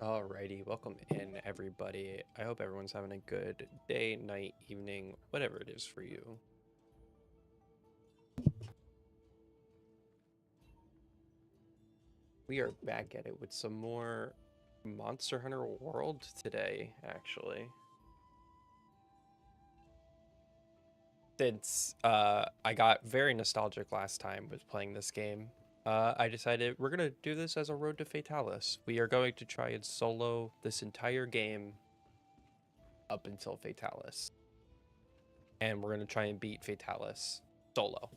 Alrighty, welcome in everybody. I hope everyone's having a good day, night, evening, whatever it is for you. We are back at it with some more Monster Hunter World today, actually. Since I got very nostalgic last time with playing this game, I decided we're going to do this as a road to Fatalis. We are going to try and solo this entire game up until Fatalis. And we're going to try and beat Fatalis solo.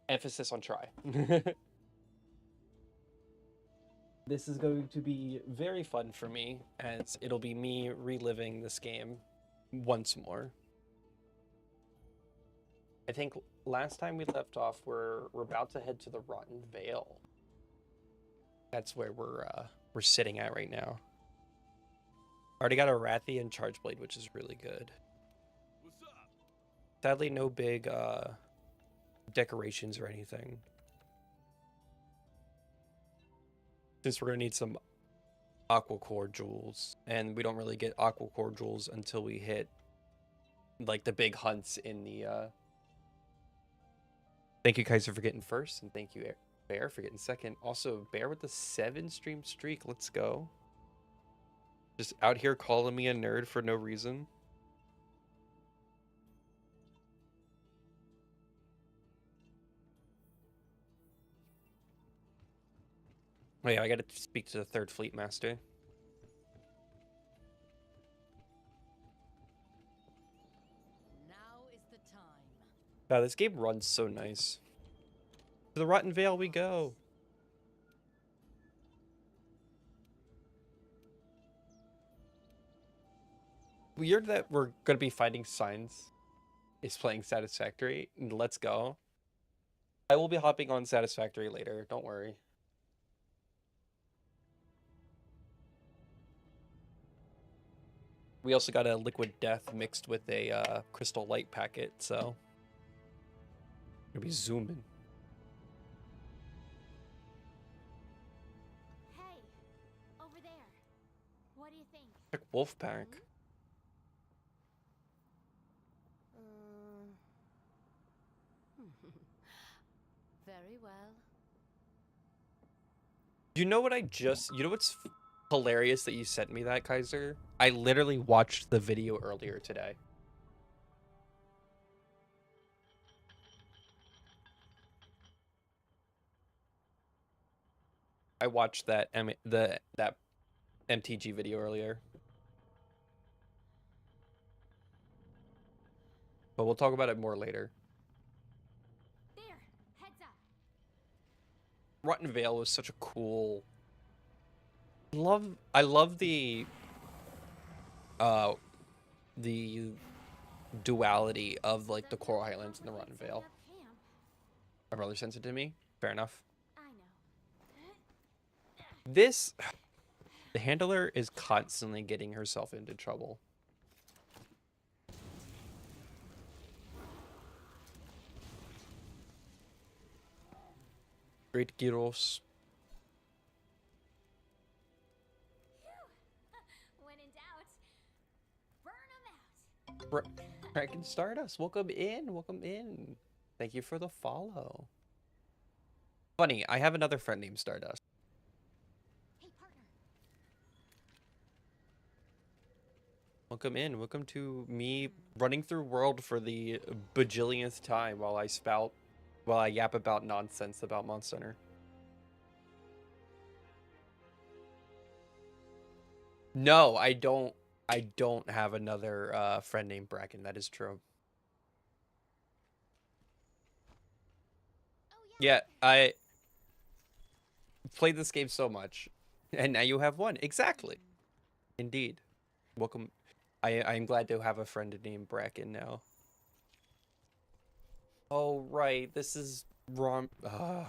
Emphasis on try. This is going to be very fun for me, as it'll be me reliving this game once more. I think last time we left off, we're about to head to the Rotten Vale. That's where we're sitting at right now. Already got a Rathy and Charge Blade, which is really good. What's up? Sadly, no big decorations or anything. Since we're gonna need some Aqua Core jewels, and we don't really get Aqua Core jewels until we hit like the big hunts in the Thank you, Kaiser, for getting first, and thank you, Bear, for getting second. Also, Bear with the 7-stream streak. Let's go. Just out here calling me a nerd for no reason. Oh yeah, I gotta speak to the third fleet master. Now is the time. Wow, this game runs so nice. To the Rotten Vale we go. Weird that we're gonna be finding signs is playing Satisfactory. Let's go. I will be hopping on Satisfactory later, don't worry. We also got a Liquid Death mixed with a Crystal Light packet, so gonna be zooming. Hey, over there. What do you think? Check Wolfpack. Very well. You know what you know what's hilarious that you sent me that, Kaiser? I literally watched the video earlier today. I watched that that MTG video earlier. But we'll talk about it more later. There, heads up. Rotten Vale was such a cool I love the duality of like the Coral Highlands and the Rotten Vale. My brother sent it to me. Fair enough. I know. The handler is constantly getting herself into trouble. Great Gyros. When in doubt, burn 'em out. Kraken Stardust, welcome in, welcome in. Thank you for the follow. Funny, I have another friend named Stardust. Hey, partner. Welcome in, welcome to me running through World for the bajillionth time while I yap about nonsense about Monster Hunter. No, I don't have another friend named Bracken, that is true. Oh Yeah, I played this game so much, and now you have one. Exactly. Indeed. Welcome. I'm glad to have a friend named Bracken now. Oh, right. This is wrong. Ugh,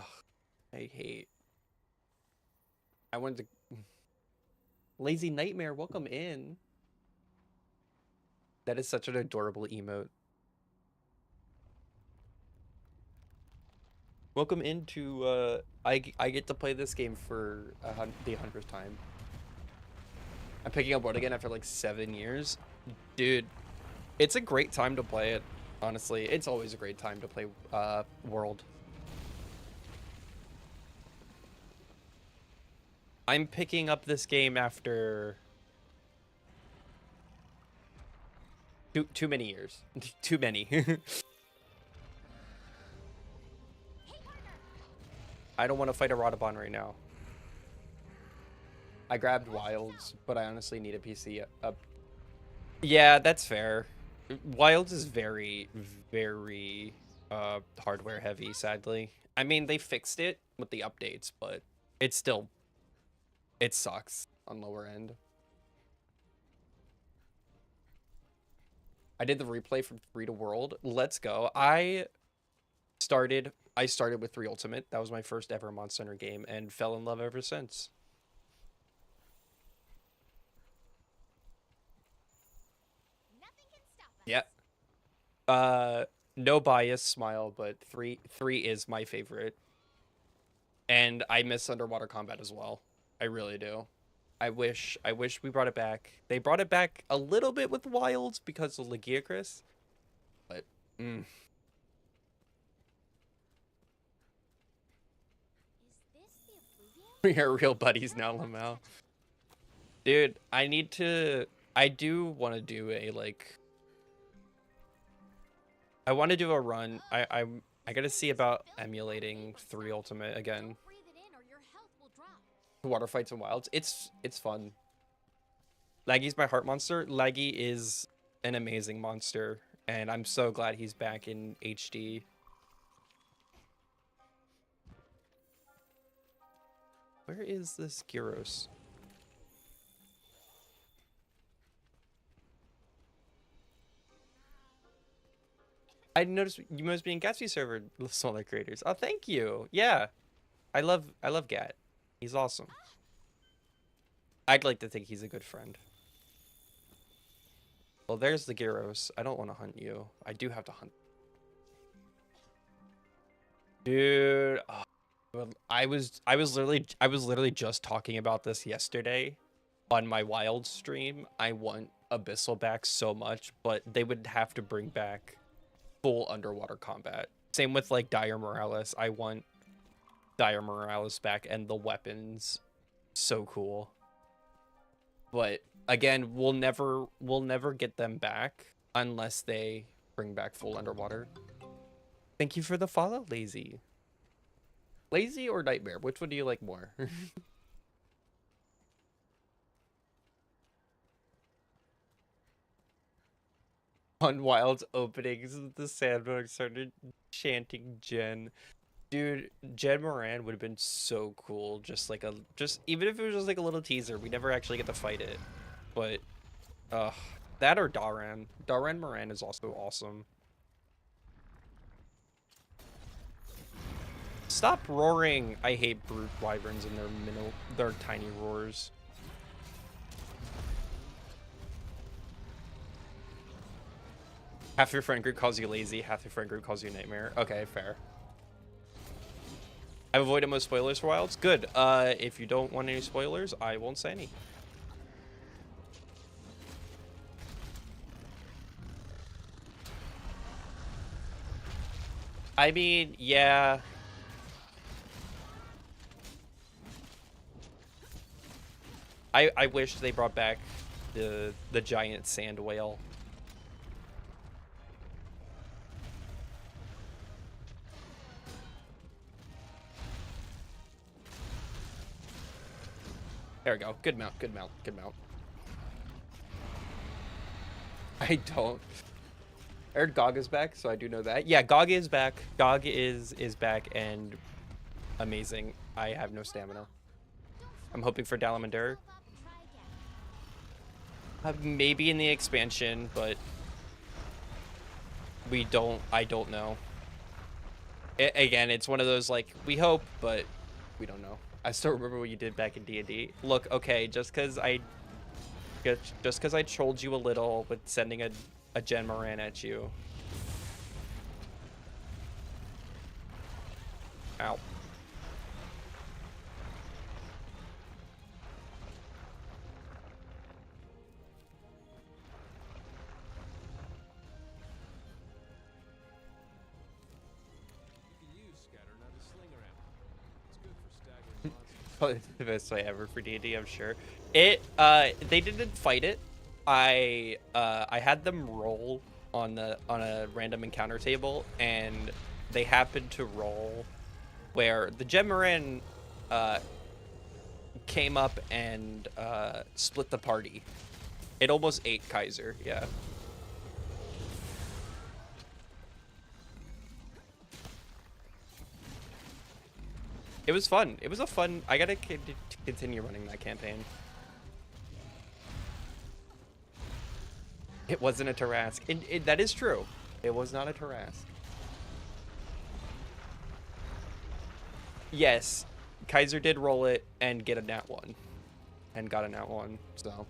I hate. I wanted to... Lazy Nightmare, welcome in. That is such an adorable emote. Welcome into, I get to play this game for the 100th time. I'm picking up World again after like 7 years. Dude, it's a great time to play it. Honestly, it's always a great time to play World. I'm picking up this game after too many years. Too many. I don't want to fight a Rodobon right now. I grabbed Wilds, but I honestly need a PC up. Yeah, that's fair. Wilds is very, very hardware heavy, sadly. I mean, they fixed it with the updates, but it's still, it sucks on lower end. I did the replay from 3 to World. Let's go. I started with 3 Ultimate. That was my first ever Monster Hunter game and fell in love ever since. Nothing can stop us. Yeah. No bias, smile, but 3 is my favorite. And I miss underwater combat as well. I really do. I wish we brought it back. They brought it back a little bit with Wilds because of Legiacris. But Is this the wyverian? we are real buddies now, Lamau. Dude, I do want to do a I want to do a run. I gotta see about emulating 3 Ultimate again. Don't breathe it in or your health will drop. Water fights and wilds. It's fun. Laggy's my heart monster. Laggy is an amazing monster, and I'm so glad he's back in HD. Where is this Gyros? I noticed you must be in Gatsby server, Solar Creators. Oh, thank you. Yeah, I love Gat. He's awesome. I'd like to think he's a good friend. Well, there's the Gyros. I don't want to hunt you. I do have to hunt. Dude, well, I was literally just talking about this yesterday on my Wild stream. I want Abyssal back so much, but they would have to bring back full underwater combat. Same with like Dire Morales. I want Dire Morales back and the weapons. So cool. But again, we'll never get them back unless they bring back full underwater. Thank you for the follow, Lazy. Lazy or Nightmare? Which one do you like more? On Wild's openings, the sandbox started chanting Jen. Dude, Jen Moran would have been so cool. Just even if it was just like a little teaser, we never actually get to fight it. But, that or Daran. Daran Moran is also awesome. Stop roaring! I hate brute wyverns and their tiny roars. Half your friend group calls you lazy, half your friend group calls you nightmare. Okay, fair. I've avoided most spoilers for Wilds. Good. If you don't want any spoilers, I won't say any. I mean, yeah. I wish they brought back the giant sand whale. There we go. Good mount, good mount, good mount. I don't. I heard Gog is back, so I do know that. Yeah, Gog is back. Gog is back and amazing. I have no stamina. I'm hoping for Dalamander. Maybe in the expansion, but I don't know. Again, it's one of those like we hope, but we don't know. I still remember what you did back in D&D. Look, okay, just because I trolled you a little with sending a Jen Moran at you. Ow. Probably the best way ever for D&D, I'm sure. They didn't fight it. I had them roll on a random encounter table, and they happened to roll where the Gemaran came up and split the party. It almost ate Kaiser, yeah. It was fun. It was a fun... I gotta continue running that campaign. It wasn't a Tarrasque. That is true. It was not a Tarrasque. Yes, Kaiser did roll it and get a nat 1. And got a nat 1, so...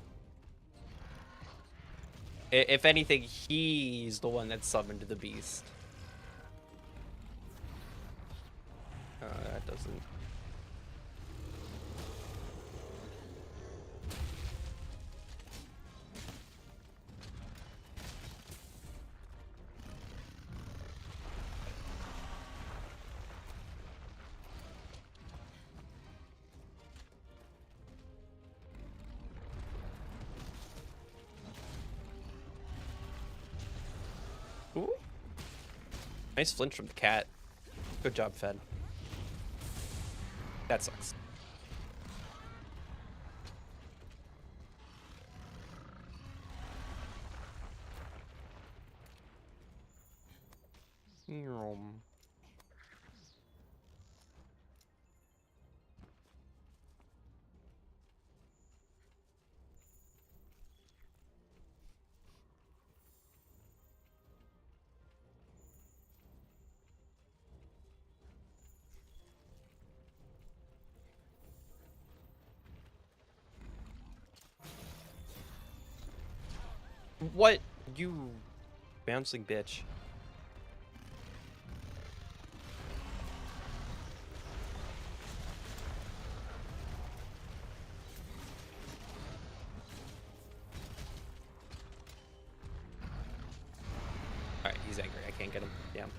If anything, he's the one that summoned the beast. That doesn't... Ooh. Nice flinch from the cat. Good job, Fed. That sucks. What? You bouncing bitch. Alright, he's angry. I can't get him. Damn.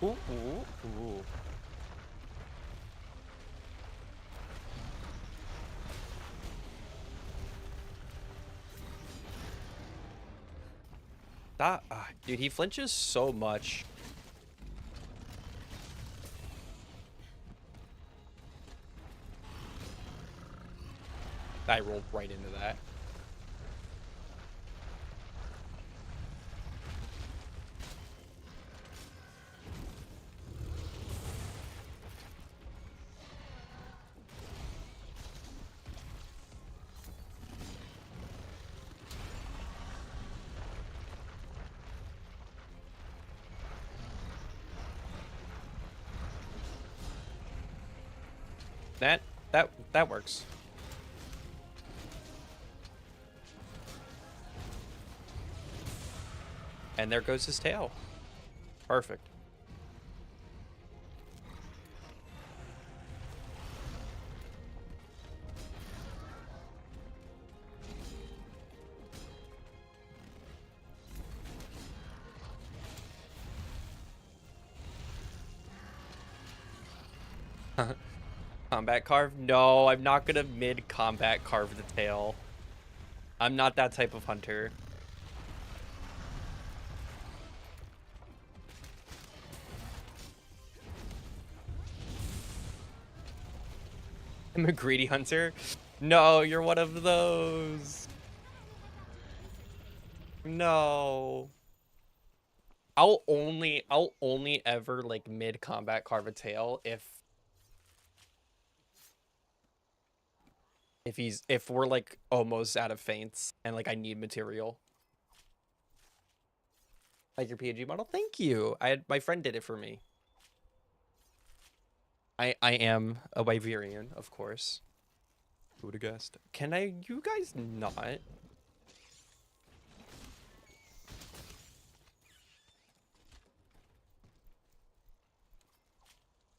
Ooh, ooh, ooh. That, dude, he flinches so much. I rolled right into that. That works. And there goes his tail. Perfect. Combat carve? No, I'm not gonna mid-combat carve the tail. I'm not that type of hunter. I'm a greedy hunter? No, you're one of those. No. I'll only ever like mid-combat carve a tail if we're like almost out of feints and like I need material. Like your PNG model? Thank you. My friend did it for me. I am a wyverian, of course. Who would have guessed? Can you guys not?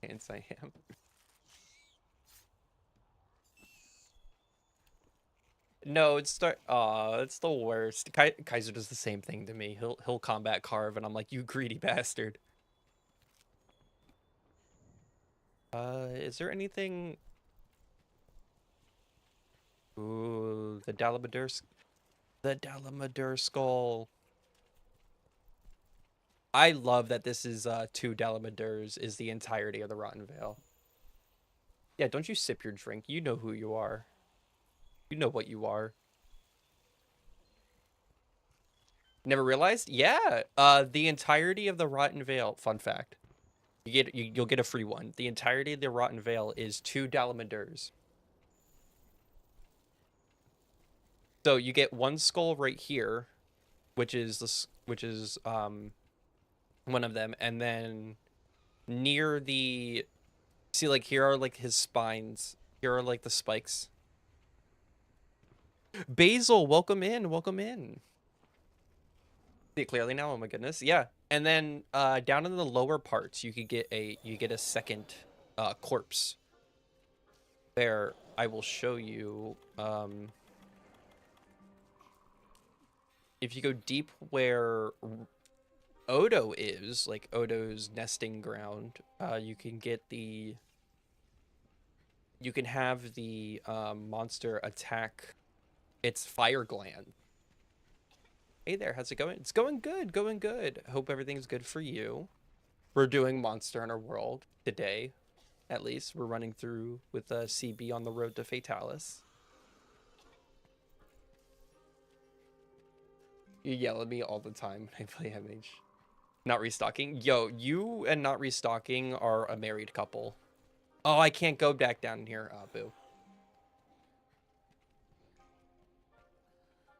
Yes, I am. No, it's it's the worst. Kaiser does the same thing to me. He'll combat carve, and I'm like, you greedy bastard. Is there anything? Ooh, the Dalamadur skull. I love that this is two Dalamadurs is the entirety of the Rotten Vale. Yeah, don't you sip your drink. You know who you are. You know what you are. Never realized? Yeah. The entirety of the Rotten Vale, fun fact. You'll get a free one. The entirety of the Rotten Vale is two Dalamadurs. So you get one skull right here, which is one of them, and then near the see, like, here are like his spines. Here are like the spikes. Basil, welcome in, welcome in. See it clearly now. Oh my goodness. Yeah. And then down in the lower parts you could get a second corpse. There, I will show you. If you go deep where Odo is, like Odo's nesting ground, you can have the monster attack its fire gland. Hey there, how's it going? It's going good, going good. Hope everything's good for you. We're doing Monster Hunter World today, at least. We're running through with CB on the road to Fatalis. You yell at me all the time when I play MH. Not restocking? Yo, you and not restocking are a married couple. Oh, I can't go back down here. Oh, boo.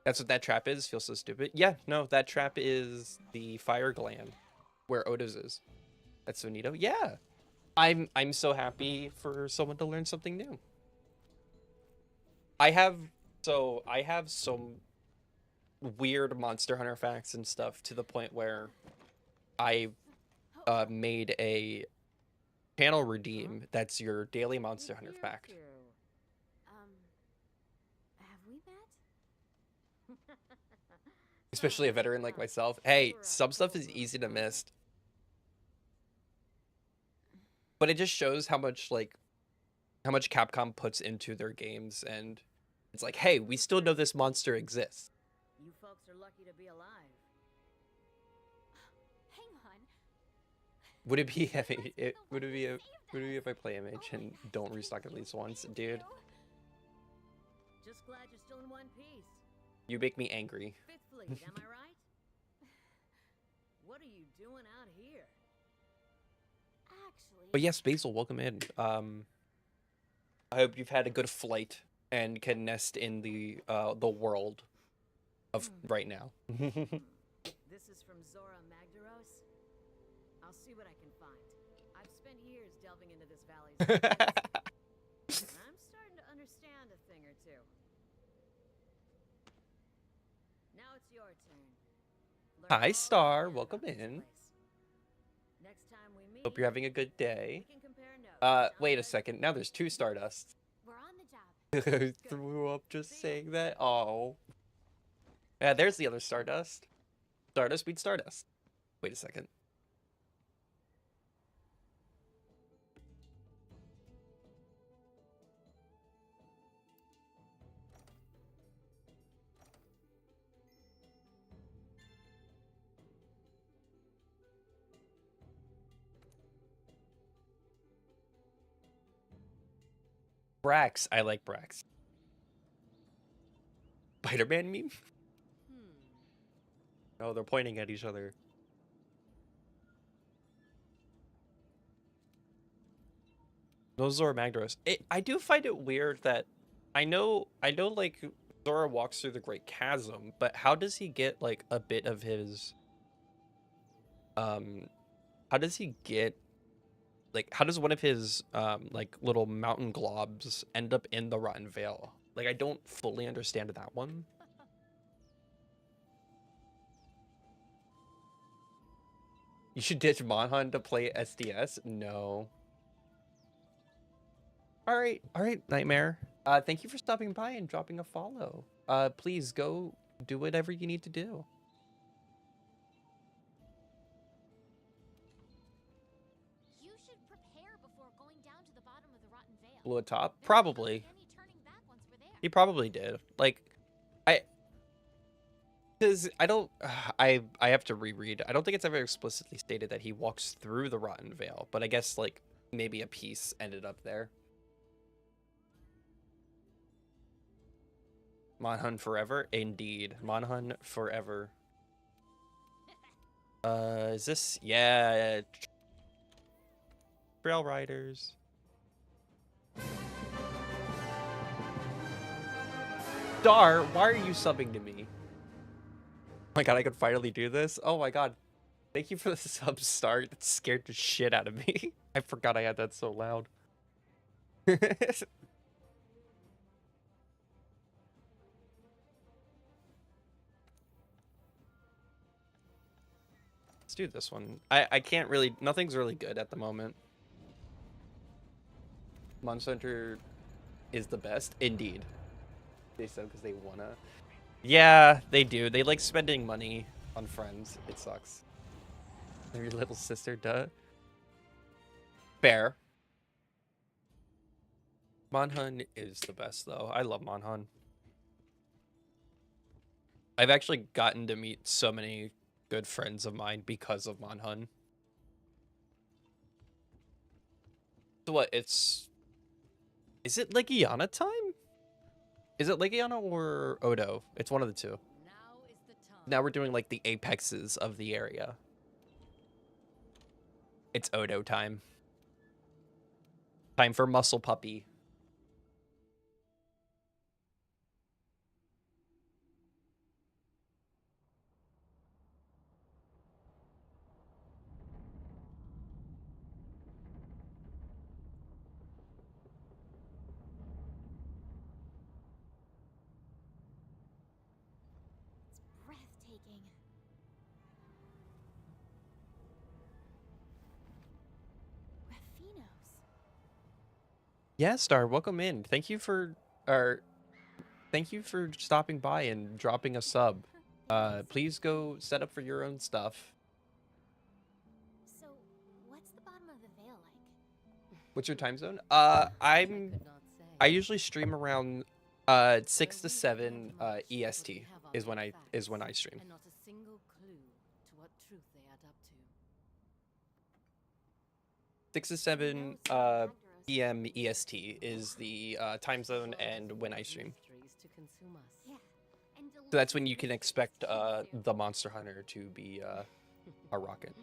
That's what that trap is? Feels so stupid. Yeah, no, that trap is the fire gland where Odo's is. That's so neato. Yeah. I'm so happy for someone to learn something new. I have some weird Monster Hunter facts and stuff to the point where I made a channel redeem that's your daily Monster Hunter fact. Have we met? Especially a veteran like myself. Hey, some stuff is easy to miss. But it just shows how much Capcom puts into their games, and it's like, hey, we still know this monster exists. You folks are lucky to be alive. Hang on. Would it be if I play MH and don't restock at least once, dude? Just glad you're still in one piece. You make me angry. Fifth Fleet, am I right? What are you doing out here? Actually. But yes, Basil, welcome in. I hope you've had a good flight and can nest in the world of right now. This is from Zora Magdaros. I'll see what I can find. I've spent years delving into this valley's secrets, and I'm starting to understand a thing or two. Now it's your turn. Learn Hi, all Star. you can Welcome about this in. place. Next time we meet, Hope you're having a good day. we can compare notes. Wait a Sound good? second. Now there's two Stardusts. We're on the job. Threw up just saying that. Oh. Yeah, there's the other Stardust. Stardust beats Stardust. Wait a second. Brax. I like Brax. Spider-Man meme? Oh, they're pointing at each other. No Zora Magdaros. I do find it weird that I know like Zora walks through the Great Chasm, but how does he get like a bit of his how does he get Like, how does one of his like little mountain globs end up in the Rotten Vale? Like, I don't fully understand that one. You should ditch Monhan to play SDS. No. All right, Nightmare. Thank you for stopping by and dropping a follow. Please go do whatever you need to do. You should prepare before going down to the bottom of the Rotten Vale. Blew a top? There Probably. wasn't any turning back once we're there. He probably did. Like, because I don't, I have to reread. I don't think it's ever explicitly stated that he walks through the Rotten Vale, but I guess like maybe a piece ended up there. Monhun forever? Indeed. Monhun forever. Is this? Yeah. Trail Riders. Dar, why are you subbing to me? Oh my god, I could finally do this? Oh my god. Thank you for the sub start. That scared the shit out of me. I forgot I had that so loud. Let's do this one. I can't really... Nothing's really good at the moment. Monster Hunter is the best. Indeed. They so because they wanna... Yeah, they do. They like spending money on friends. It sucks. Your little sister, duh. Fair. Monhun is the best, though. I love Monhun. I've actually gotten to meet so many good friends of mine because of Monhun. So what, it's... Is it Legiana time? Is it Legiana or Odo? It's one of the two. Now we're doing like the apexes of the area. It's Odo time. Time for Muscle Puppy. Breathtaking. Raffinos. Yeah, Star, welcome in. Thank you for stopping by and dropping a sub. Please go set up for your own stuff. So, what's the bottom of the Vale like? What's your time zone? I usually stream around 6 to 7 EST is when I stream. And not a single clue to what truth they add up to. 6 to 7 PM EST is the time zone and when I stream. Yeah. And So that's when you can expect the Monster Hunter to be a rocket.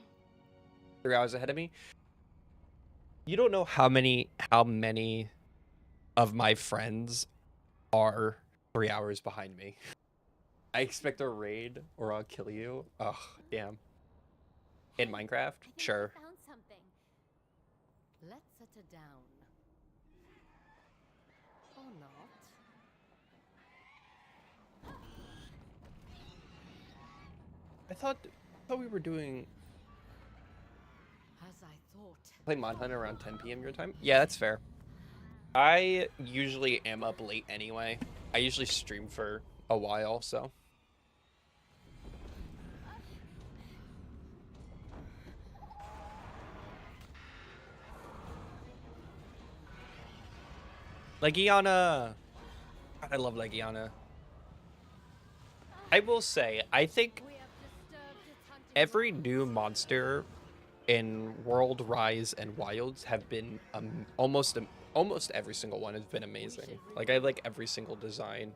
3 hours ahead of me. You don't know how many of my friends are 3 hours behind me. I expect a raid or I'll kill you. Oh, damn. In Minecraft? I think Sure. I found something. Let's set her down. Or not. I thought we were doing As I thought. play Monhunt around 10 PM your time. Yeah, that's fair. I usually am up late anyway. I usually stream for a while, so. Legiana! I love Legiana. I will say, I think We have disturbed its hunting every grounds. new monster in World, Rise, and Wilds have been almost every single one has been amazing. Like, I like every single design.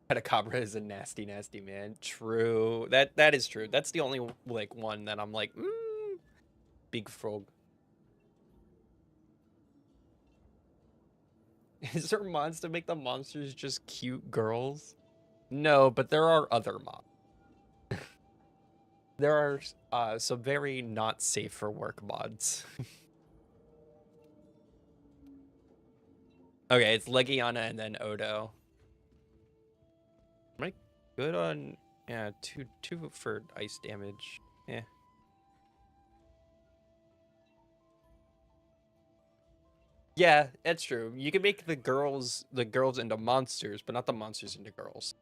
Petacabra is a nasty, nasty man. True. That is true. That's the only like one that I'm like, big frog. Is there mods to make the monsters just cute girls? No, but there are other mods. There are some very not safe for work mods. Okay, it's Legiana and then Odo. Am I good on... Yeah, two for ice damage. Yeah. Yeah, that's true. You can make the girls into monsters, but not the monsters into girls.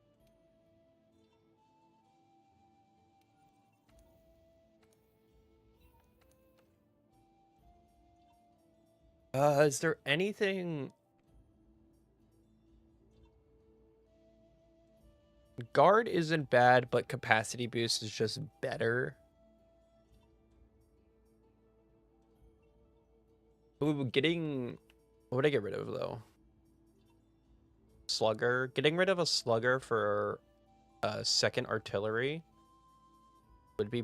Is there anything... Guard isn't bad, but capacity boost is just better. Ooh, getting... What would I get rid of, though? Slugger. Getting rid of a slugger for second artillery would be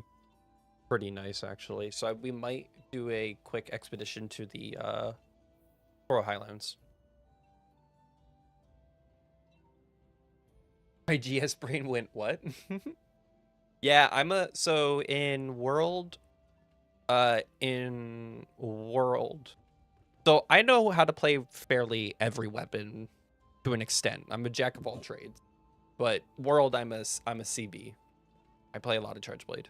pretty nice, actually. So we might do a quick expedition to the Coral Highlands. My GS brain went what? Yeah, so in world. So I know how to play fairly every weapon to an extent. I'm a jack of all trades. But world, I'm a CB. I play a lot of Charge Blade.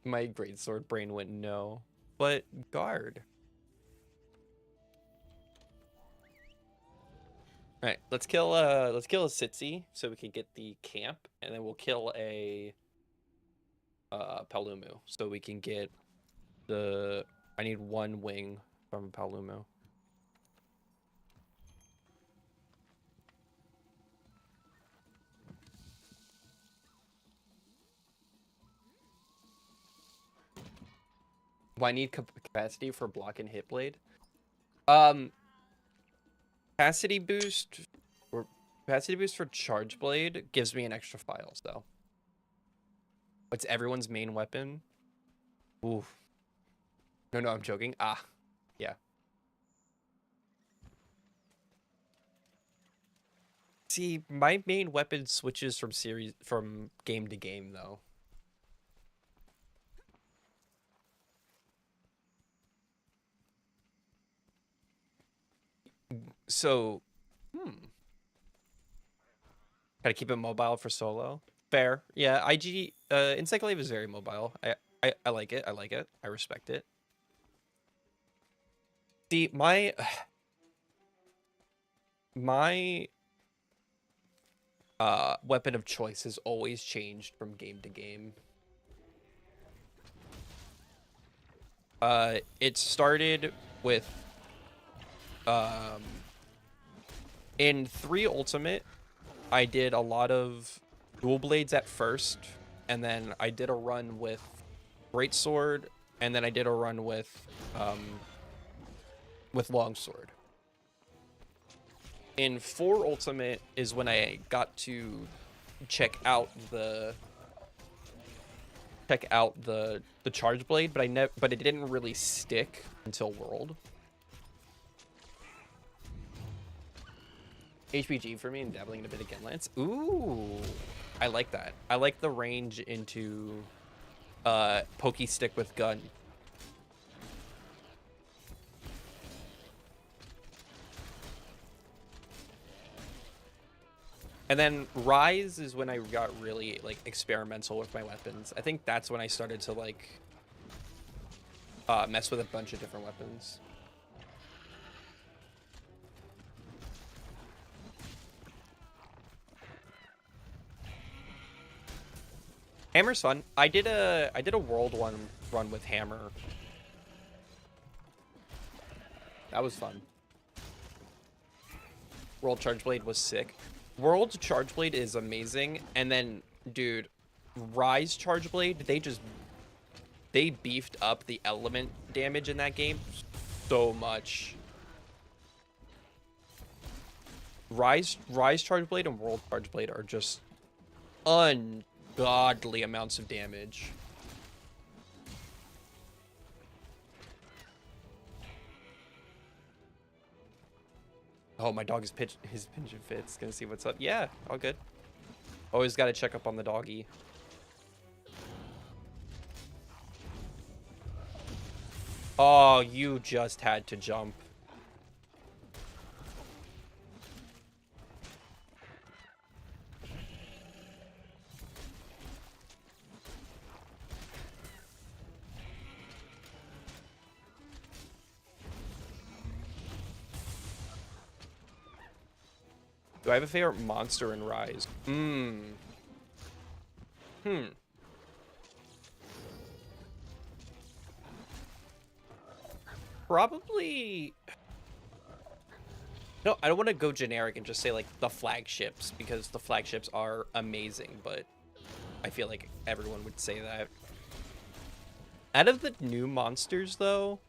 My great sword brain went no. But guard. All right, let's kill a Sitsi so we can get the camp, and then we'll kill a Palumu so we can get the... I need one wing from Palumu. I need capacity for block and hit blade. Capacity boost for charge blade gives me an extra files though. It's everyone's main weapon. Ooh. No, I'm joking. Ah, yeah. See, my main weapon switches from game to game though. So, gotta keep it mobile for solo. Fair. Yeah, Encyclave is very mobile. I like it. I like it. I respect it. See, my weapon of choice has always changed from game to game. It started with in 3 Ultimate, I did a lot of dual blades at first, and then I did a run with greatsword, and then I did a run with longsword. In 4 Ultimate is when I got to check out the charge blade, but it didn't really stick until World. HPG for me and dabbling in a bit of Genlance. Ooh, I like that. I like the range into pokey stick with gun. And then Rise is when I got really like experimental with my weapons. I think that's when I started to like mess with a bunch of different weapons. Hammer's fun. I did a world run with Hammer. That was fun. World Charge Blade was sick. World Charge Blade is amazing, and then, dude, Rise Charge Blade, they beefed up the element damage in that game so much. Rise Charge Blade and World Charge Blade are just ungodly amounts of damage. Oh, my dog is his pigeon fits. Gonna see what's up. Yeah, all good. Always gotta check up on the doggy. Oh, you just had to jump. Do I have a favorite monster in Rise? Probably... No, I don't want to go generic and just say, like, the flagships, because the flagships are amazing, but I feel like everyone would say that. Out of the new monsters, though,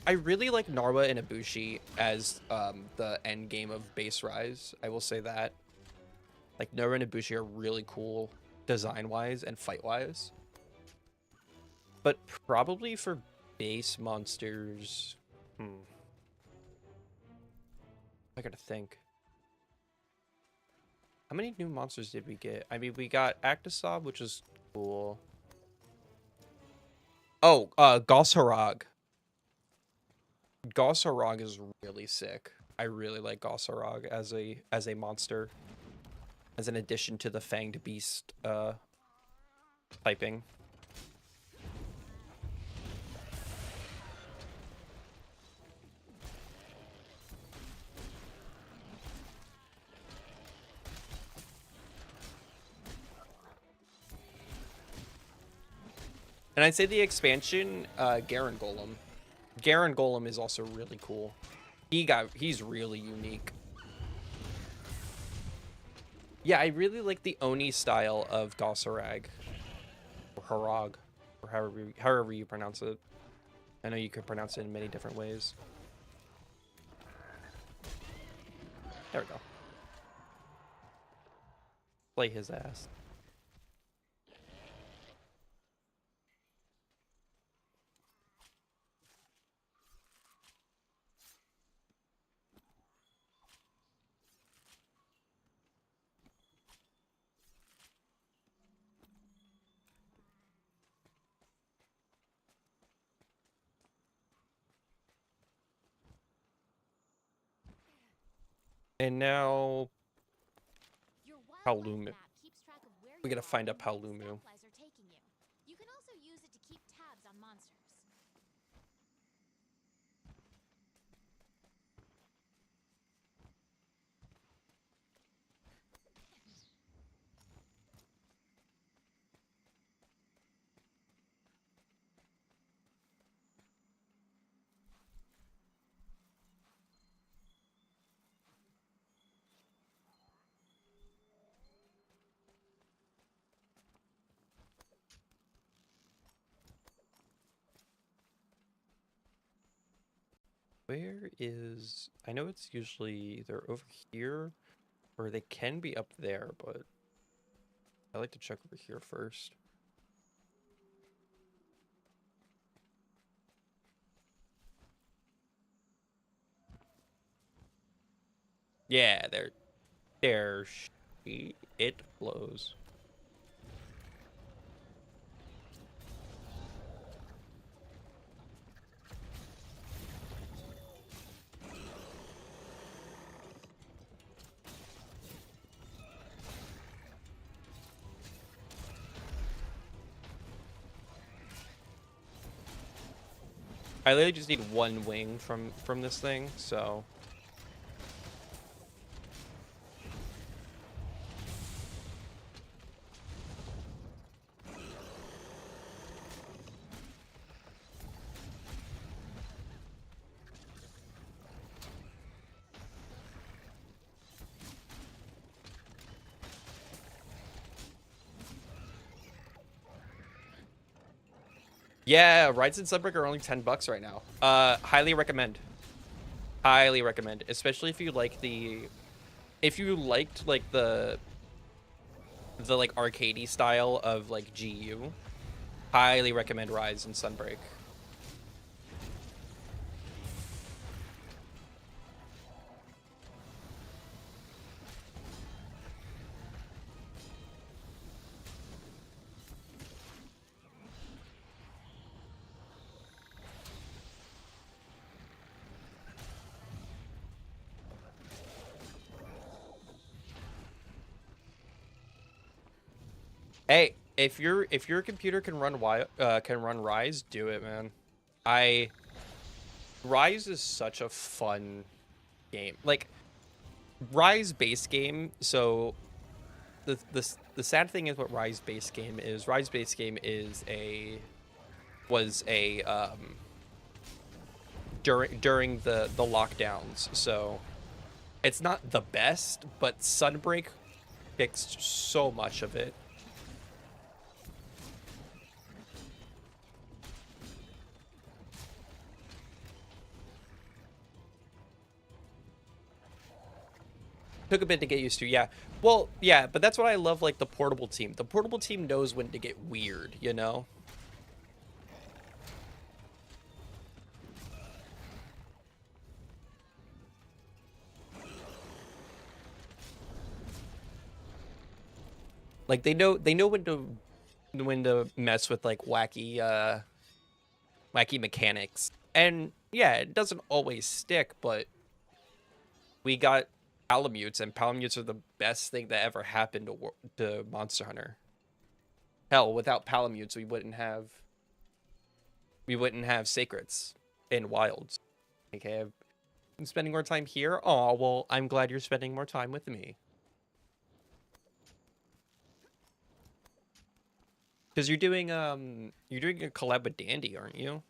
I really like Narwa and Ibushi as the end game of base Rise. I will say that. Like, Narwa and Ibushi are really cool design-wise and fight-wise. But probably for base monsters... I gotta think. How many new monsters did we get? I mean, we got Actisob, which is cool. Oh, Gosharag. Gosharag is really sick. I really like Gosharag as a monster. As an addition to the Fanged Beast typing. And I'd say the expansion, Garen Golem. Garen Golem is also really cool. He's really unique. Yeah, I really like the Oni style of Gosarag. Or Harag. Or however you pronounce it. I know you could pronounce it in many different ways. There we go. Play his ass. And now Paolumu. We gotta find a Paolumu. You can also use it to keep tabs on monsters. Where is... I know it's usually either over here or they can be up there, but I like to check over here first. Yeah, there it blows. I literally just need one wing from this thing, so... Yeah, Rides in Sunbreak are only $10 right now. Highly recommend. Highly recommend, especially if you like if you liked like the like arcadey style of like GU. Highly recommend Rise in Sunbreak. Hey, if your computer can run Rise, do it, man. I Rise is such a fun game. Like Rise base game. So the sad thing is what Rise base game is. Rise base game is a during the lockdowns. So it's not the best, but Sunbreak fixed so much of it. Took a bit to get used to, yeah. Well, yeah, but that's what I love, like, the portable team. The portable team knows when to get weird, you know? Like, they know when to mess with, like, wacky mechanics. And, yeah, it doesn't always stick, but we got Palamutes, and Palamutes are the best thing that ever happened to Monster Hunter. Hell, without Palamutes, we wouldn't have Sacreds in Wilds. Okay, I'm spending more time here. Oh, well, I'm glad you're spending more time with me. Because you're doing a collab with Dandy, aren't you?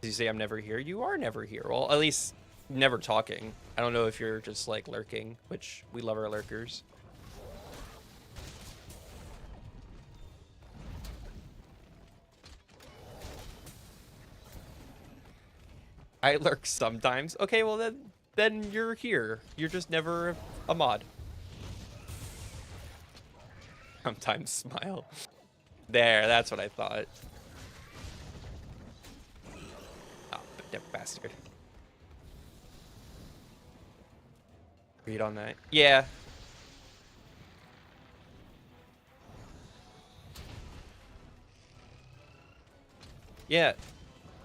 Did you say I'm never here? You are never here. Well, at least never talking. I don't know if you're just like lurking, which we love our lurkers. I lurk sometimes. Okay, well then you're here. You're just never a mod. Sometimes smile. There, that's what I thought. Oh, bastard. Read on that. Yeah. Yeah.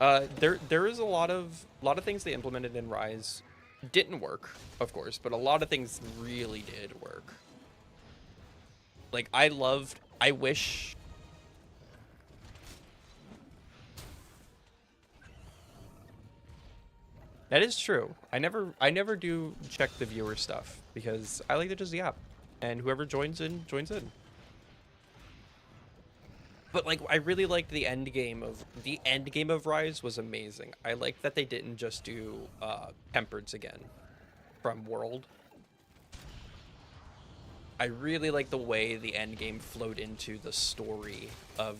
There is a lot of things they implemented in Rise didn't work, of course, but a lot of things really did work. Like I wish that is true. I never do check the viewer stuff because I like to just yap, and whoever joins in joins in. But like I really liked the end game of Rise was amazing. I liked that they didn't just do Tempereds again from World. I really like the way the end game flowed into the story of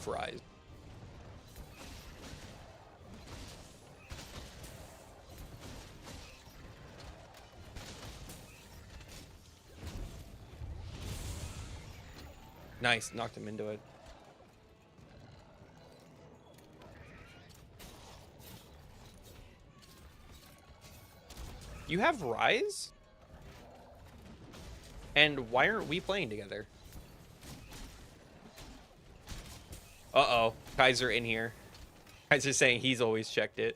Rise. Nice, knocked him into it. You have Rise? And why aren't we playing together? Uh-oh, Kaiser in here. Kaiser's saying he's always checked it.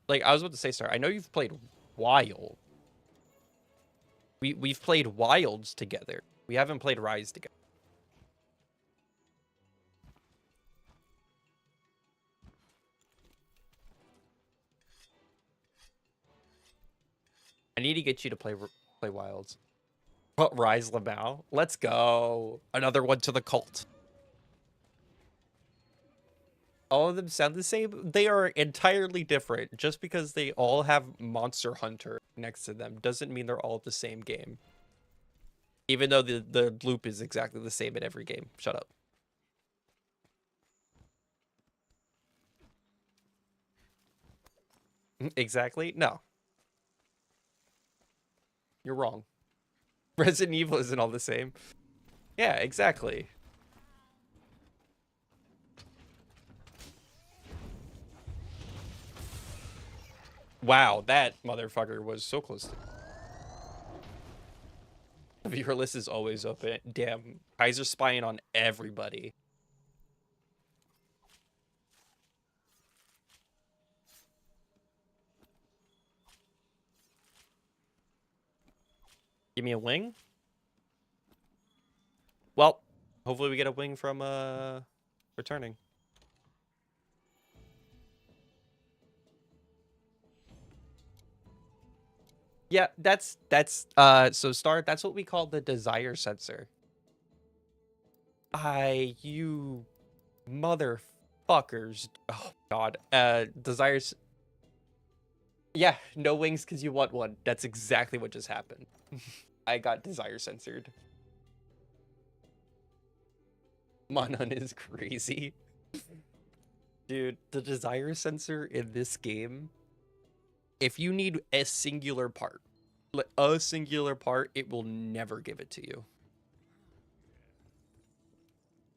Like, I was about to say, Star, I know you've played Wild. We've played Wilds together. We haven't played Rise together. I need to get you to play Wilds. What, Rise Lamau? Let's go. Another one to the cult. All of them sound the same. They are entirely different. Just because they all have Monster Hunter next to them doesn't mean they're all the same game. Even though the loop is exactly the same in every game. Shut up. Exactly? No. You're wrong. Resident Evil isn't all the same. Yeah, exactly. Wow, that motherfucker was so close to. The viewer list is always open. Damn, Kaiser's spying on everybody. Give me a wing? Well, hopefully we get a wing from returning. Yeah, that's so Star, that's what we call the desire sensor. You motherfuckers. Oh god. Desires. Yeah, no wings because you want one. That's exactly what just happened. I got desire censored. Manon is crazy. Dude, the desire sensor in this game, if you need a singular part, it will never give it to you.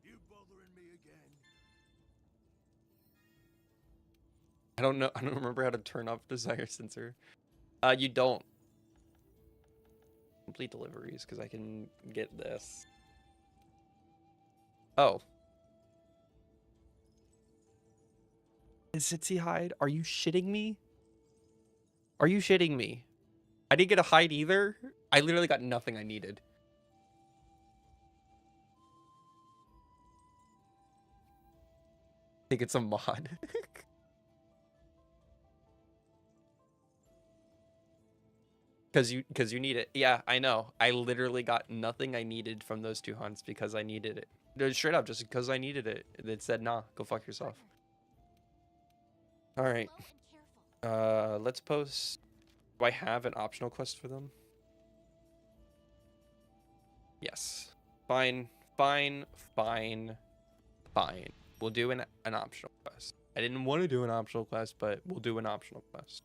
You bothering me again? I don't know. I don't remember how to turn off desire sensor. You don't. Complete deliveries because I can get this. Oh. Is Sitsi hide? Are you shitting me? Are you shitting me? I didn't get a hide either. I literally got nothing I needed. I think it's a mod. Because you need it. Yeah, I know. I literally got nothing I needed from those 2 hunts because I needed it. No, straight up, just because I needed it. It said, nah, go fuck yourself. All right. Let's post. Do I have an optional quest for them? Yes. Fine. We'll do an optional quest. I didn't want to do an optional quest, but we'll do an optional quest.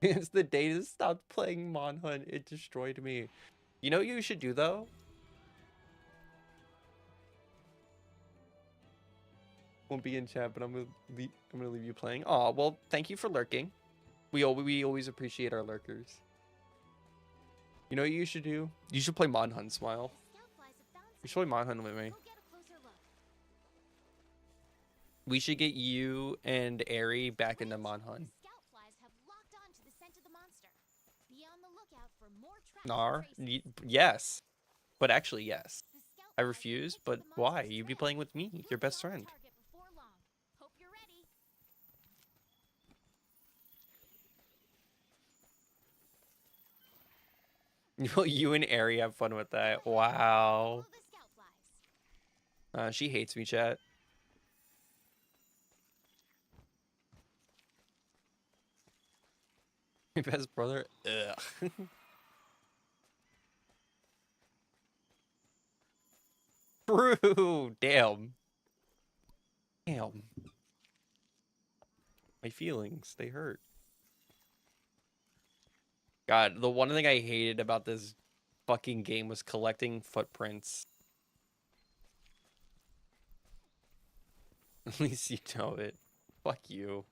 It's the day to stop playing Monhunt. It destroyed me. You know what you should do though? Won't be in chat, but I'm gonna leave you playing. Oh well, thank you for lurking. We always appreciate our lurkers. You know what you should do? You should play Monhunt, Smile. You should play Monhunt with me. We should get you and Aerie back into Monhunt. Nar? Yes. But actually, yes. I refuse, but why? You'd be playing with me, your best friend. You and Aerie have fun with that. Wow. She hates me, chat. My best brother? Ugh. True. Damn. Damn. My feelings, they hurt. God, the one thing I hated about this fucking game was collecting footprints. At least you know it. Fuck you.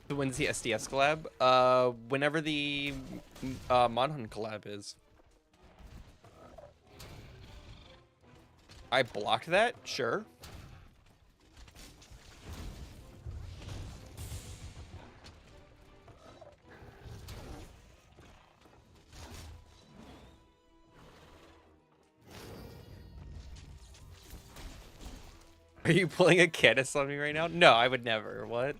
When's the SDS collab? Whenever the Monhunt collab is. I blocked that? Sure. Are you pulling a Canis on me right now? No, I would never. What?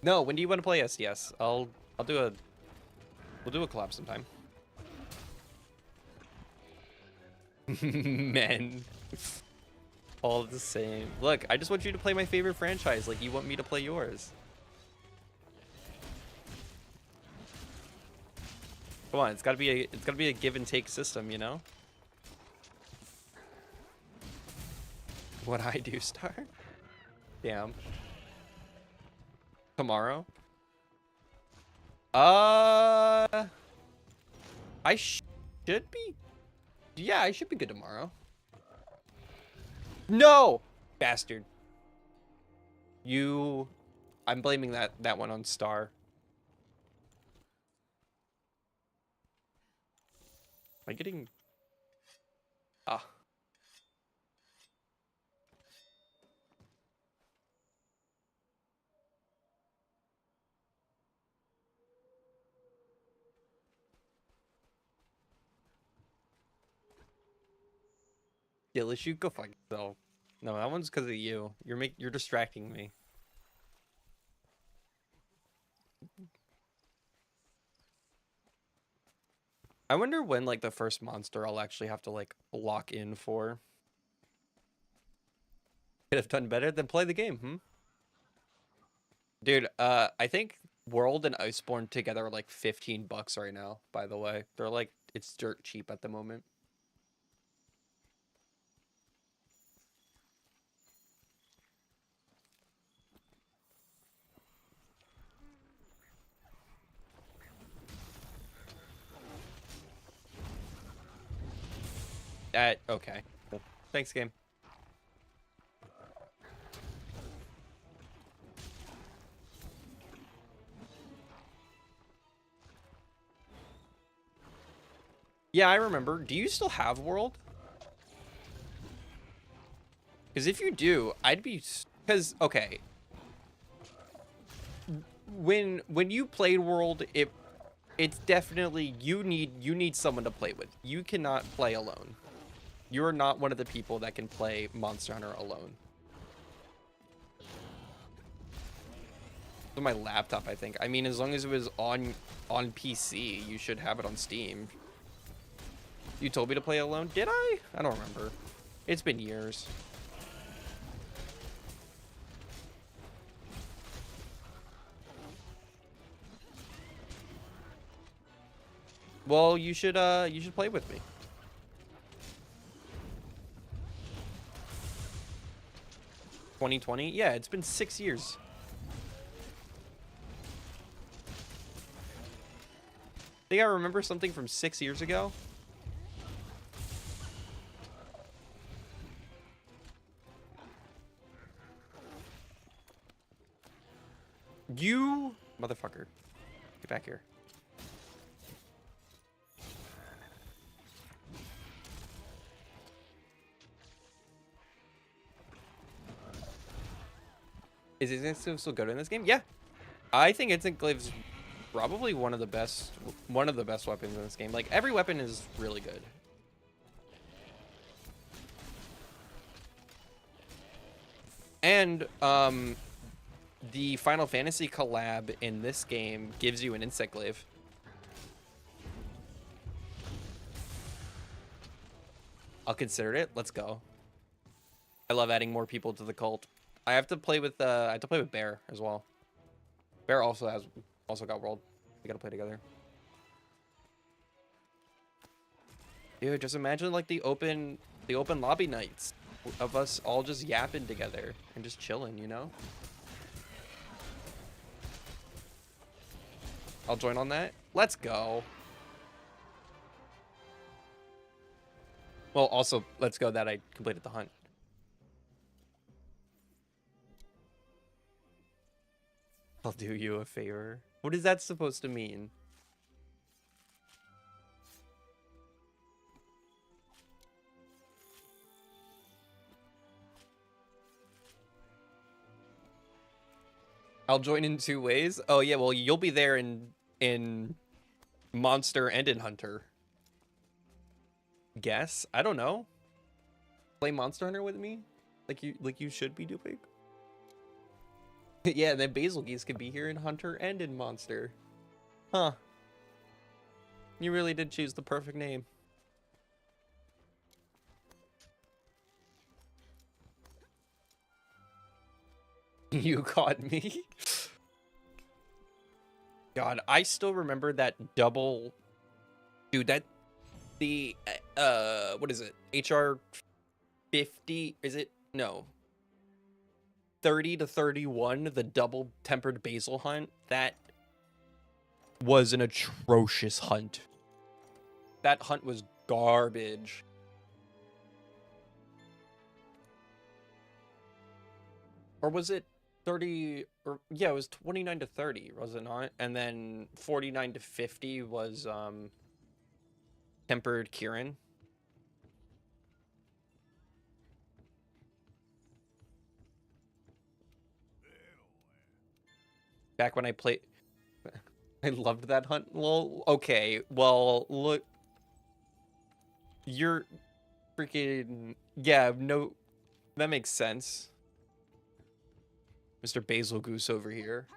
No, when do you want to play SDS? We'll do a collab sometime. Men. All the same. Look, I just want you to play my favorite franchise like you want me to play yours. Come on, it's gotta be a give and take system, you know? What I do start? Damn. Tomorrow? I should be. Yeah, I should be good tomorrow. No! Bastard. I'm blaming that one on Star. Am I getting... Ah. Dillish, you go fuck yourself. No, that one's because of you. You're distracting me. I wonder when like the first monster I'll actually have to like lock in for. Could have done better than play the game, hmm? Dude, I think World and Iceborne together are like $15 right now, by the way. They're like, it's dirt cheap at the moment. Okay. Cool. Thanks, game. Yeah, I remember. Do you still have World? Because if you do, I'd be... Because, okay. When you played World, it's definitely... You need someone to play with. You cannot play alone. You're not one of the people that can play Monster Hunter alone. On my laptop, I think. I mean, as long as it was on PC, you should have it on Steam. You told me to play alone? Did I? I don't remember. It's been years. Well, you should play with me. $2020? Yeah, it's been 6 years. Think I remember something from 6 years ago? You motherfucker. Get back here. Is Instant still good in this game? Yeah. I think Instant Glaive's probably one of the best weapons in this game. Like, every weapon is really good. And the Final Fantasy collab in this game gives you an Insect Glaive. I'll consider it. Let's go. I love adding more people to the cult. I have to play with Bear as well. Bear also got World. We gotta play together. Dude, just imagine like the open lobby nights of us all just yapping together and just chilling, you know? I'll join on that. Let's go. Well, also, let's go that I completed the hunt. I'll do you a favor. What is that supposed to mean? I'll join in 2 ways. Oh yeah, well you'll be there in Monster and in Hunter. Guess? I don't know. Play Monster Hunter with me? Like you should be doing. Yeah, then Basil Geese could be here in Hunter and in Monster. Huh. You really did choose the perfect name. You caught me. God, I still remember that double Dude, that the what is it? HR 50, is it? No. 30 to 31, the double tempered basil hunt, that was an atrocious hunt. That hunt was garbage. Or was it 30, or yeah, it was 29 to 30, was it not? And then 49 to 50 was tempered Kieran. Back when I played, I loved that hunt. Well, okay, well, look, you're freaking, yeah, no, that makes sense. Mr. Basil Goose over here.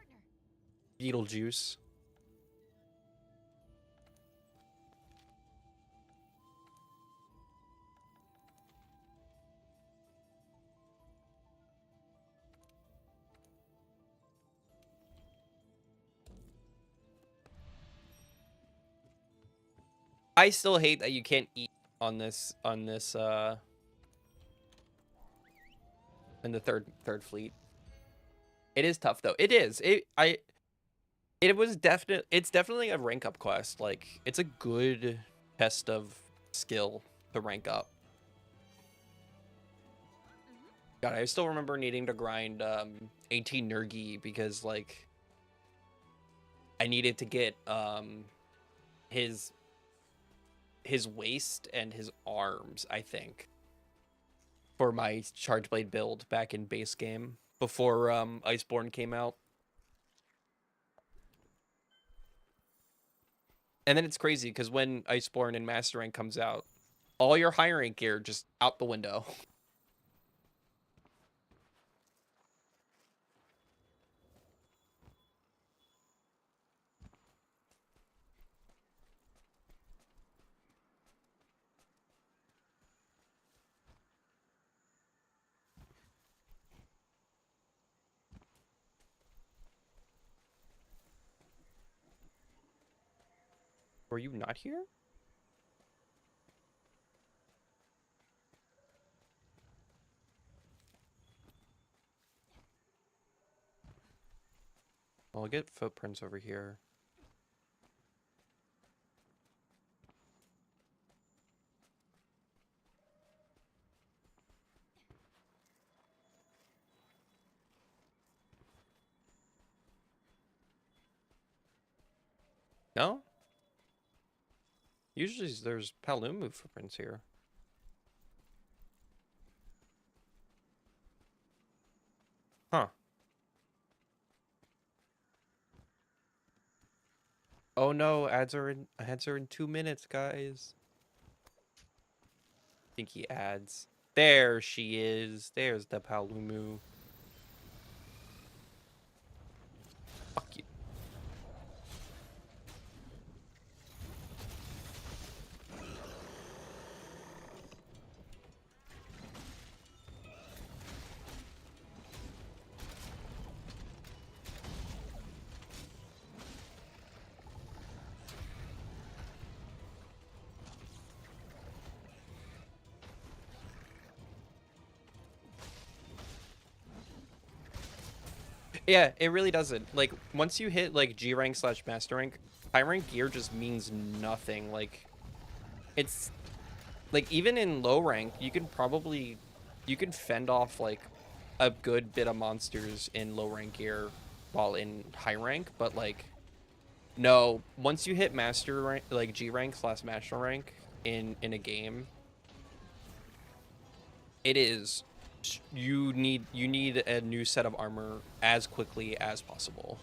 Beetlejuice. I still hate that you can't eat on this in the third fleet. It is tough though. It is. It's definitely a rank up quest. Like, it's a good test of skill to rank up. God, I still remember needing to grind 18 Nergi because like I needed to get his waist and his arms, I think, for my Charge Blade build back in base game before Iceborne came out. And then it's crazy because when Iceborne and Master Rank comes out, all your high rank gear just out the window. Were you not here? Well, I'll get footprints over here. No? Usually there's Palumu footprints here. Huh. Oh no, ads are in 2 minutes, guys. Thinky ads. There she is. There's the Palumu. Fuck you. Yeah, it really doesn't. Like, once you hit, like, G rank / master rank, high rank gear just means nothing. Like, it's, like, even in low rank, you can fend off, like, a good bit of monsters in low rank gear while in high rank, but, like, no, once you hit master rank, like, G rank / master rank in a game, it is... You need a new set of armor as quickly as possible.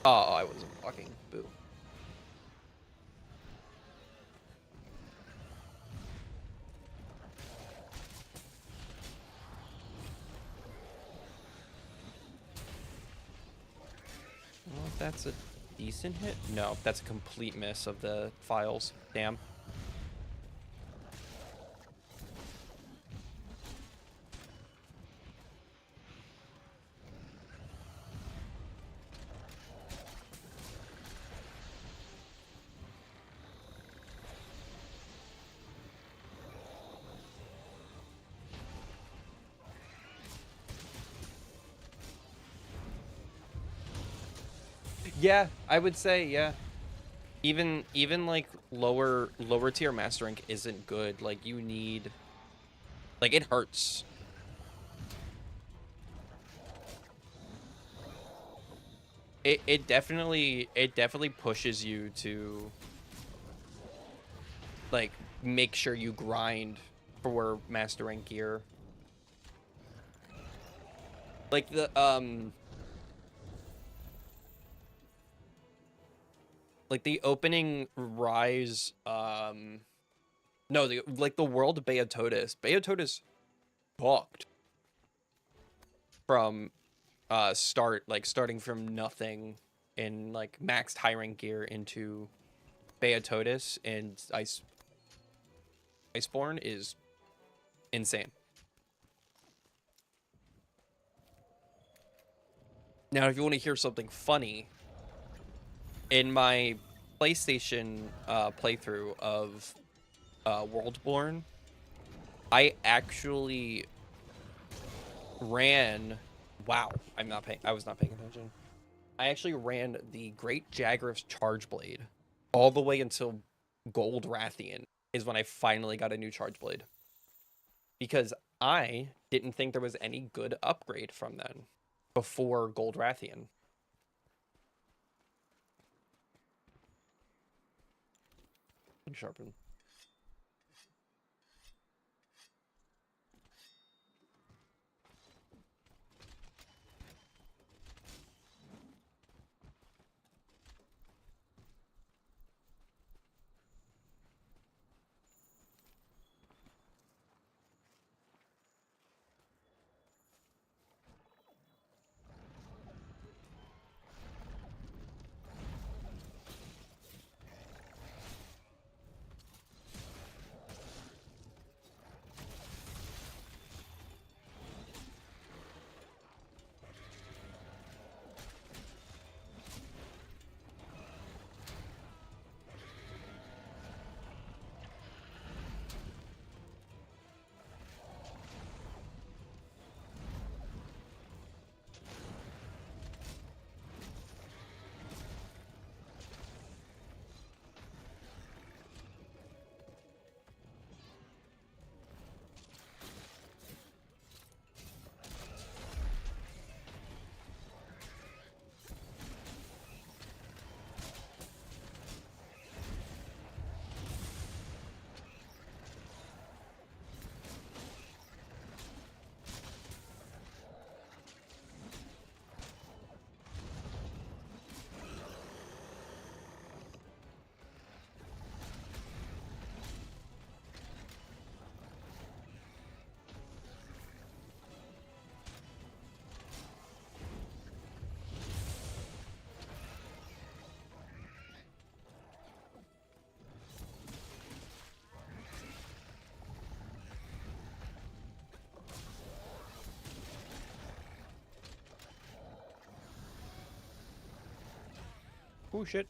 Oh, I wasn't walking. Boo. Well, that's a decent hit. No, that's a complete miss of the files. Damn. Yeah, I would say, yeah. Even like lower tier master rank isn't good. Like you need, like it hurts. It definitely pushes you to like make sure you grind for master rank gear. Like the opening rise no, the world Beatotis. Beatotis fucked from starting from nothing in like maxed high rank gear into Beatotis and Iceborne is insane. Now, if you want to hear something funny, in my PlayStation playthrough of Worldborn, I actually ran. Wow, I was not paying attention. I actually ran the Great Jagras Charge Blade all the way until Gold Rathian is when I finally got a new Charge Blade. Because I didn't think there was any good upgrade from then before Gold Rathian. Sharpen. Oh shit.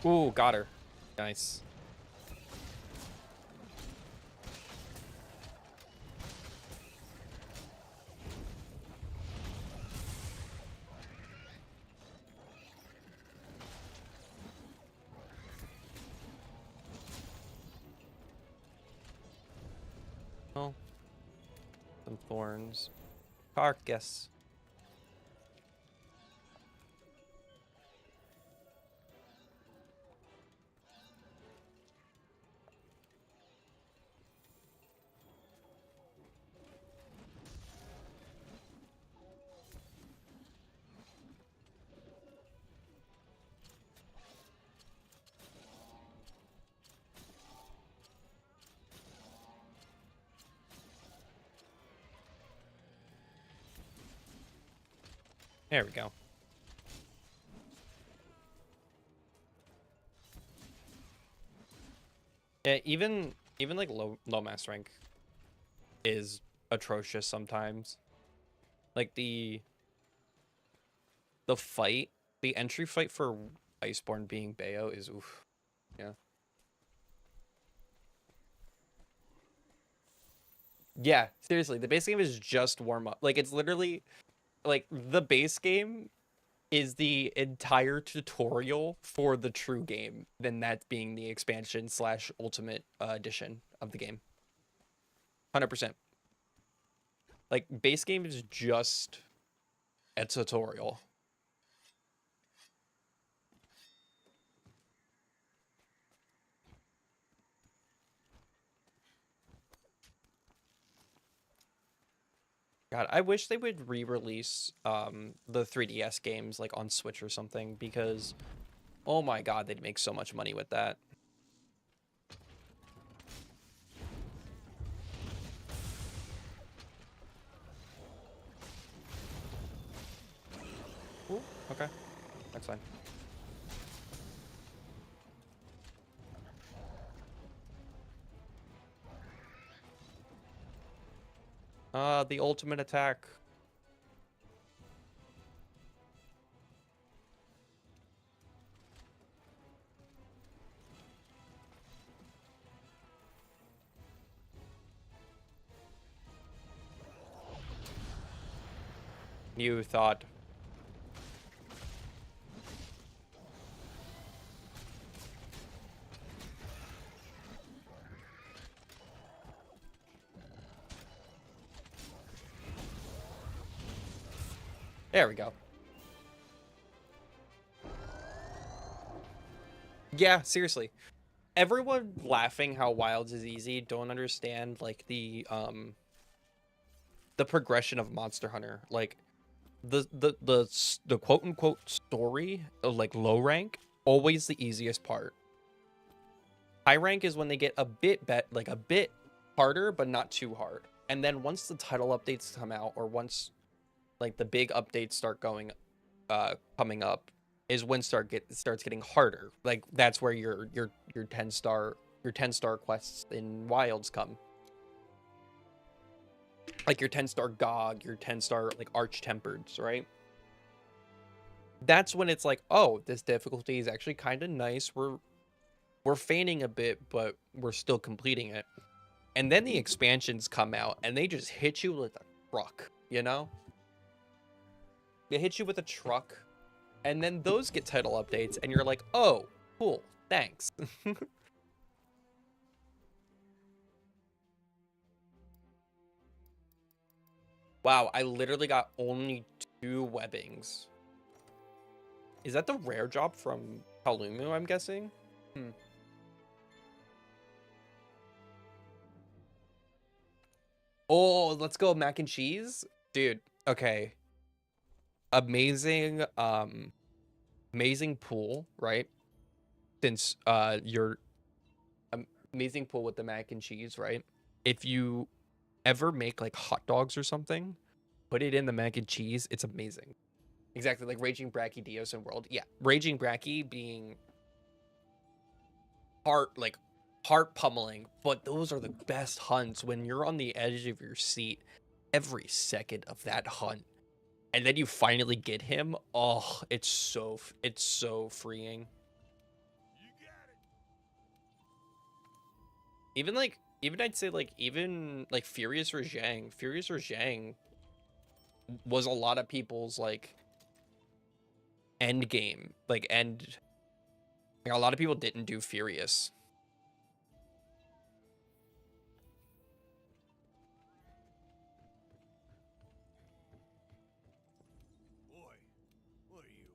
Ooh, got her. Nice. Oh, some thorns. Carcass. There we go. Yeah, even like low mass rank is atrocious sometimes. Like the fight, the entry fight for Iceborne being Bayo is oof. Yeah. Yeah, seriously, the base game is just warm up. Like it's literally like the base game is the entire tutorial for the true game, then that being the expansion slash ultimate edition of the game. 100%. Like base game is just a tutorial. God, I wish they would re-release the 3DS games like on Switch or something, because oh my god, they'd make so much money with that. Ooh, okay. That's fine. The ultimate attack. You thought. There we go. Yeah, seriously. Everyone laughing how Wilds is easy don't understand like the progression of Monster Hunter. Like the quote unquote story of like low rank, always the easiest part. High rank is when they get a bit like a bit harder, but not too hard. And then once the title updates come out, or once like the big updates start coming up, is when starts getting harder. Like that's where your 10-star quests in Wilds come. Like your 10-star Gog, your 10-star like Arch Tempereds, right? That's when it's like, oh, this difficulty is actually kind of nice. We're feigning a bit, but we're still completing it. And then the expansions come out and they just hit you with a truck, you know? They hit you with a truck, and then those get title updates, and you're like, oh, cool, thanks. Wow, I literally got only 2 webbings. Is that the rare job from Kalumu, I'm guessing? Oh, let's go mac and cheese? Dude, okay. Amazing, amazing pool, right? Since your amazing pool with the mac and cheese, right? If you ever make like hot dogs or something, put it in the mac and cheese, it's amazing. Exactly, like Raging Bracky Dios and World. Yeah, Raging Bracky being heart pummeling, but those are the best hunts when you're on the edge of your seat every second of that hunt. And then you finally get him. Oh, it's so freeing. Even I'd say like even like Furious Rajang was a lot of people's like end game. Like a lot of people didn't do Furious. Boy, what do you want?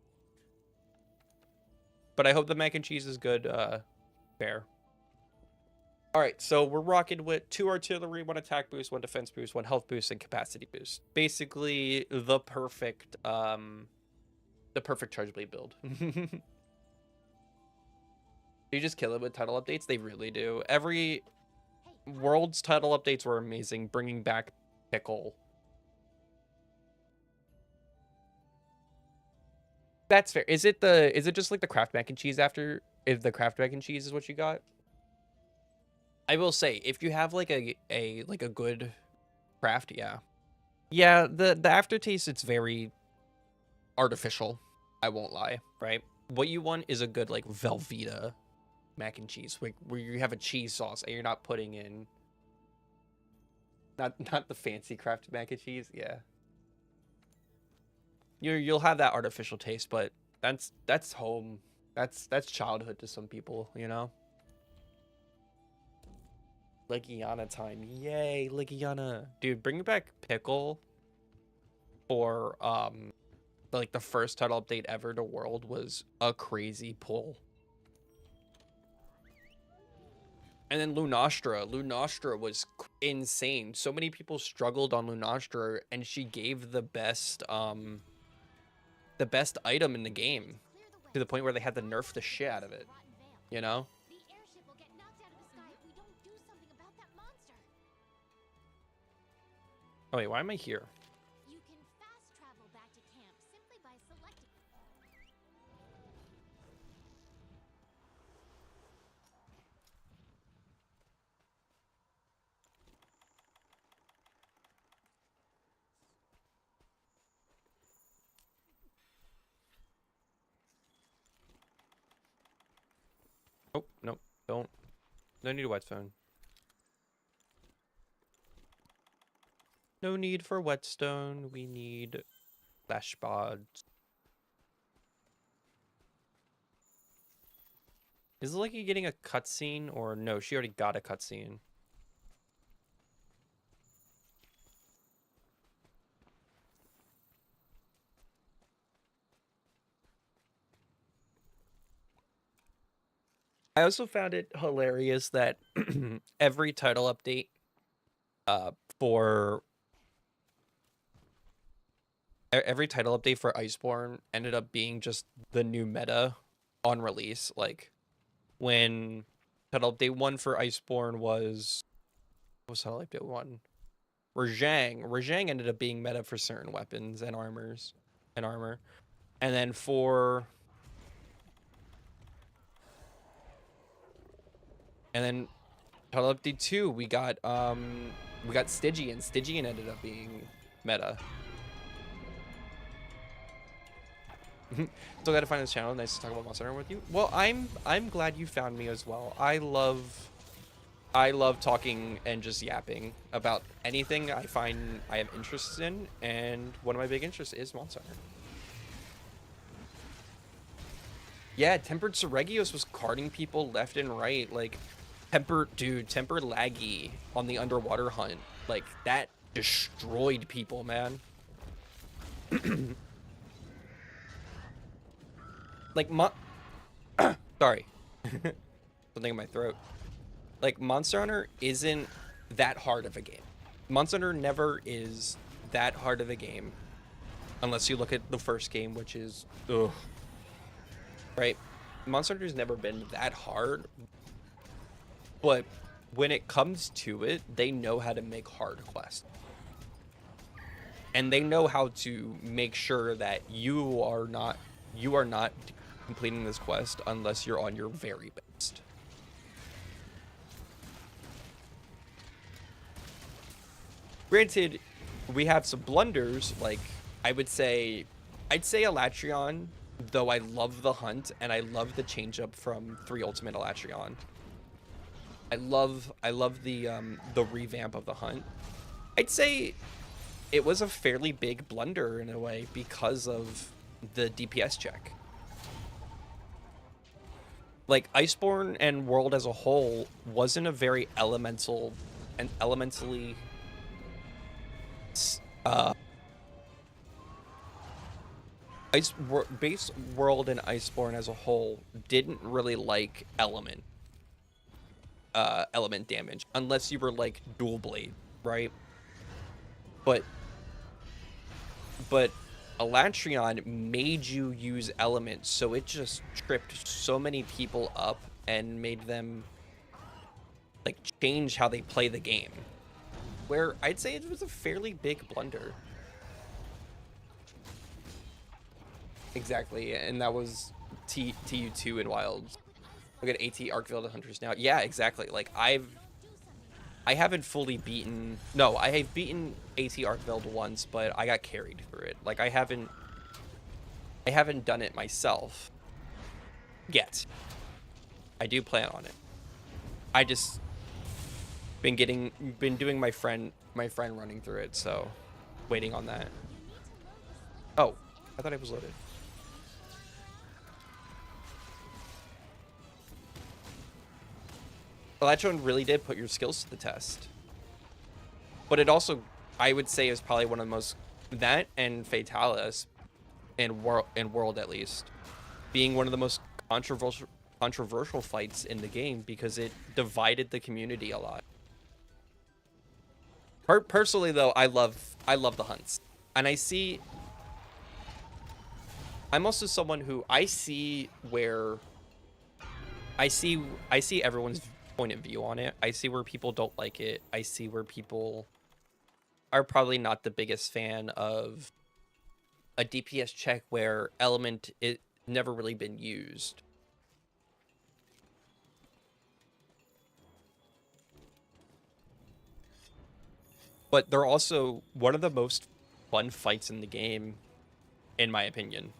But I hope the mac and cheese is good, Bear. All right, so we're rocking with 2 artillery, 1 attack boost, 1 defense boost, 1 health boost, and capacity boost. Basically, the perfect charge blade build. You just kill it with title updates. They really do. Every World's title updates were amazing, bringing back Pickle. That's fair. Is it just like the Kraft mac and cheese after, if the Kraft mac and cheese is what you got? I will say, if you have like a good Kraft, yeah. Yeah, the aftertaste, it's very artificial. I won't lie, right? What you want is a good like Velveeta mac and cheese, where you have a cheese sauce and you're not putting in not the fancy Kraft mac and cheese, yeah. You'll have that artificial taste, but that's home. That's childhood to some people, you know? Legiana time. Yay, Legiana. Dude, bringing back Pickle for like the first title update ever to World was a crazy pull. And then Lunastra. Lunastra was insane. So many people struggled on Lunastra, and she gave the best item in the game, to the point where they had to nerf the shit out of it. You know? The airship will get knocked out of the sky if we don't do something about that monster. Oh wait, why am I here? You can fast travel back to camp simply by selecting. Oh, no, don't. No need a whetstone. No need for whetstone. We need flash pods. Is it like you getting a cutscene, or no? She already got a cutscene. I also found it hilarious that every title update for every title update for Iceborne ended up being just the new meta on release. Like when title update 1 for Iceborne was, what was title update 1? Rajang. Rajang ended up being meta for certain weapons and armor. And then for title update 2, we got Stygian. Stygian ended up being meta. Still gotta find this channel. Nice to talk about Monster Hunter with you. Well, I'm glad you found me as well. I love talking and just yapping about anything I find I have interests in, and one of my big interests is Monster Hunter. Yeah, Tempered Seregios was carding people left and right. Like, Temper Laggy on the underwater hunt. Like, that destroyed people, man. Like, sorry. Something in my throat. Like, Monster Hunter isn't that hard of a game. Monster Hunter never is that hard of a game. Unless you look at the first game, which is, ugh. Right? Monster Hunter's never been that hard. But when it comes to it, they know how to make hard quests. And they know how to make sure that you are not completing this quest unless you're on your very best. Granted, we have some blunders, like I'd say Elatrion, though I love the hunt and I love the change up from 3 Ultimate Elatrion. I love the revamp of the hunt. I'd say it was a fairly big blunder in a way because of the DPS check. Like, Iceborne and World as a whole wasn't a very elementally base World and Iceborne as a whole didn't really like element damage unless you were like dual blade, right? But Elatrion made you use element, so it just tripped so many people up and made them like change how they play the game, where I'd say it was a fairly big blunder. Exactly, and that was TU2 in Wilds. Look at AT Arkveld Hunters now. Yeah, exactly. Like I haven't fully beaten. No, I have beaten AT Arkveld once, but I got carried through it. Like I haven't done it myself yet. I do plan on it. I just been doing my friend running through it, so waiting on that. Oh, I thought it was loaded. Well, that one really did put your skills to the test. But it also, I would say, is probably one of the most, that and Fatalis, in world at least, being one of the most controversial fights in the game because it divided the community a lot. Personally, though, I love the hunts, and I'm also someone who I see everyone's point of view on it. I see where people don't like it. I see where people are probably not the biggest fan of a DPS check where element it never really been used. But they're also one of the most fun fights in the game, in my opinion.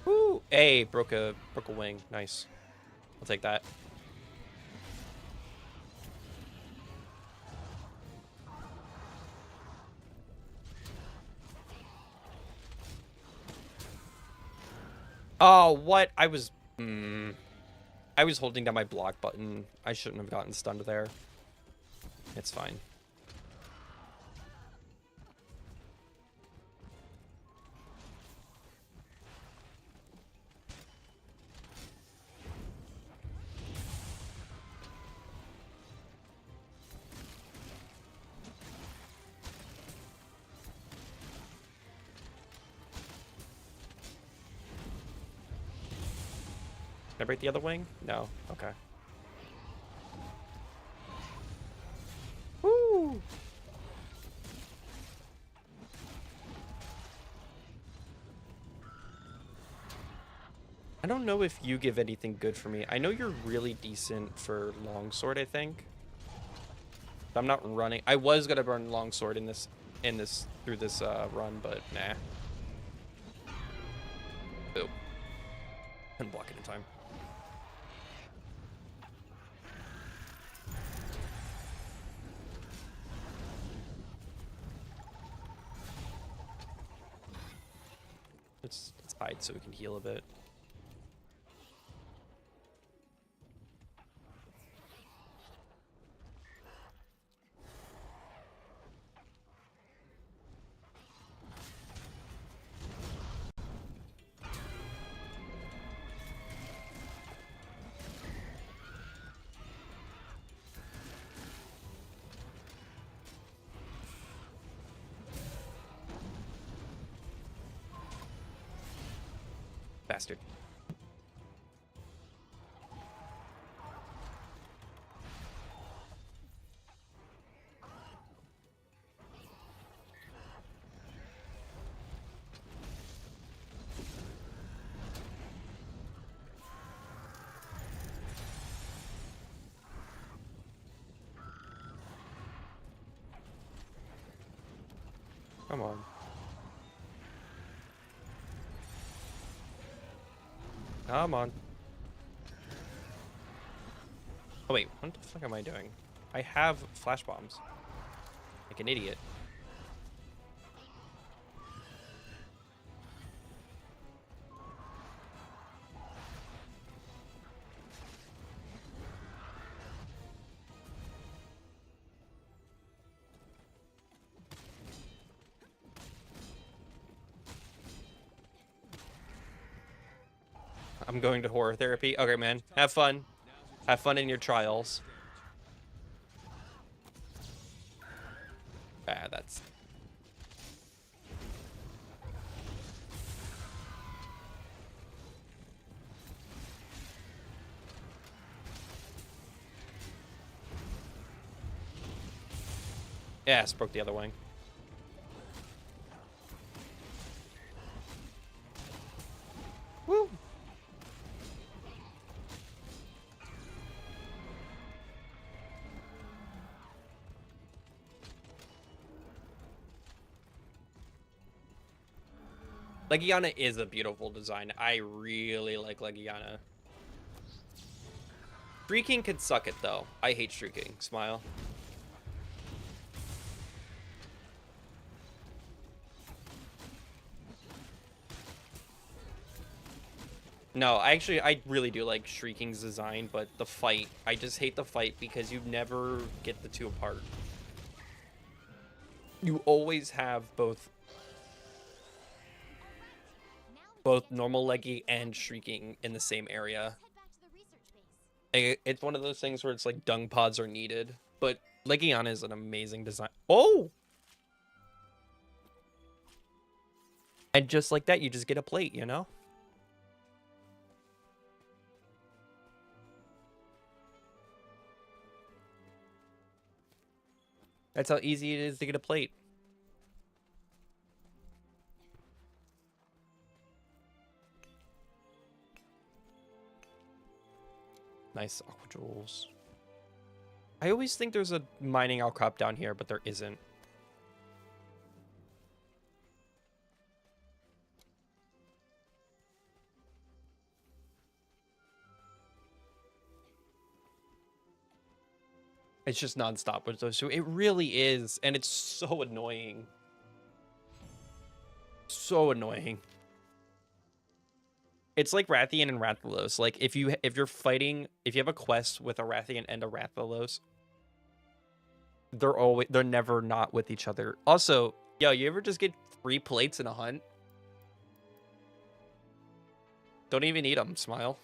Woo! Hey, broke a wing. Nice. I'll take that. Oh, what? I was holding down my block button. I shouldn't have gotten stunned there. It's fine. Can I break the other wing? No. Okay. Woo! I don't know if you give anything good for me. I know you're really decent for longsword, I think. I'm not running. I was gonna burn longsword through this run, but nah. Boop. Couldn't block it in time. Let's hide so we can heal a bit. Bastard. Come on. Come on. Oh wait, what the fuck am I doing? I have flash bombs. Like an idiot. I'm going to horror therapy. Okay, man. Have fun. Have fun in your trials. Ah, that's... Yes, broke the other wing. Woo! Legiana is a beautiful design. I really like Legiana. Streaking can suck it, though. I hate streaking. Smile. No, I really do like Shrieking's design, but the fight, I just hate the fight because you never get the two apart. You always have both normal Leggy and Shrieking in the same area. It's one of those things where it's like dung pods are needed, but Legiana is an amazing design. Oh! And just like that, you just get a plate, you know? That's how easy it is to get a plate. Nice aqua jewels. I always think there's a mining outcrop down here, but there isn't. It's just nonstop with those two. It really is, and it's so annoying. So annoying. It's like Rathian and Rathalos. Like if you're fighting, if you have a quest with a Rathian and a Rathalos, they're never not with each other. Also, yo, you ever just get 3 plates in a hunt? Don't even eat them. Smile.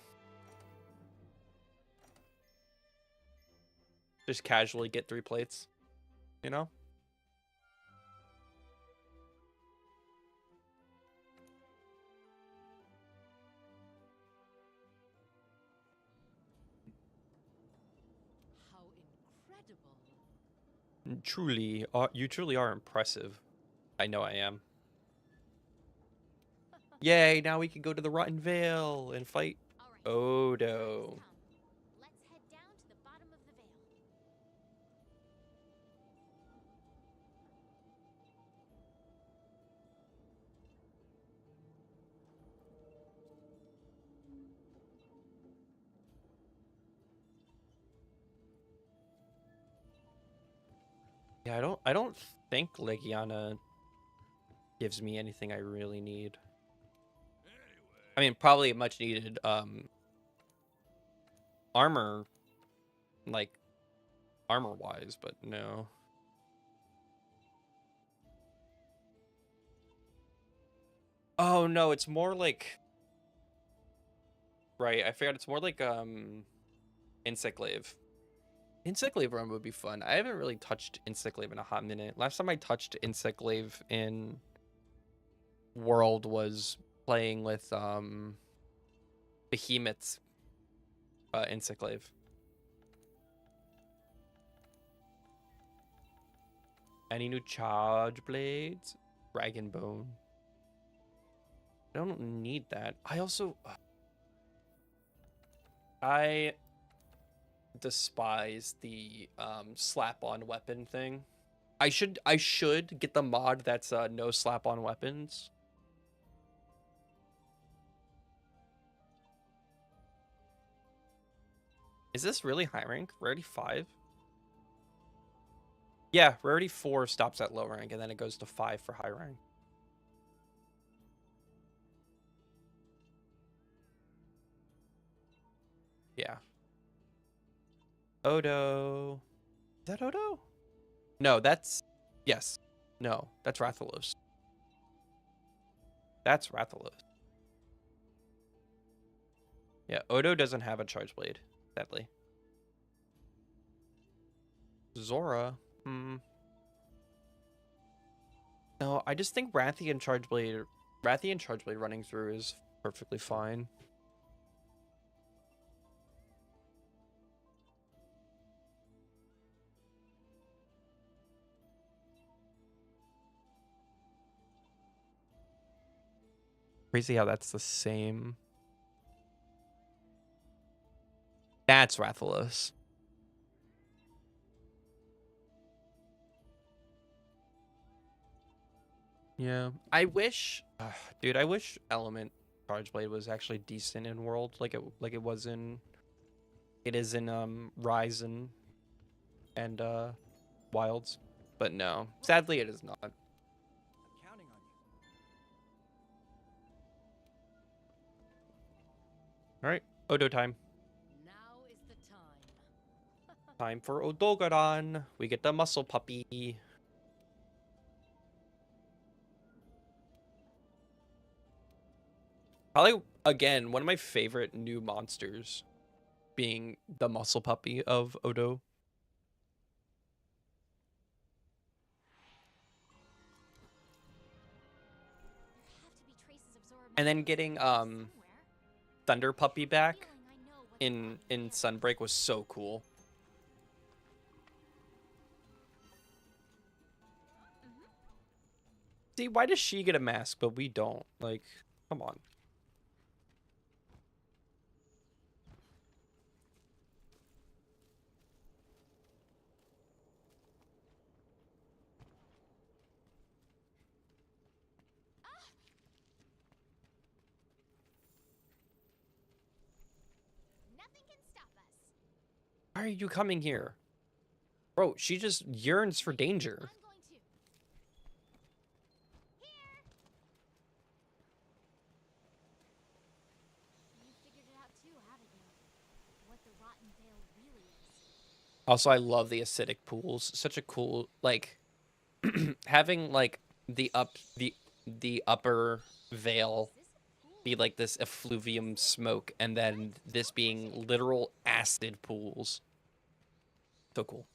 Just casually get 3 plates, you know? How incredible. You truly are impressive. I know I am. Yay, now we can go to the Rotten Vale and fight Odo. Let's head down to the bottom of the vale. Yeah, I don't think Legiana gives me anything I really need. I mean, probably much needed armor, like armor wise, but no. Oh no, it's more like, right, I forgot, it's more like Insectlave. Insectlave run would be fun. I haven't really touched Insectlave in a hot minute. Last time I touched Insectlave in World was playing with Behemoth's Insectlave. Any new charge blades? Dragon Bone. I don't need that. I despise the slap-on weapon thing. I should get the mod that's no slap-on weapons. Is this really high rank? Rarity 5? Yeah, rarity 4 stops at low rank and then it goes to 5 for high rank. Yeah. Odo. Is that Odo? No, that's... Yes. No, that's Rathalos. That's Rathalos. Yeah, Odo doesn't have a charge blade, sadly. Zora. No, I just think Rathian charge blade running through is perfectly fine. Crazy how that's the same. That's Rathalos. Yeah, I wish, dude, I wish Element Charge Blade was actually decent in World, like it was in, it is in Rise and Wilds, but no, sadly it is not. I'm counting on you. All right, Odo time. Now is the time. Time for Odogaron. We get the muscle puppy. Probably, again, one of my favorite new monsters being the muscle puppy of Odo. And then getting Thunder Puppy back in Sunbreak was so cool. See, why does she get a mask but we don't? Like, come on. Nothing can stop us. Why are you coming here? Bro, she just yearns for danger. I'm going to. Here. You figured it out too, haven't you? What the rotten veil really is. Also, I love the acidic pools. Such a cool, like, having like the upper veil be like this effluvium smoke, and then this being literal acid pools. So cool.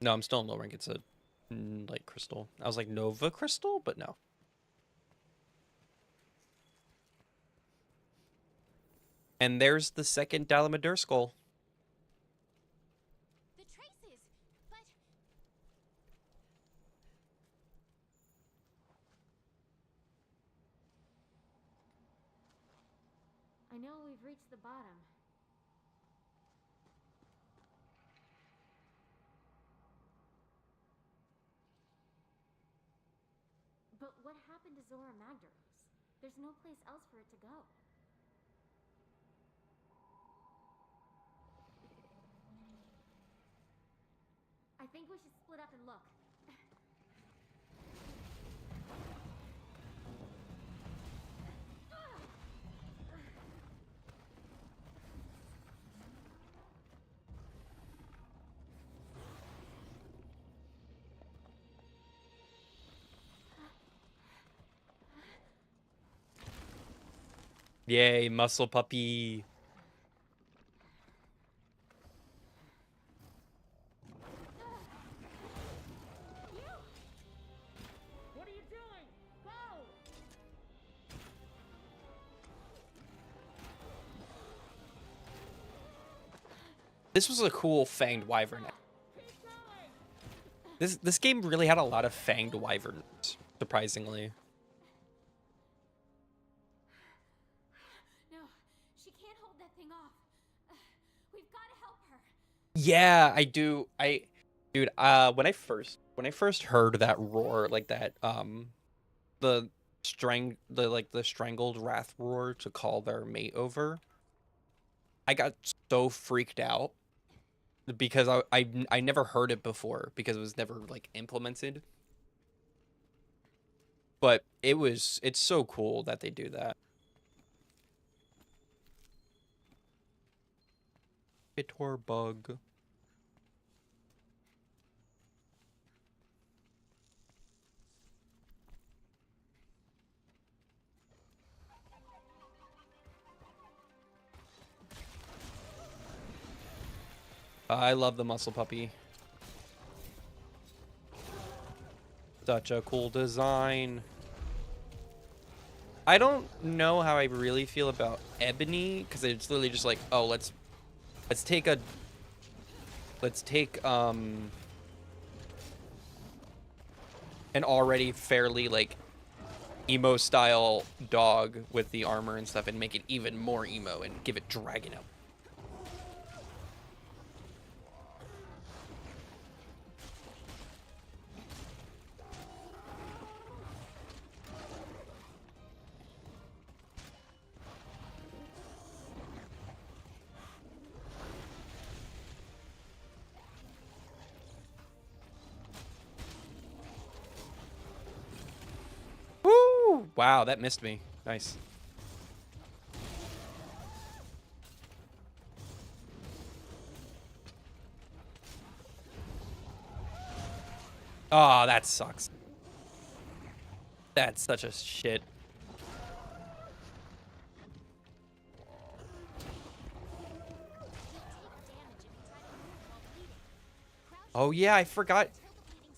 No, I'm still in low rank. It's a light crystal. I was like Nova crystal, but no. And there's the second Dalamadur skull. The traces, but I know we've reached the bottom. But what happened to Zora Magdaros? There's no place else for it to go. I think we should split up and look. Yay, muscle puppy. What are you doing? Go! This was a cool fanged wyvern. This game really had a lot of fanged wyverns, surprisingly. no, she can't hold that thing off. We've got to help her. Yeah, I do. Dude, when I first heard that roar, like that, the strangled wrath roar to call their mate over, I got so freaked out because I never heard it before because it was never like implemented. But it's so cool that they do that. Bitor bug. I love the muscle puppy. Such a cool design. I don't know how I really feel about Ebony because it's literally just like, oh, let's take an already fairly like emo style dog with the armor and stuff and make it even more emo and give it dragon out. Woo! Wow, that missed me. Nice. Oh, that sucks. That's such a shit. Oh yeah, I forgot.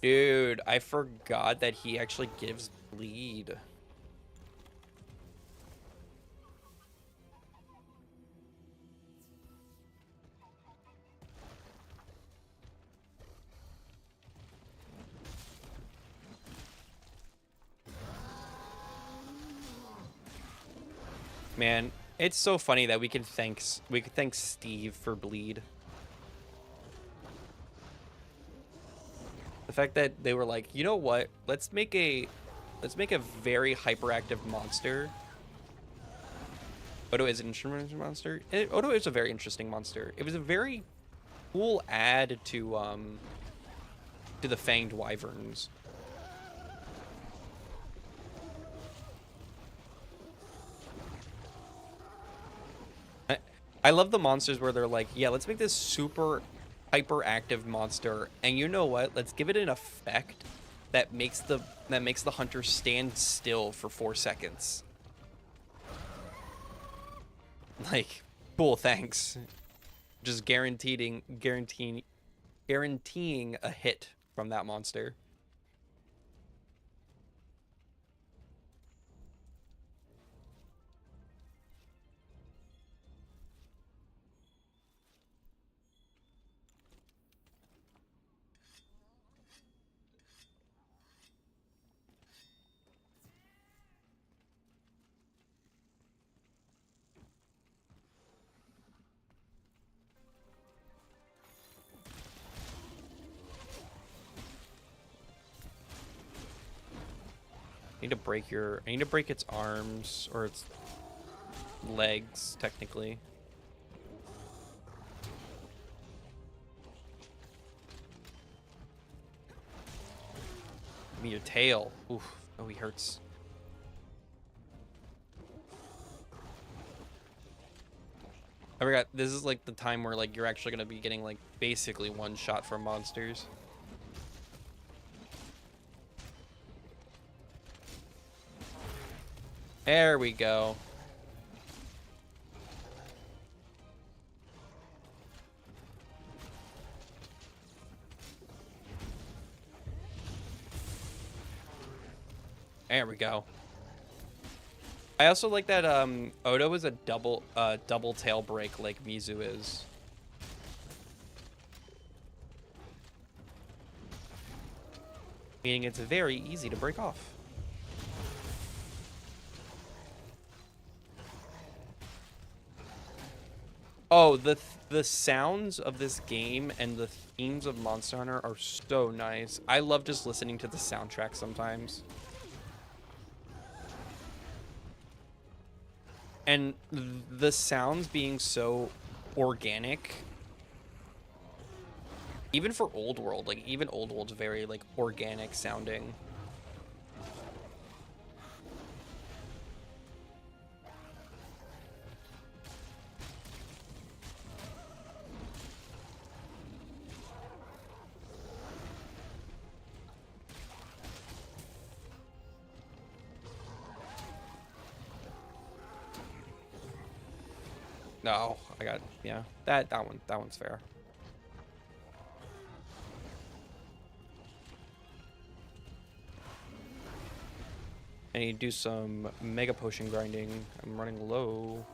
Dude, I forgot that he actually gives bleed. Man, it's so funny that we could thank Steve for bleed. The fact that they were like, you know what? Let's make a very hyperactive monster. Odo is an instrument monster. Odo is a very interesting monster. It was a very cool add to the fanged wyverns. I love the monsters where they're like, yeah, let's make this super hyperactive monster, and you know what? Let's give it an effect that makes the hunter stand still for 4 seconds. Like, cool, thanks. Just guaranteeing a hit from that monster. I need to break its arms, or its legs, technically. Give me your tail. Oof. Oh, he hurts. I forgot, this is like the time where like you're actually gonna be getting like basically one shot from monsters. There we go. There we go. I also like that Odo is a double tail break like Mizu is. Meaning it's very easy to break off. Oh, the sounds of this game and the themes of Monster Hunter are so nice. I love just listening to the soundtrack sometimes. And the sounds being so organic. Even for Old World, like even Old World's very like organic sounding. No, I got, yeah, that one's fair. I need to do some mega potion grinding. I'm running low.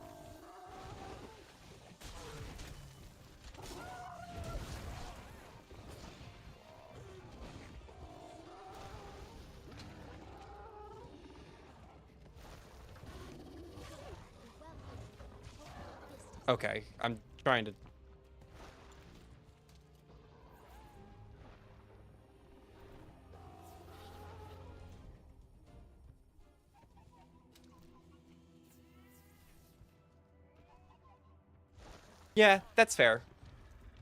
Okay, I'm trying to... Yeah, that's fair.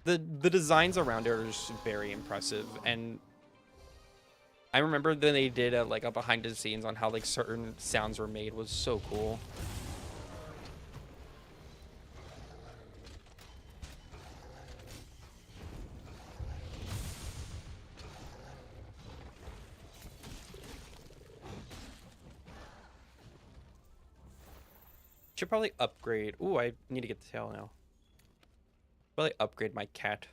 The designs around it are just very impressive, and I remember that they did like a behind the scenes on how like certain sounds were made was so cool. Should probably upgrade. Ooh, I need to get the tail now. Probably upgrade my cat.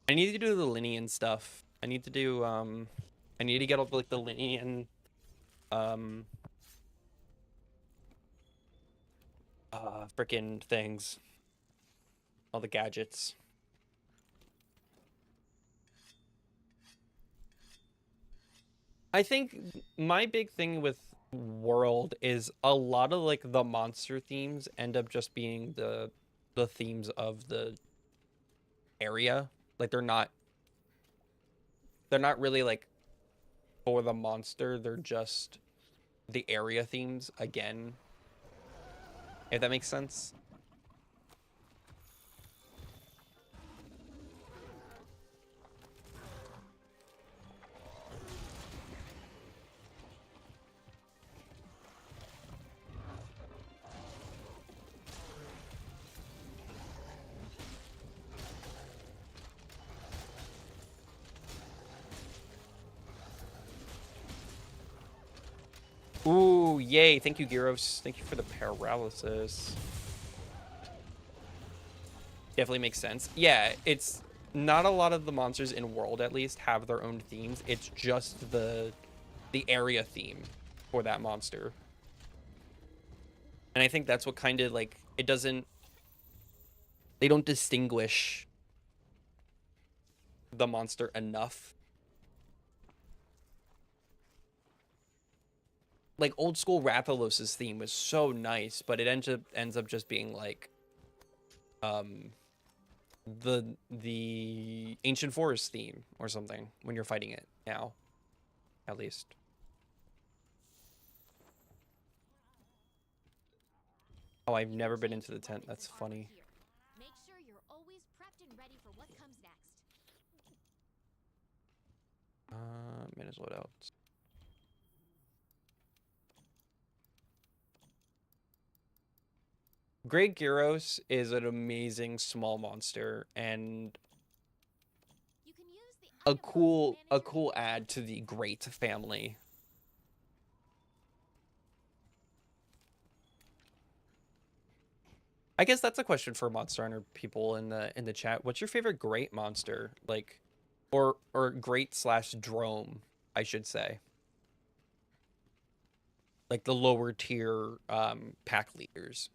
I need to do the Linian stuff. I need to do I need to get all like the Linian um freaking things. All the gadgets. I think my big thing with World is a lot of like the monster themes end up just being the themes of the area. Like they're not really like for the monster, they're just the area themes again. If that makes sense. Ooh, yay. Thank you, Gyros. Thank you for the paralysis. Definitely makes sense. Yeah, it's not a lot of the monsters in World, at least, have their own themes. It's just the area theme for that monster. And I think that's what kind of, like, it doesn't... They don't distinguish the monster enough. Like, old school Rathalos' theme was so nice, but it ends up just being, like... the Ancient Forest theme or something when you're fighting it now, at least. Oh, I've never been into the tent. That's funny. Make sure you're always prepped and ready for what comes next. Minutes loadout. Great Gyros is an amazing small monster and You can use the a item box cool manager add to the Great family. I guess that's a question for Monster Hunter people in the chat. What's your favorite great monster? Like or great slash drome, I should say. Like the lower tier pack leaders.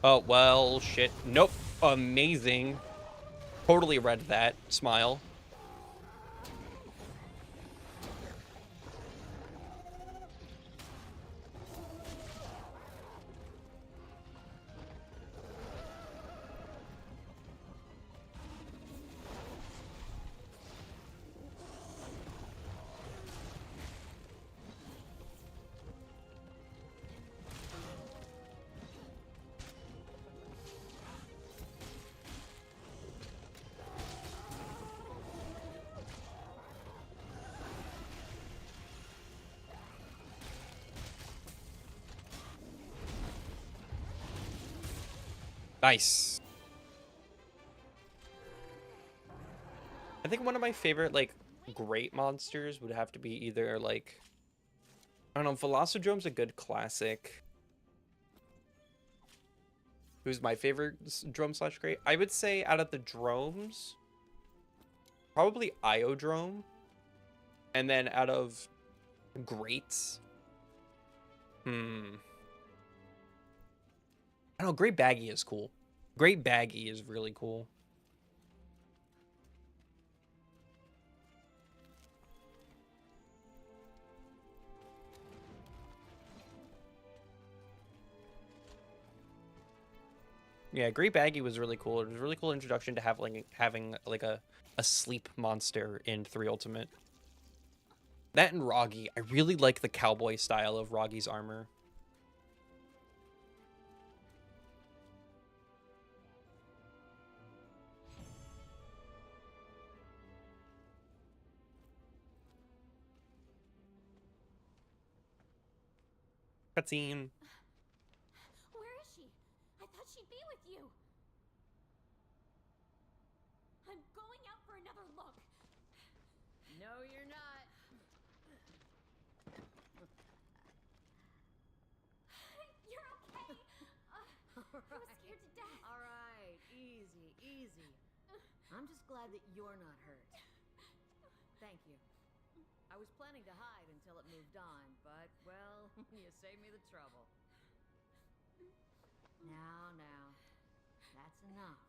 Oh, well, shit. Nope. Amazing. Totally read that. Smile. Nice. I think one of my favorite, like, great monsters would have to be either, like... I don't know, Velocodrome's a good classic. Who's my favorite drone slash great? I would say out of the drones, probably Iodrome. And then out of greats, don't know. Great Baggy is cool. Great Baggy is really cool. Yeah, Great Baggy was really cool. It was a really cool introduction to having like a sleep monster in 3 Ultimate. That and Roggy. I really like the cowboy style of Roggy's armor. Cutscene. Where is she? I thought she'd be with you. I'm going out for another look. No, you're not. You're okay. I was scared to death. All right, easy, easy. I'm just glad that you're not hurt. Thank you. I was planning to hide until it moved on, but, well, you saved me the trouble. Now, that's enough.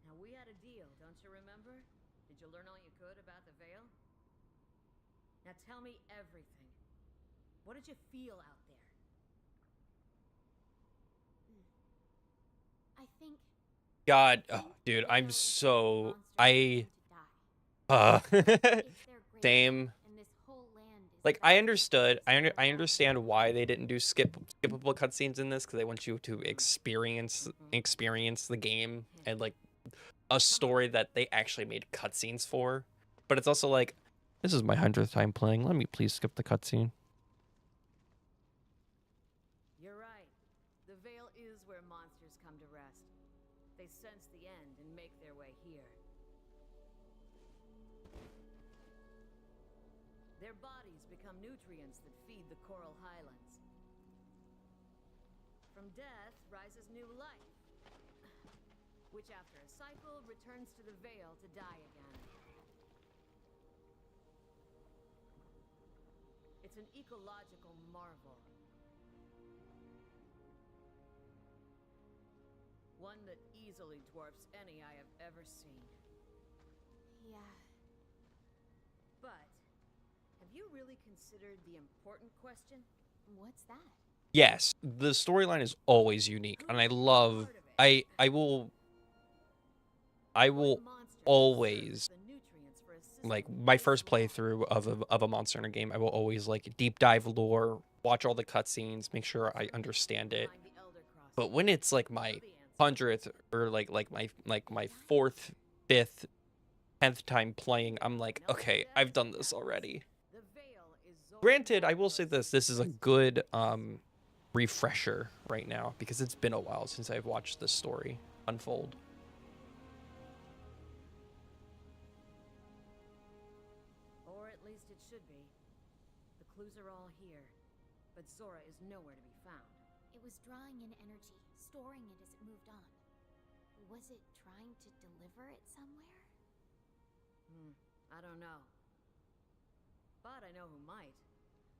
Now, we had a deal, don't you remember? Did you learn all you could about the Veil? Now tell me everything. What did you feel out there? I think God, oh, dude, I'm so same. Like I understood, I understand why they didn't do skippable cutscenes in this because they want you to experience the game and like a story that they actually made cutscenes for. But it's also like, this is my 100th time playing. Let me please skip the cutscene. You're right. The Veil is where monsters come to rest. They sense the end and make their way here. Their bodies become nutrients that feed the coral highlands. From death rises new life, which after a cycle returns to the Veil to die again. It's an ecological marvel. One that easily dwarfs any I have ever seen. Yeah. But have you really considered the important question? What's that? Yes, the storyline is always unique, and I love. I will always, like, my first playthrough of a Monster Hunter game, I will always like deep dive lore, watch all the cutscenes, make sure I understand it. But when it's like my 100th or like my 4th, 5th, 10th time playing, I'm like, okay, I've done this already. Granted, I will say this is a good refresher right now because it's been a while since I've watched this story unfold. Or at least it should be. The clues are all here, but Zora is nowhere to be found. It was drawing in energy, storing it as it moved on. Was it trying to deliver it somewhere? I don't know. But I know who might.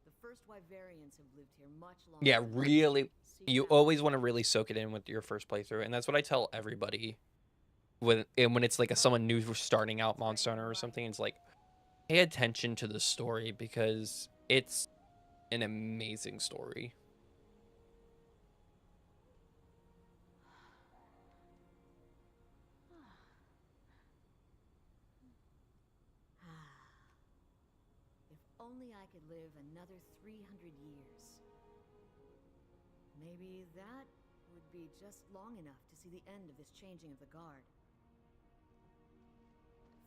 The first wyverians have lived here much longer. Yeah, really. You always want to really soak it in with your first playthrough, and that's what I tell everybody when it's like someone new starting out Monster Hunter or something. It's like, pay attention to the story because it's an amazing story. If only I could live another 300 years. Maybe that would be just long enough to see the end of this changing of the guard.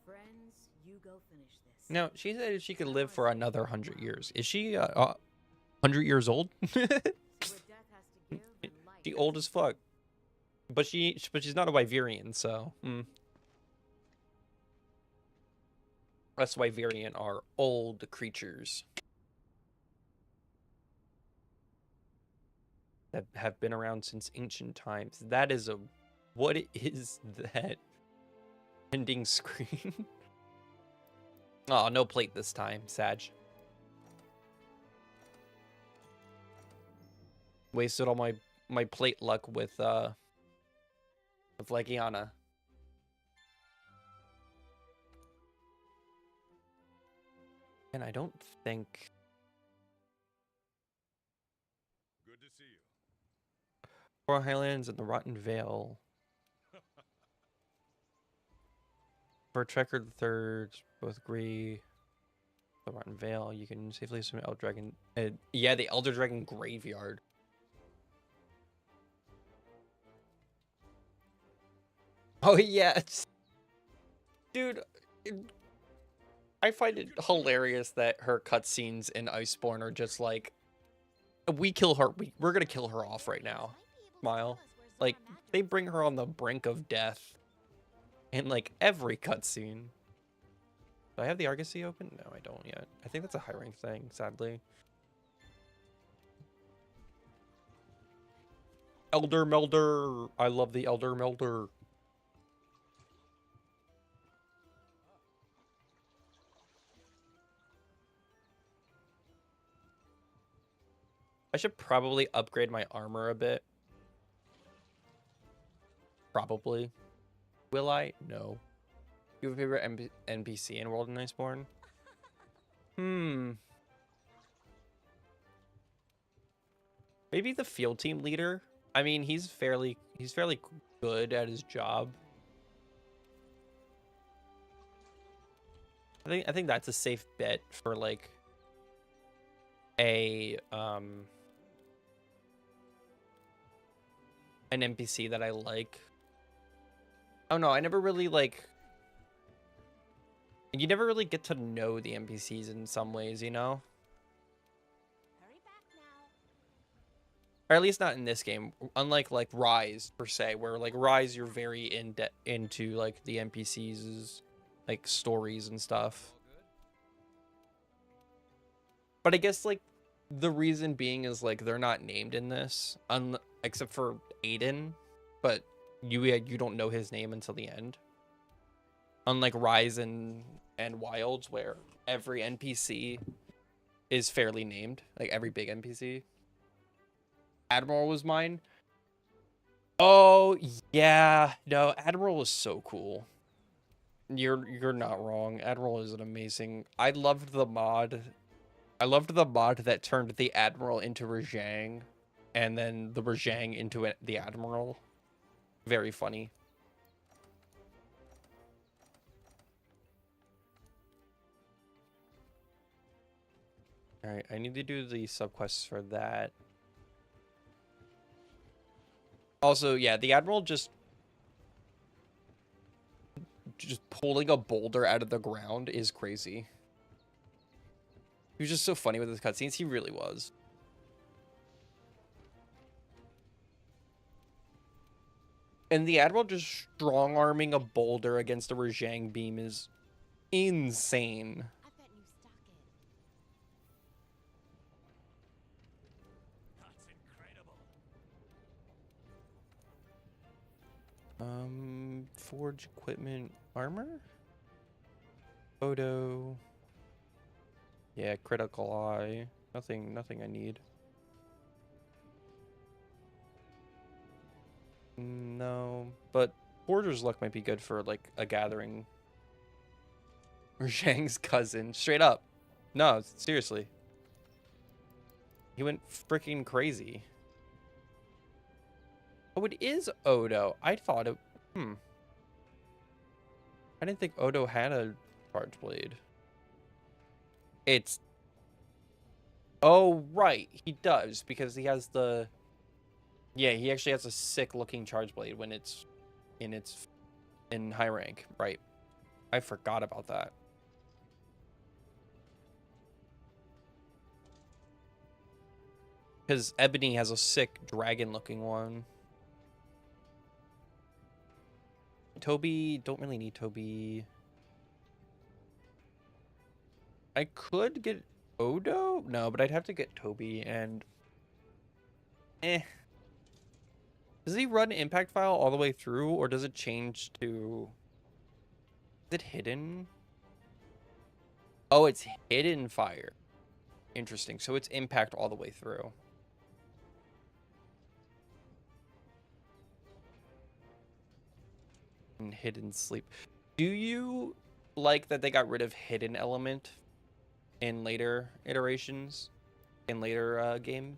Friends, you go finish this. No, she said she could live for another 100 years. Is she 100 years old? She old as fuck. But she's not a wyverian, so. Us wyverian are old creatures that have been around since ancient times. That is a... What is that? Ending screen? Oh, no plate this time, Sag. Wasted all my plate luck with Legiana. And I don't think. Good to see you. Four Highlands and the Rotten Vale. For Trekker the Third, both agree. The Rotten Vale, you can safely assume Elder Dragon. Yeah, the Elder Dragon Graveyard. Oh yes, dude. I find it hilarious that her cutscenes in Iceborne are just like, we kill her. We're gonna kill her off right now. Smile. Like they bring her on the brink of death in like every cutscene. Do I have the Argosy open? No, I don't yet. I think that's a high rank thing, sadly. Elder Melder. I love the Elder Melder. I should probably upgrade my armor a bit. Probably. Will I? No. You have a favorite NPC in World in Iceborne? Maybe the field team leader. I mean, he's fairly good at his job. I think that's a safe bet for like a an NPC that I like. Oh no, I never really like. You never really get to know the NPCs in some ways, you know? Hurry back now. Or at least not in this game. Unlike like Rise per se, where like Rise you're very into like the NPCs' like stories and stuff. But I guess like the reason being is like they're not named in this, except for Aiden, but you don't know his name until the end. Unlike Rise and Wilds, where every NPC is fairly named, like every big NPC. Admiral was mine. Oh yeah, no, Admiral was so cool. You're not wrong. Admiral is an amazing. I loved the mod. I loved the mod that turned the Admiral into Rajang, and then the Rajang into the Admiral. Very funny. All right, I need to do the subquests for that. Also, yeah, the Admiral just pulling a boulder out of the ground is crazy. He was just so funny with his cutscenes. He really was. And the Admiral just strong-arming a boulder against a Rajang beam is insane. I've got new stock in. That's incredible. Forge equipment armor? Photo. Yeah, critical eye. Nothing I need. No, but Forger's luck might be good for like a gathering. Or Zhang's cousin. Straight up. No, seriously. He went freaking crazy. Oh, it is Odo. I thought it... I didn't think Odo had a charge blade. It's... Oh, right. He does, because he has the... Yeah, he actually has a sick-looking charge blade when it's in high rank. Right. I forgot about that. Because Ebony has a sick dragon-looking one. Toby, don't really need Toby. I could get Odo? No, but I'd have to get Toby and... Does he run impact file all the way through, or does it change to... Is it hidden? Oh, it's hidden fire. Interesting. So it's impact all the way through. And hidden sleep. Do you like that they got rid of hidden element in later iterations, in later game?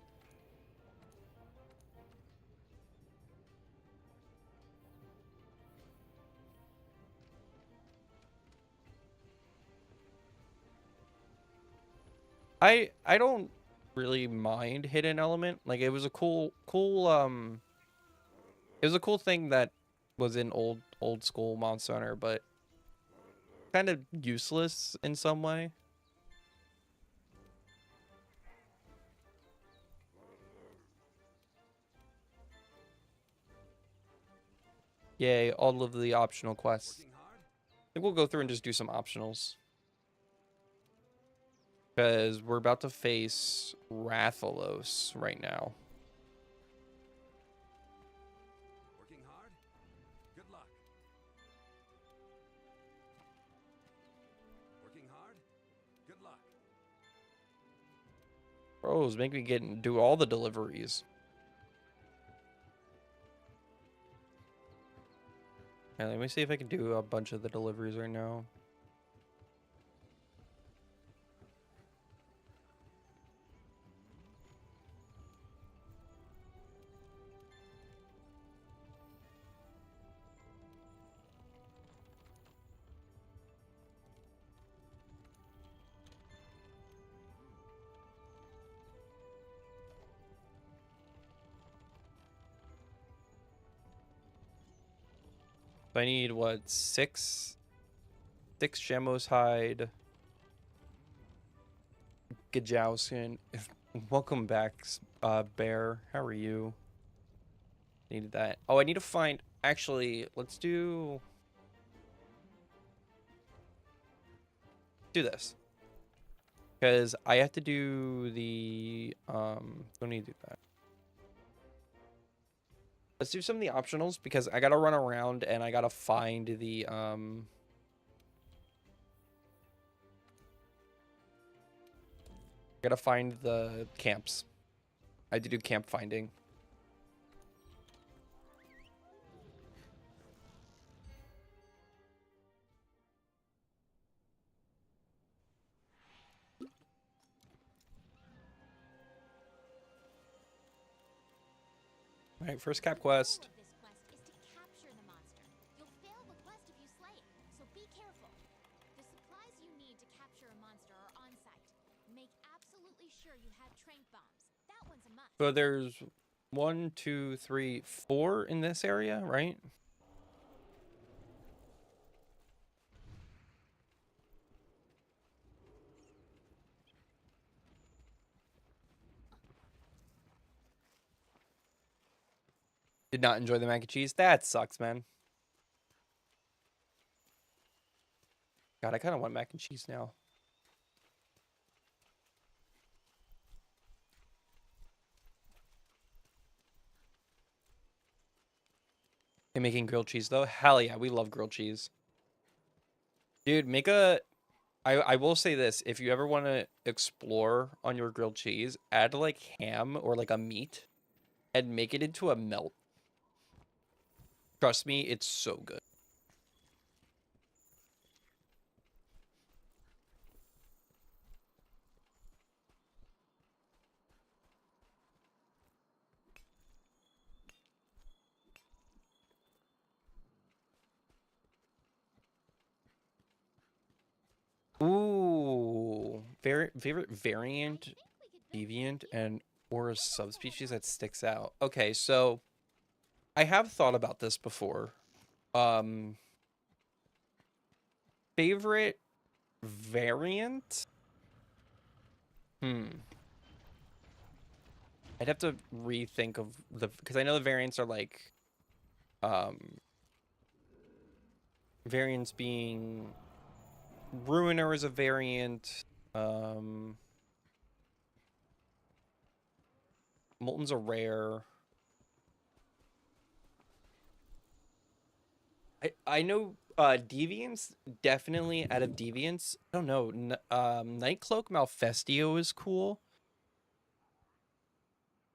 I don't really mind hidden element. Like it was a cool it was a cool thing that was in old school Monster Hunter, but kind of useless in some way. Yay, all of the optional quests. Working hard? I think we'll go through and just do some optionals. Because we're about to face Rathalos right now. Working hard? Good luck. Working hard? Good luck. Bros, make me do all the deliveries. Yeah, let me see if I can do a bunch of the deliveries right now. So I need what, six Shamos hide. Gajowskin. Welcome back, Bear. How are you? Needed that. Oh, I need to find. Actually, let's do this because I have to do the don't need to do that. Let's do some of the optionals because I gotta run around and I gotta find the gotta find the camps. I had to do camp finding. All right, first cap quest. The goal of this quest is to capture the monster. You'll fail the quest if you slay it, so be careful. The supplies you need to capture a monster are on site. Make absolutely sure you have tranq bombs. That one's a must. So there's 1, 2, 3, 4 in this area, right? Did not enjoy the mac and cheese. That sucks, man. God, I kind of want mac and cheese now. And making grilled cheese, though? Hell yeah, we love grilled cheese. Dude, make a... I will say this. If you ever want to explore on your grilled cheese, add like ham or like a meat and make it into a melt. Trust me, it's so good. Ooh, favorite variant, deviant, and or a subspecies that sticks out. Okay, so I have thought about this before. Favorite variant? I'd have to rethink of because I know the variants are like variants being Ruiner is a variant. Molten's a rare. I know Deviants, definitely out of Deviants. I don't know. Nightcloak Malfestio is cool.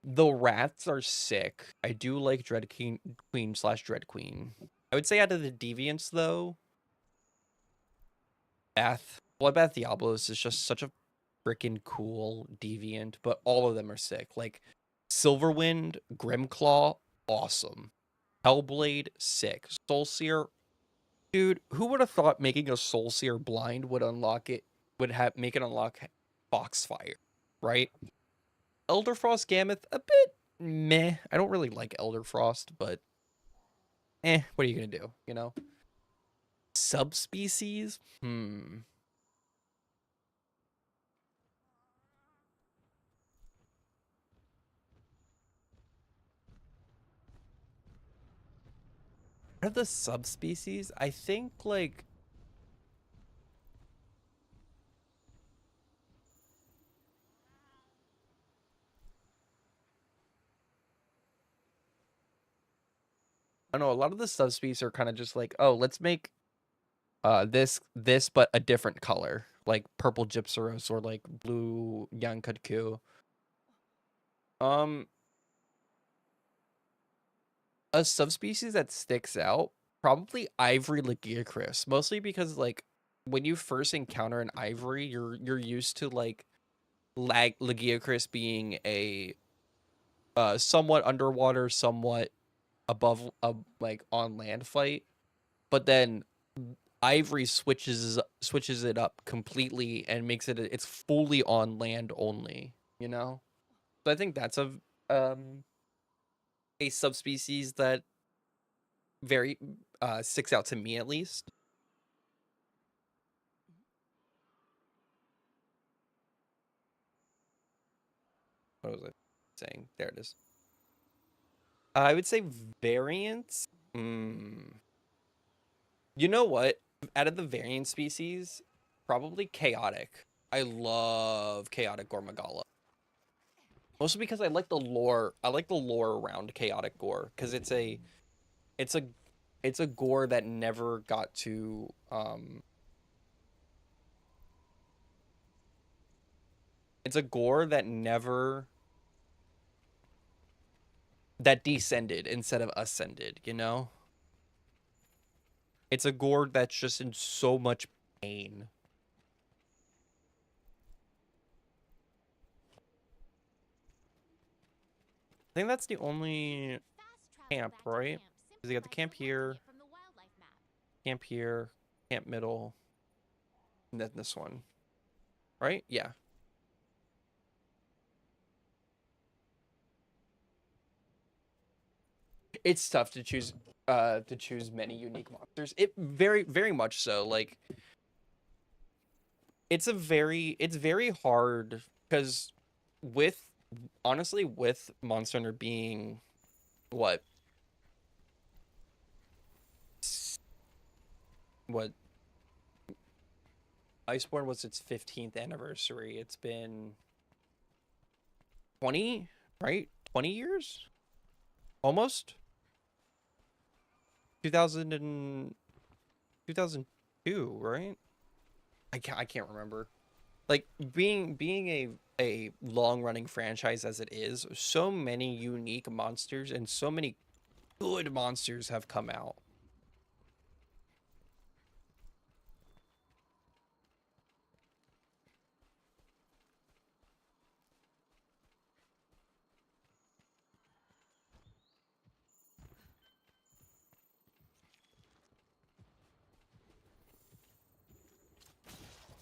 The rats are sick. I do like Dread Queen / Dread Queen. I would say out of the deviants though, Bloodbath Diablos is just such a freaking cool deviant, but all of them are sick. Like Silverwind, Grimclaw, awesome. Hellblade, sick. Soulseer, dude, who would have thought making a Soulseer blind would unlock it, make it unlock Foxfire, right? Elderfrost Gammoth, a bit meh. I don't really like Elderfrost, but what are you gonna do, you know? Subspecies? Out of the subspecies, I think like I don't know, a lot of the subspecies are kind of just like, oh, let's make this but a different color, like purple Gypsaros or like blue Yankudku. A subspecies that sticks out, probably Ivory Lagiacris, mostly because like when you first encounter an Ivory, you're used to like Lagiacris being a somewhat underwater, somewhat above like on land fight, but then Ivory switches it up completely and makes it's fully on land only, you know? So I think that's a subspecies that very sticks out to me at least. What was I saying? There it is. I would say variants. You know what? Out of the variant species, probably chaotic. I love chaotic Gormagala. Mostly because I like the lore. I like the lore around chaotic gore because it's a gore that never got to it's a gore that never descended instead of ascended, you know? It's a gore that's just in so much pain. I think that's the only camp, right? Because you got the camp here, camp middle, and then this one. Right? Yeah. It's tough to choose many unique monsters. It very much so. Like it's very hard because honestly with Monster Hunter being what Iceborne was its 15th anniversary. It's been 20, right? 20 years? Almost? 2002, right? I can't remember. Like being a long-running franchise as it is, so many unique monsters and so many good monsters have come out.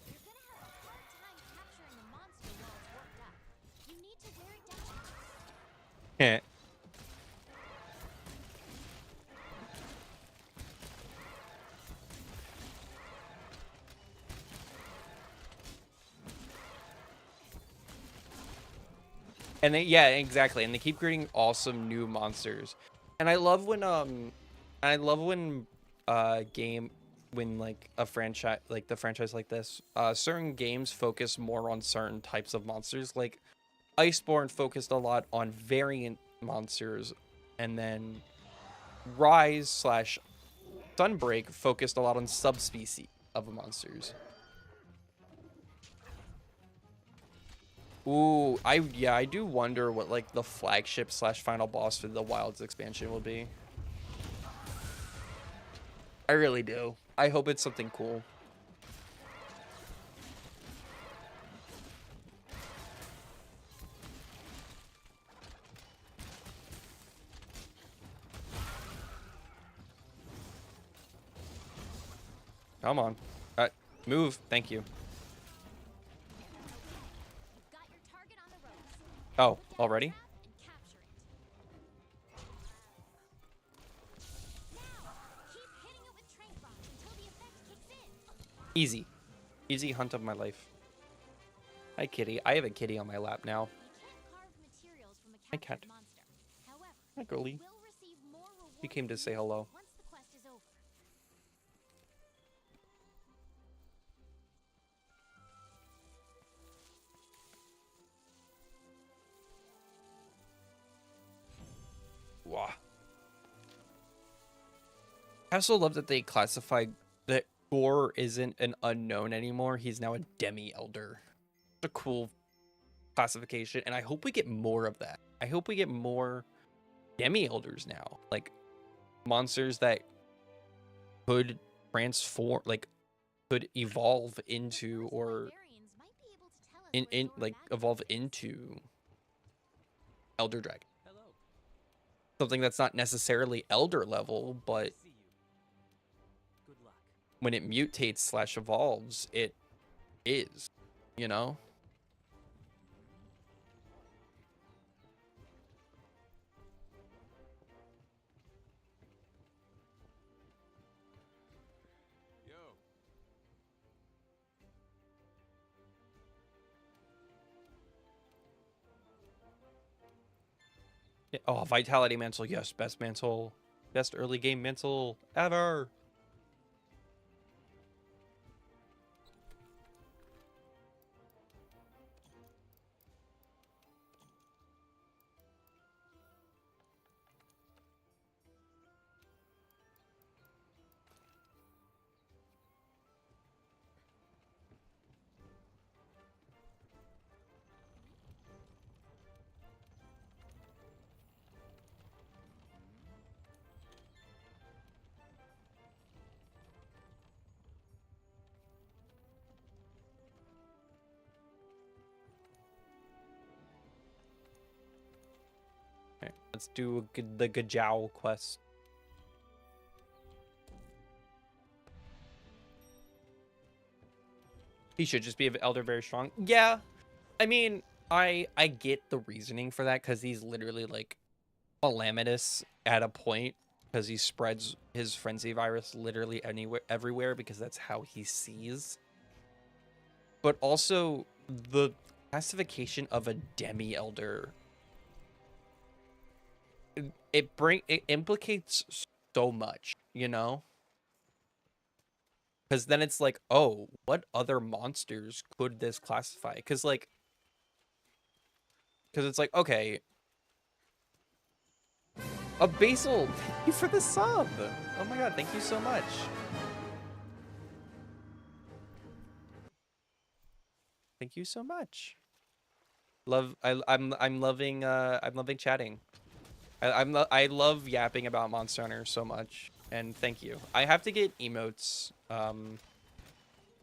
You're gonna have a hard time capturing the monster while it's worked up. You need to wear it down. Yeah. And yeah, exactly. And they keep creating awesome new monsters. And I love when when like a franchise like the franchise like this, certain games focus more on certain types of monsters. Like Iceborne focused a lot on variant monsters, and then Rise / Sunbreak focused a lot on subspecies of monsters. Ooh, I do wonder what like the flagship / final boss for the Wilds expansion will be. I really do. I hope it's something cool. Come on. Move. Thank you. You've got your target on the ropes. Oh, Look down the already? trap and capture it. Now, keep hitting it with trank bombs until the effect kicks in. Easy. Easy hunt of my life. Hi, kitty. I have a kitty on my lap now. You can't carve materials from a Hi, captured cat. monster. However, Hi, girly. you will receive more rewards She came to and say use hello. once the quest is over. Wow. I also love that they classified that Gore isn't an unknown anymore. He's now a demi-elder. It's a cool classification, and I hope we get more of that. I hope we get more demi-elders now. Like, monsters that could transform, like, could evolve into, Those or wyverians might be able to tell us where Zora like, Magdaros evolve is. into Elder Dragon. Hello. Something that's not necessarily Elder level, but See you. Good luck. when it mutates / evolves, it is, you know? Yo. Oh, Vitality Mantle, yes, best mantle, best early game mantle ever. Okay, let's do the Gajao quest. He should just be Elder very strong. Yeah, I mean, I get the reasoning for that, because he's literally like calamitous at a point, because he spreads his frenzy virus literally anywhere, everywhere, because that's how he sees. But also the classification of a demi-elder, it implicates so much, you know? Because then it's like, oh, what other monsters could this classify? Because it's like, okay, a Basil, thank you for the sub. Oh my god, thank you so much. Thank you so much. I'm loving chatting. I love yapping about Monster Hunter so much, and thank you. I have to get emotes. I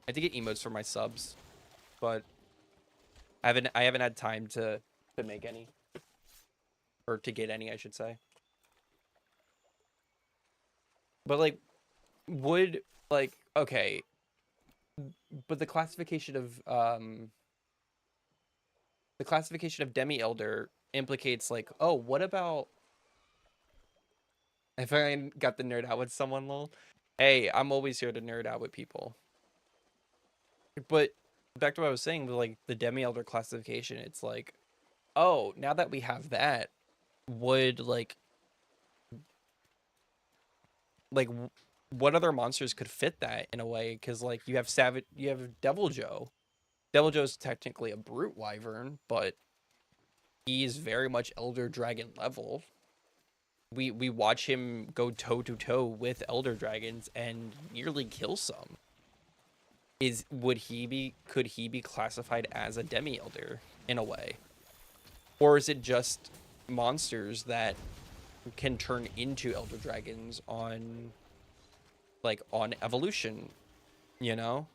have to get emotes for my subs, but I haven't had time to make any, or to get any, I should say. But like, okay, but the classification of demi-elder implicates like, oh, what about if I got the nerd out with someone, lol? Hey, I'm always here to nerd out with people. But back to what I was saying, with like the demi-elder classification, it's like, oh, now that we have that, would what other monsters could fit that in a way? Because like you have Devil Joe. Devil Joe's technically a brute wyvern, but he's very much Elder Dragon level. We watch him go toe to toe with Elder Dragons and nearly kill some. Could he be classified as a demi-elder in a way? Or is it just monsters that can turn into Elder Dragons on like on evolution, you know?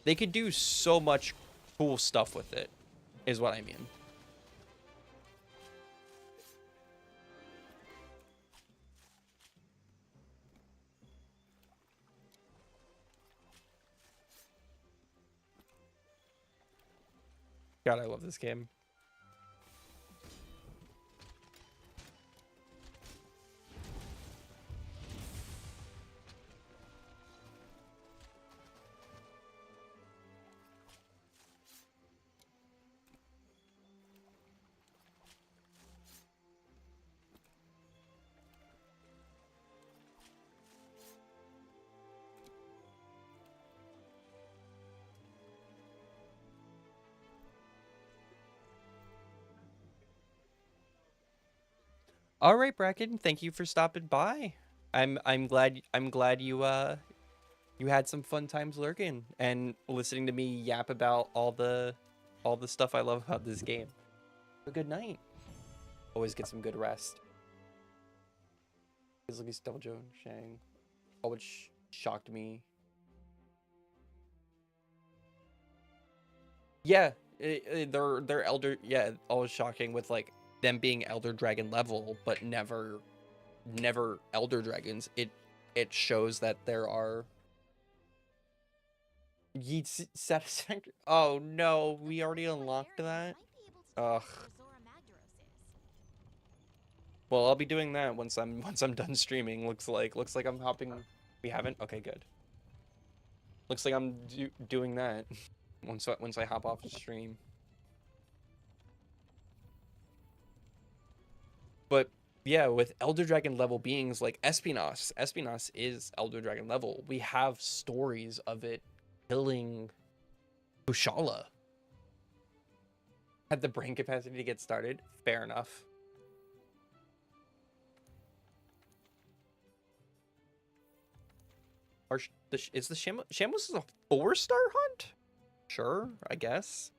They could do so much cool stuff with it, is what I mean. God, I love this game. All right, Bracken, thank you for stopping by. I'm glad you had some fun times lurking and listening to me yap about all the stuff I love about this game. Have a good night. Always get some good rest. He's looking still Joe Shang. Oh, which shocked me. Yeah, they're elder. Yeah, always shocking with like them being Elder Dragon level, but never Elder Dragons. It shows that there are Yeet satisfactory. Oh no, we already unlocked that. Ugh. Well, I'll be doing that once I'm done streaming. Looks like I'm hopping. We haven't. Okay, good. Looks like I'm doing that once I hop off the stream. But yeah, with Elder Dragon level beings like Espinas is Elder Dragon level. We have stories of it killing Kushala. Had the brain capacity to get started. Fair enough. Is the Shamus is a 4-star hunt? Sure, I guess.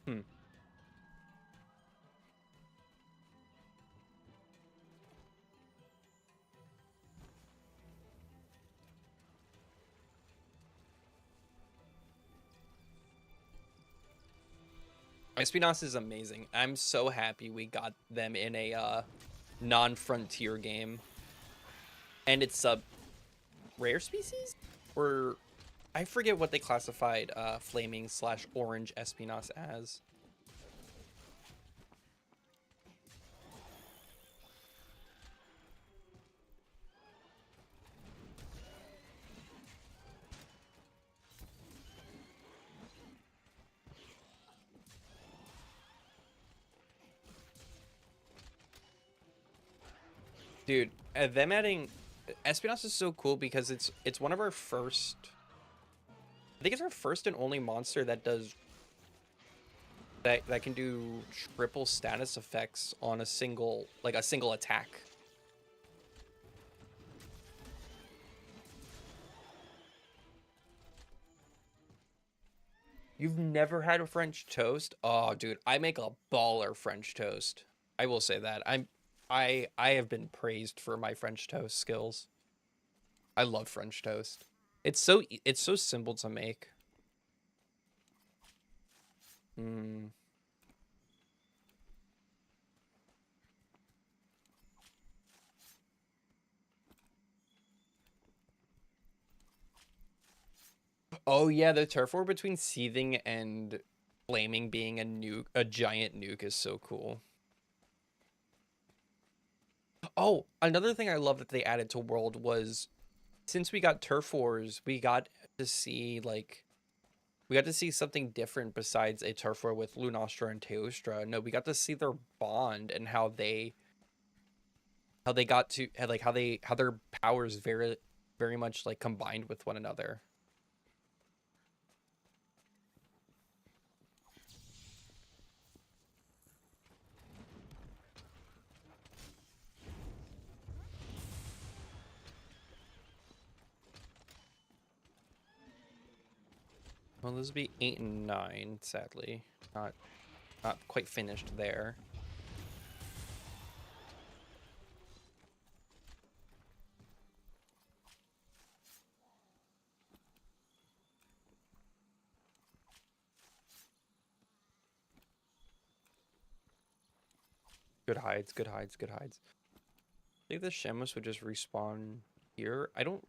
Hmm. Espinas is amazing. I'm so happy we got them in a non-frontier game. And it's a rare species? Or I forget what they classified flaming/orange Espinas as. Dude, them adding Espinas is so cool because it's one of our first. I think it's our first and only monster that does that can do triple status effects on a single attack. You've never had a French toast? Oh, dude, I make a baller French toast. I will say that. I have been praised for my French toast skills. I love French toast. It's so simple to make. Hmm. Oh yeah, the turf war between seething and flaming being a giant nuke is so cool. Oh, another thing I love that they added to World was since we got turf wars, to see like we got to see something different besides a turf war with Lunastra and Teostra. No, we got to see their bond and how they got to like how their powers very much like combined with one another. Well, this would be 8 and 9, sadly. Not quite finished there. Good hides, good hides, good hides. I think the Shamus would just respawn here. I don't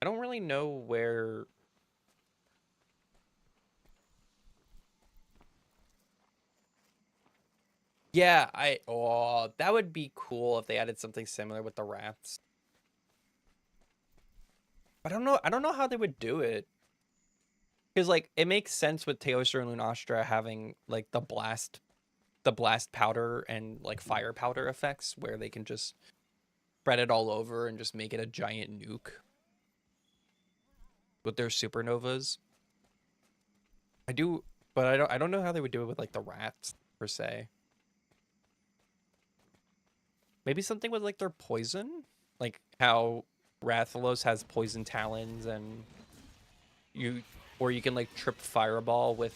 really know where. Yeah, that would be cool if they added something similar with the rats. I don't know how they would do it. Because like it makes sense with Teostra and Lunastra having like the blast powder and like fire powder effects where they can just spread it all over and just make it a giant nuke with their supernovas. But I don't know how they would do it with like the rats per se. Maybe something with like their poison, like how Rathalos has poison talons, and you can like trip Fireball with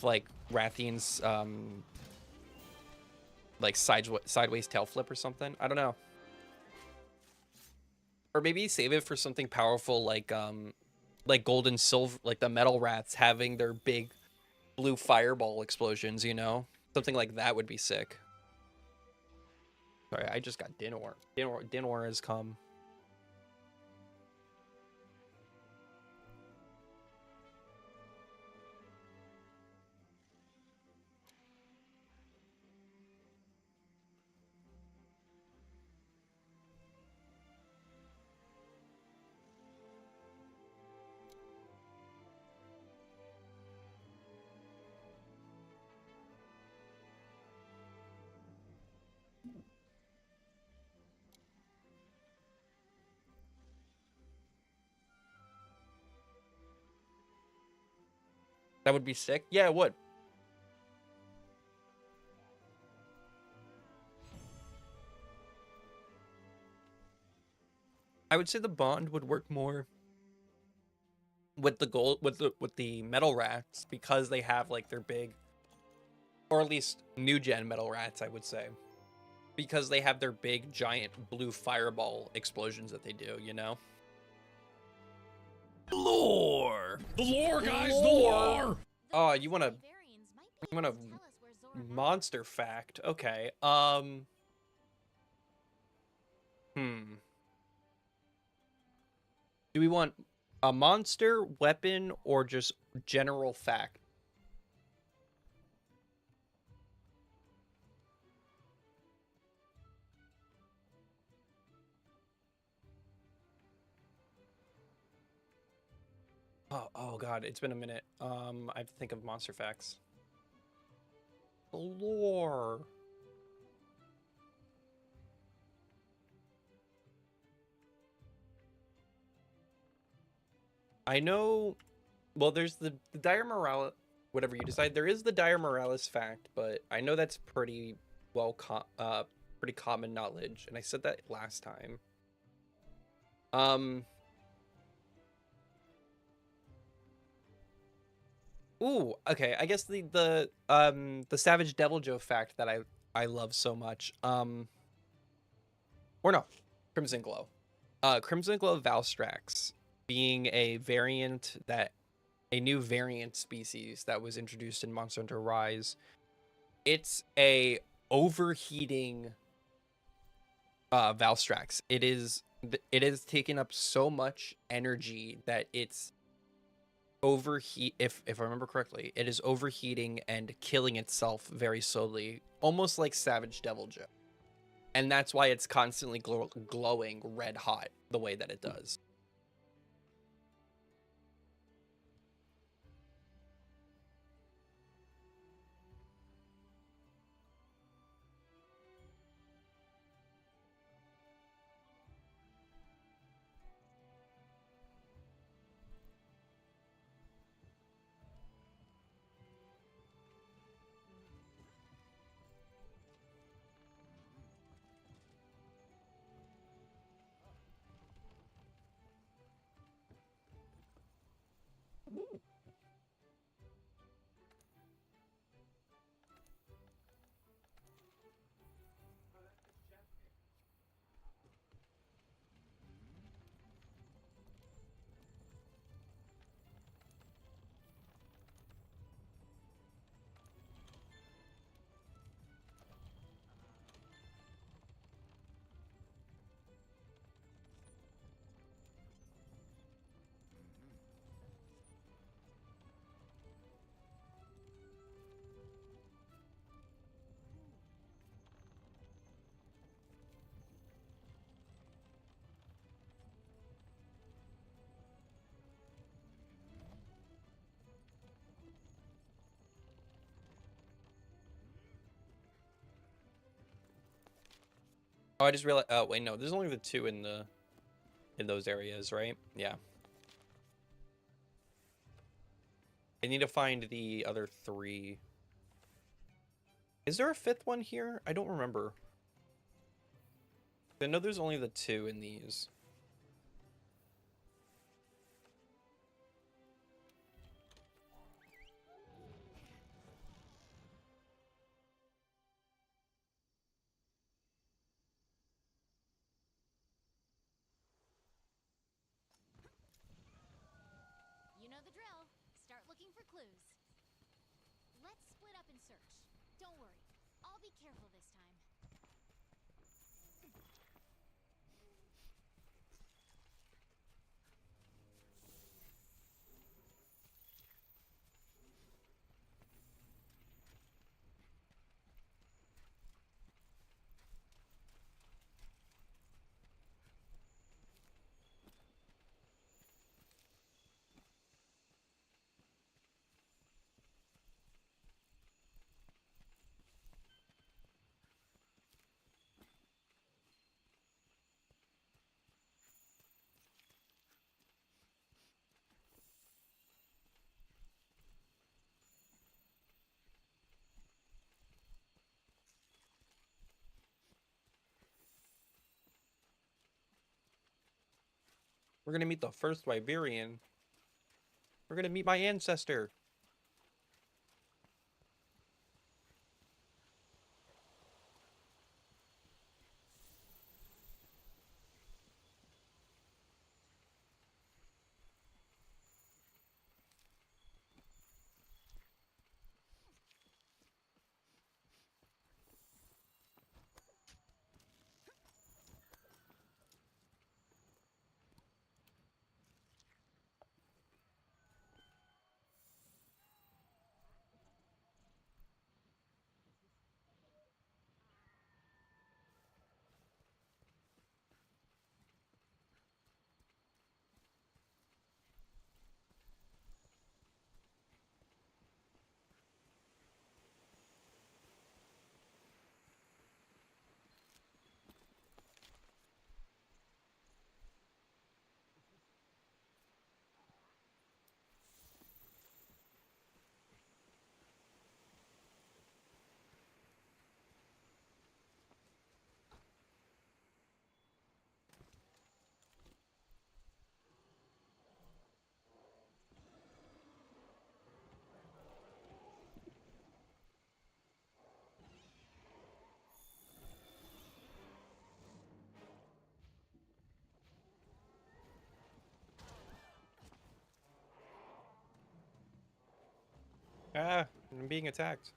like Rathian's like sideways tail flip or something. I don't know. Or maybe save it for something powerful like gold and silver, like the metal rats having their big blue fireball explosions, you know? Something like that would be sick. Sorry, I just got Dinor. Dinor has come. That would be sick. Yeah, it would. I would say the bond would work more with the metal rats because they have like their big, or at least new gen metal rats, I would say, because they have their big giant blue fireball explosions that they do, you know? Lore! The lore, guys, the Lore! lore! Oh, you want to Wyverians might be able to tell us where Zora went. monster fact? Okay. Do we want a monster, weapon, or just general fact? Oh God, it's been a minute. I have to think of monster facts. Lore. I know. Well, there's the Dire Morales. Whatever you decide, there is the Dire Morales fact, but I know that's pretty pretty common knowledge, and I said that last time. Ooh, okay. I guess the Savage Devil Joe fact that I love so much. Or no, Crimson Glow. Crimson Glow Valstrax being a new variant species that was introduced in Monster Hunter Rise. It's a overheating Valstrax. It is taking up so much energy that it's if I remember correctly, it is overheating and killing itself very slowly, almost like Savage Devil Joe. And that's why it's constantly glowing red hot the way that it does. Oh, I just realized. Oh, wait, no. There's only the 2 in those areas, right? Yeah. I need to find the other 3. Is there a 5th one here? I don't remember. I know there's only the 2 in these. You know the drill. Start looking for clues. Let's split up and search. Don't worry. I'll be careful this time. We're gonna meet the first wyverian. We're gonna meet my ancestor. Ah, I'm being attacked.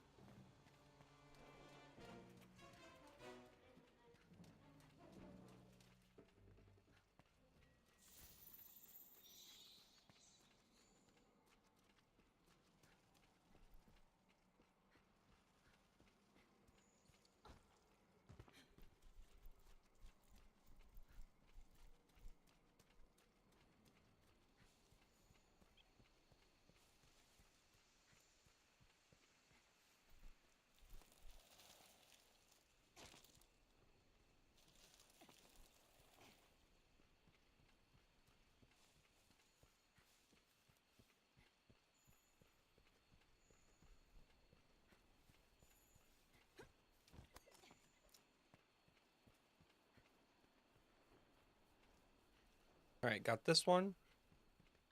All right, got this one.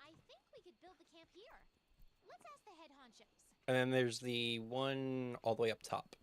I think we could build the camp here. Let's ask the head honchos. And then there's the one all the way up top.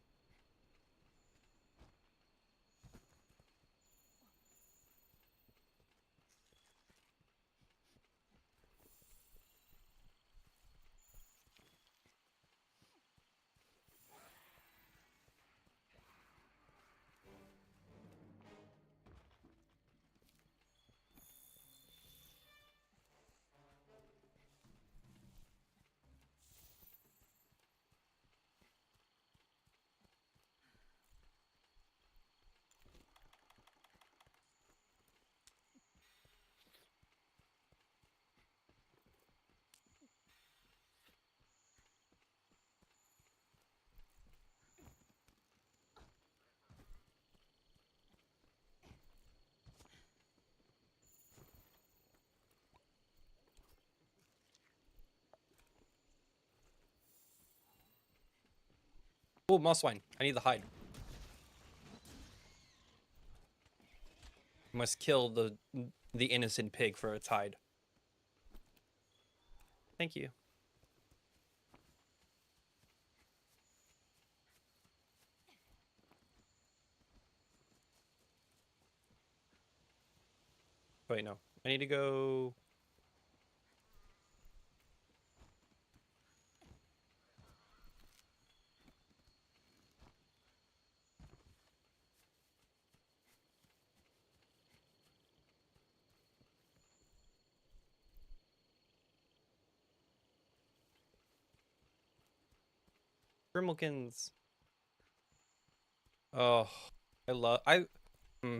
Oh, moss wine. I need the hide. Must kill the innocent pig for its hide. Thank you. Wait, no. I need to go. Grimmelkins. Oh, I love. Hmm.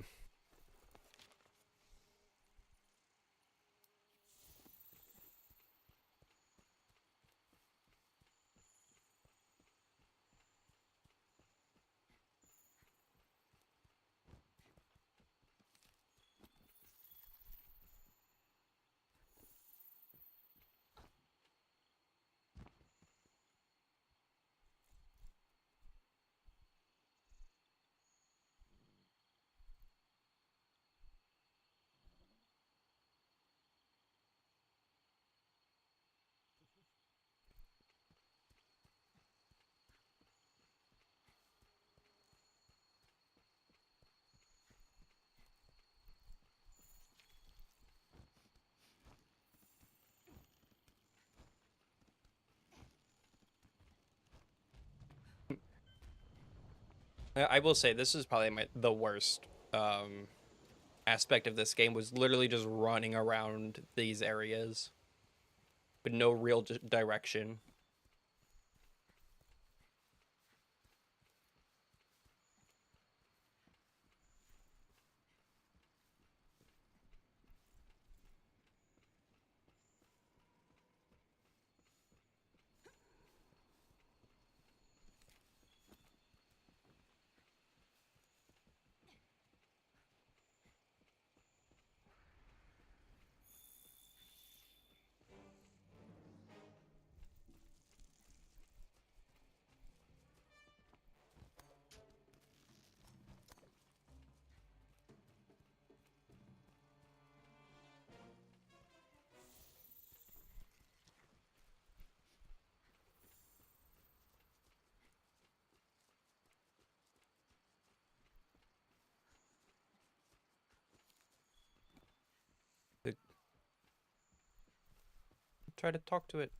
I will say this is probably the worst aspect of this game was literally just running around these areas with no real direction. Try to talk to it.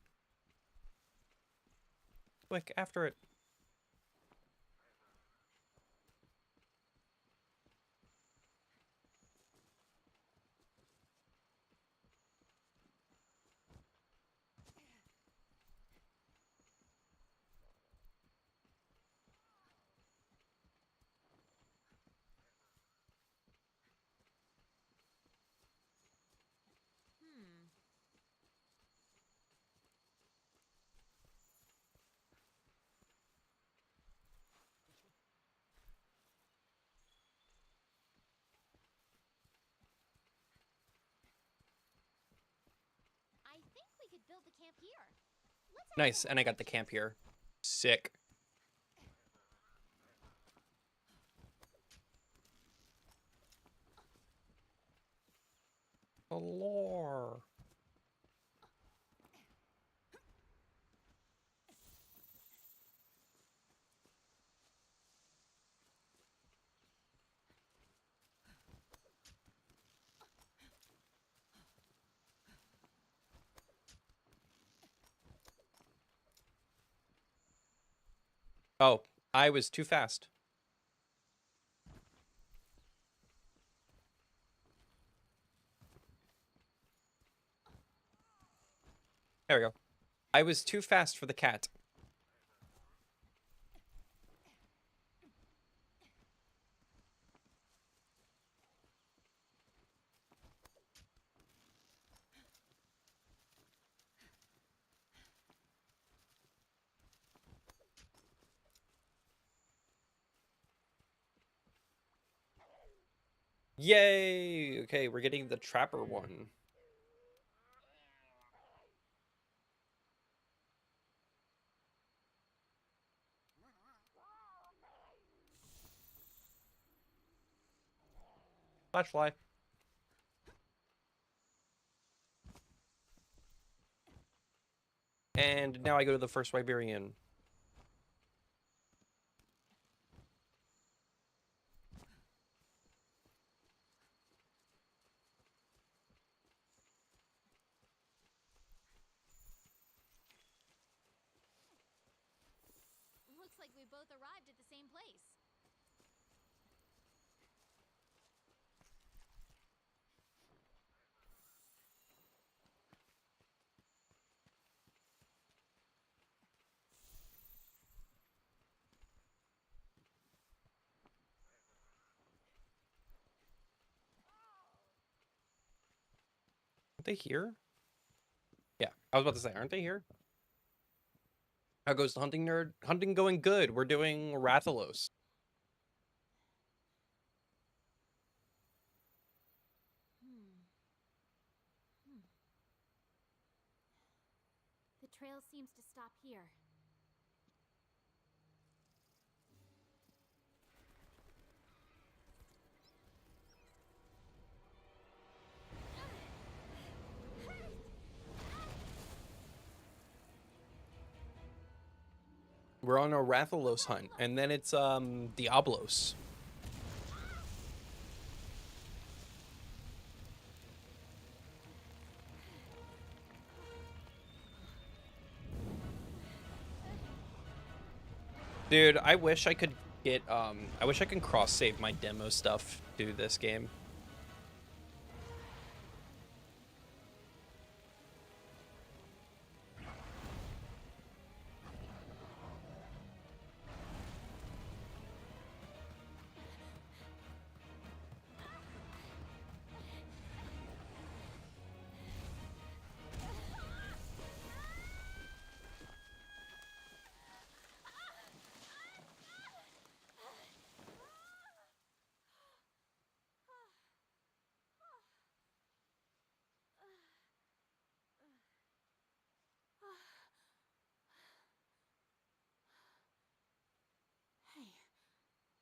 Quick, after it. I think we could build the camp here. Let's have a Nice, look and I at got the pictures. camp here. Sick. The lore. Oh, I was too fast. There we go. I was too fast for the cat. Yay! Okay, we're getting the trapper one. Flash fly. And now I go to the first wyverian. Looks like we both arrived at the same place. Aren't they here? Yeah, I was about to say, aren't they here? How goes the hunting nerd? Hunting going good. We're doing Rathalos. The trail seems to stop here. We're on a Rathalos hunt, and then it's Diablos. Dude, I wish I could get I wish I could cross save my demo stuff to this game.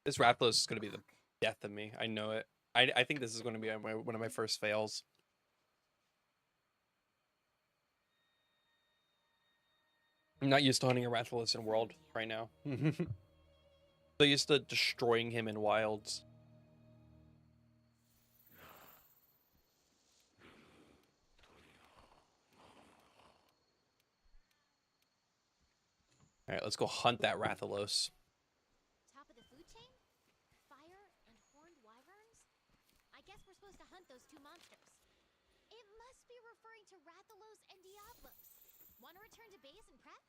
This Rathalos is going to be the death of me. I know it. I think this is going to be one of my first fails. I'm not used to hunting a Rathalos in World right now. So used to destroying him in Wilds. All right, let's go hunt that Rathalos. Top of the food chain? Fire and horned wyverns? I guess we're supposed to hunt those two monsters. It must be referring to Rathalos and Diablos. Want to return to base and prep?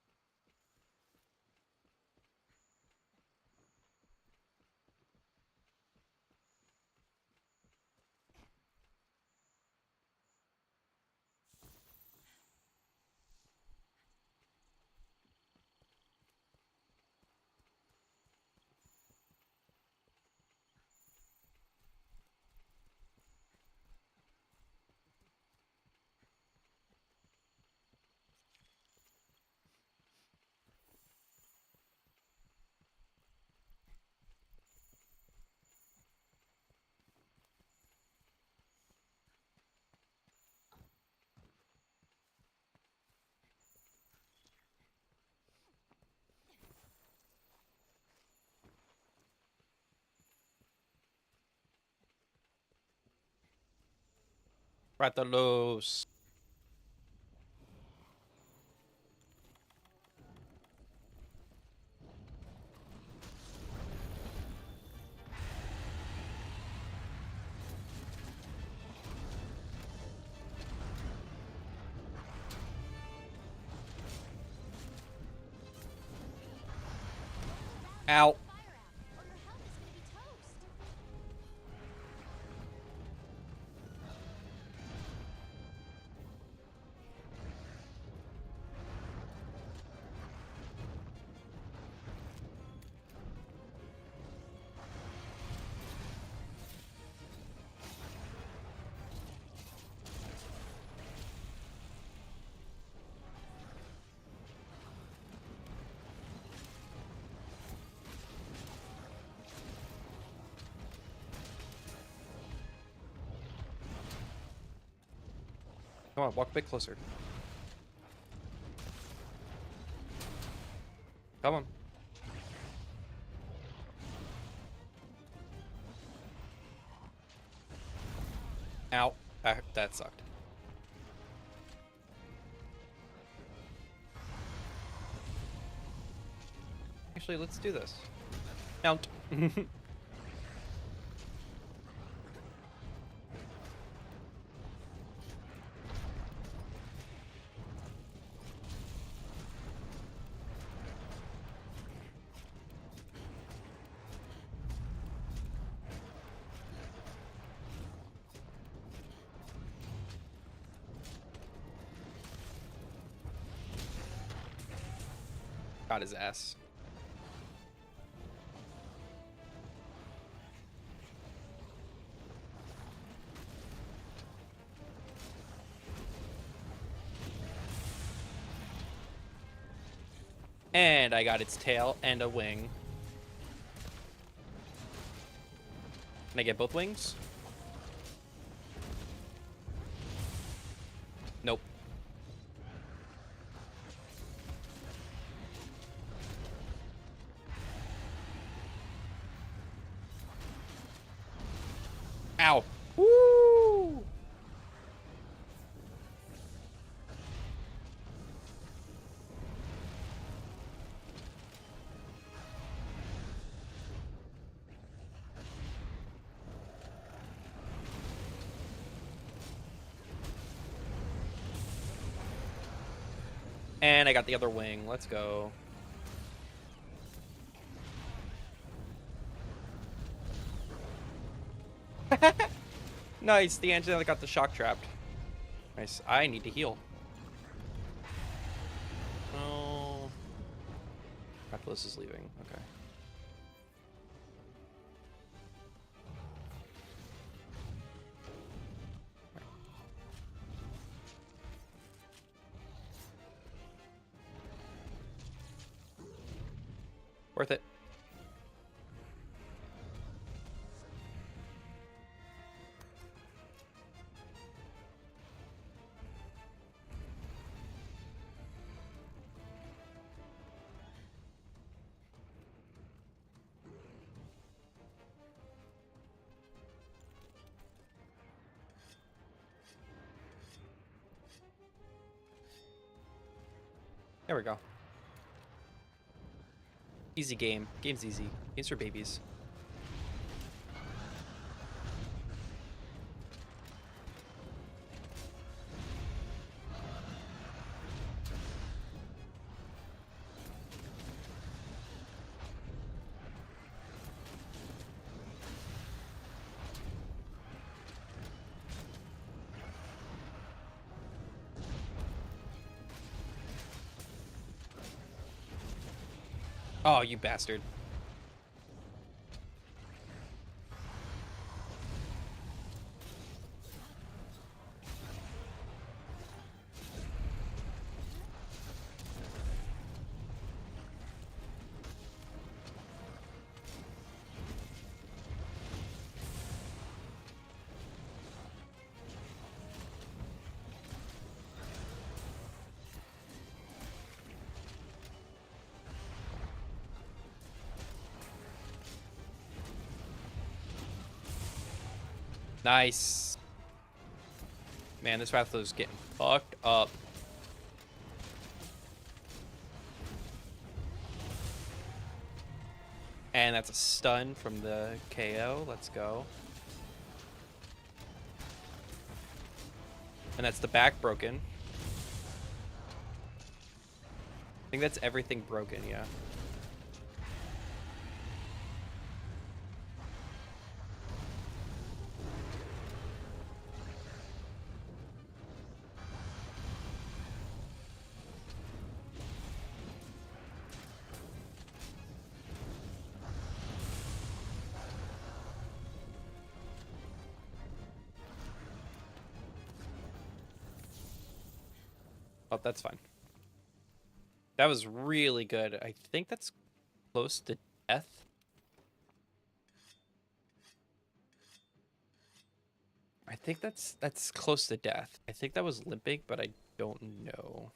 Rathalos. Ow. Fire out, or your health is gonna be toast. Come on, walk a bit closer. Come on. Ow. That sucked. Actually, let's do this. Mount. Got his ass. And I got its tail and a wing. Can I get both wings? Nope. Ow. Woo! And I got the other wing. Let's go. Nice. The angel got the shock trapped. Nice. I need to heal. Oh. Fatalis is leaving. Okay. Worth it. There we go. Easy game. Game's easy. Game's for babies. Oh, you bastard. Nice. Man, this Rathlow's getting fucked up. And that's a stun from the KO. Let's go. And that's the back broken. I think that's everything broken, yeah. Oh, that's fine. That was really good. I think that's close to death. I I think that's close to death. I think that was limping, but I don't know.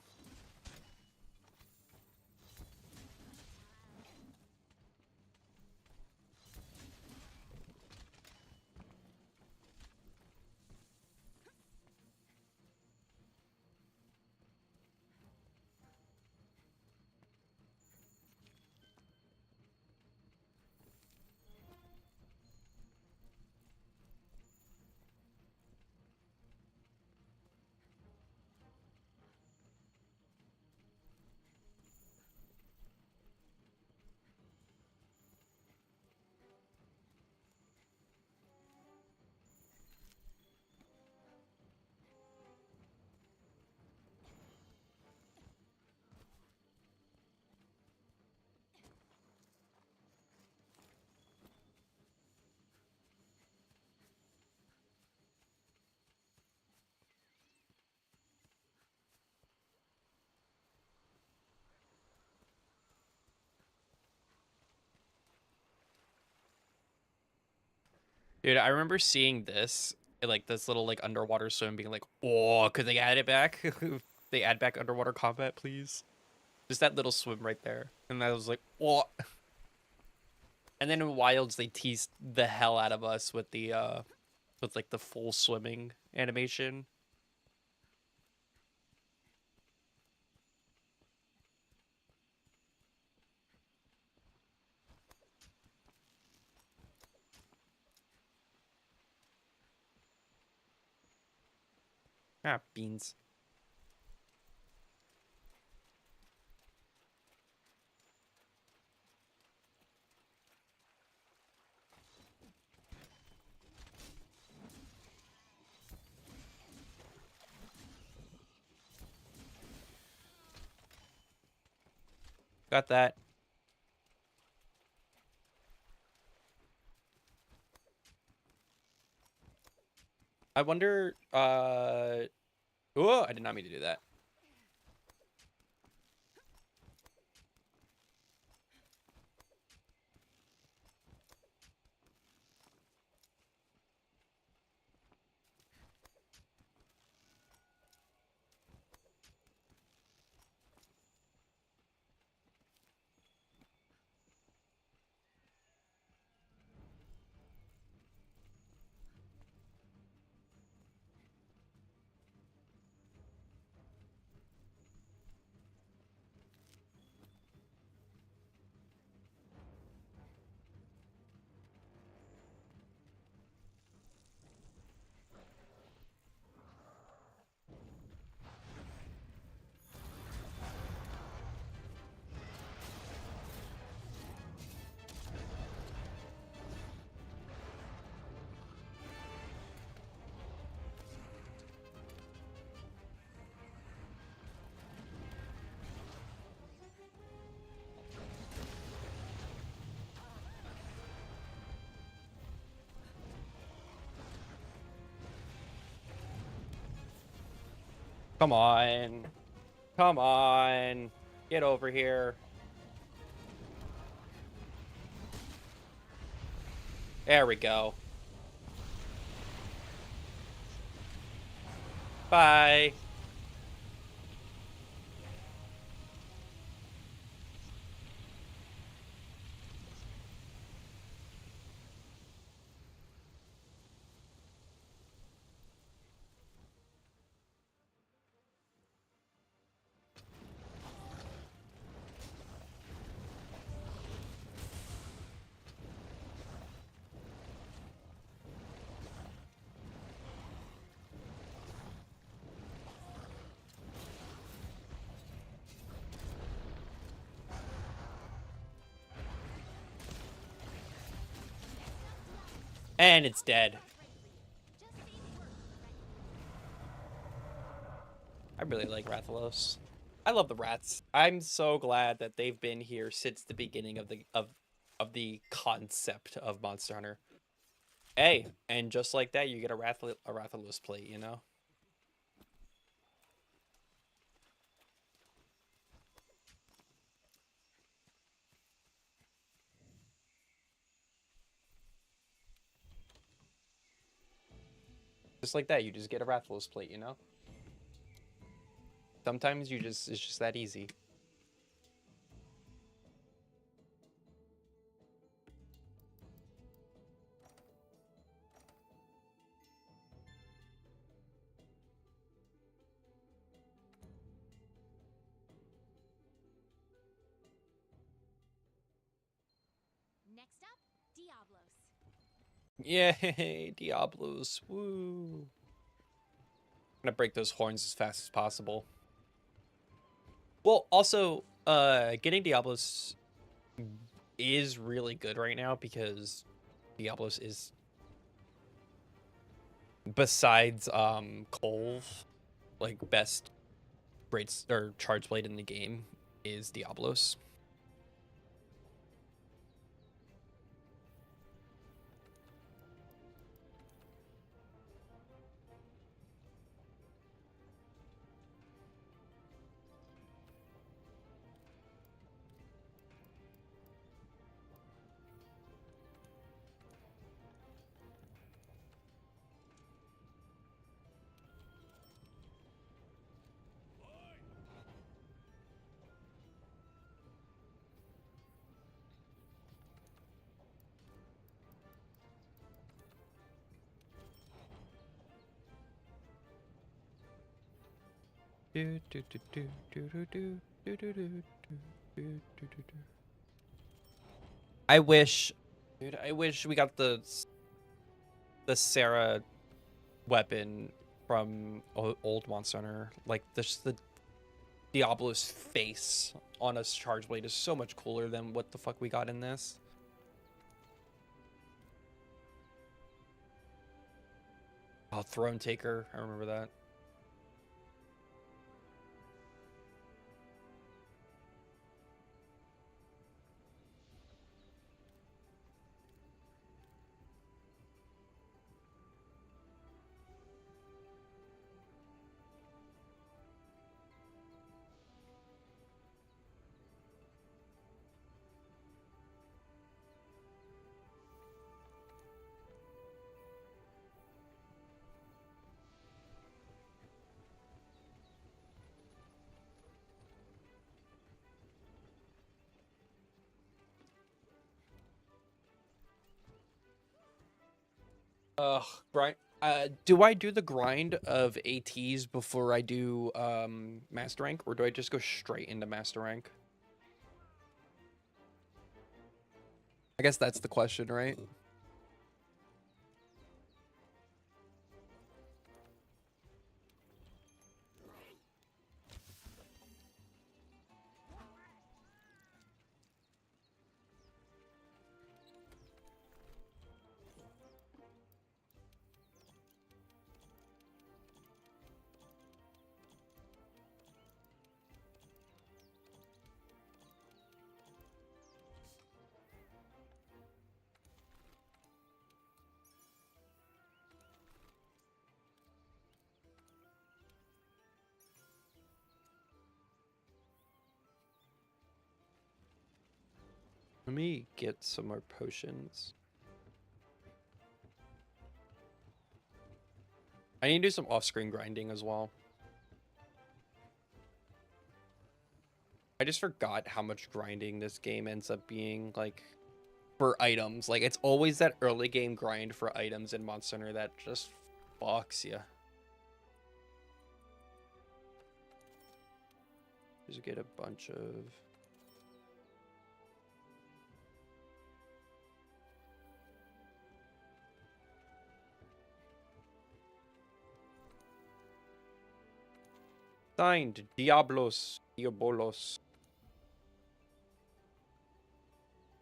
Dude, I remember seeing this, like this little like underwater swim, being like, "Oh, could they add it back? They add back underwater combat, please." Just that little swim right there, and I was like, "Oh." And then in Wilds, they teased the hell out of us with like the full swimming animation. Ah, beans. Got that. I wonder. Oh, I did not mean to do that. Come on. Come on. Get over here. There we go. Bye. And it's dead. I really like Rathalos. I love the rats. I'm so glad that they've been here since the beginning of the concept of Monster Hunter. Hey, and just like that, you get a Rathalos plate, you know? Just like that, you just get a Rathalos plate, you know? Sometimes it's just that easy. Next up, Diablos. Yay, Diablos. Woo. I'm gonna break those horns as fast as possible. Well, also, getting Diablos is really good right now because Diablos is, besides Cole, like best rates or charge blade in the game is Diablos. I wish, dude, I wish we got the Sarah weapon from old Monster Hunter. Like the Diablo's face on a charge blade is so much cooler than what the fuck we got in this. Oh, Throne Taker, I remember that. Grind. Do I do the grind of ATs before I do master rank, or do I just go straight into master rank? I guess that's the question, right? Let me get some more potions. I need to do some off-screen grinding as well. I just forgot how much grinding this game ends up being, like, for items. Like, it's always that early game grind for items in Monster Hunter that just fucks you. Just get a bunch of... Signed, Diabolos. Aw.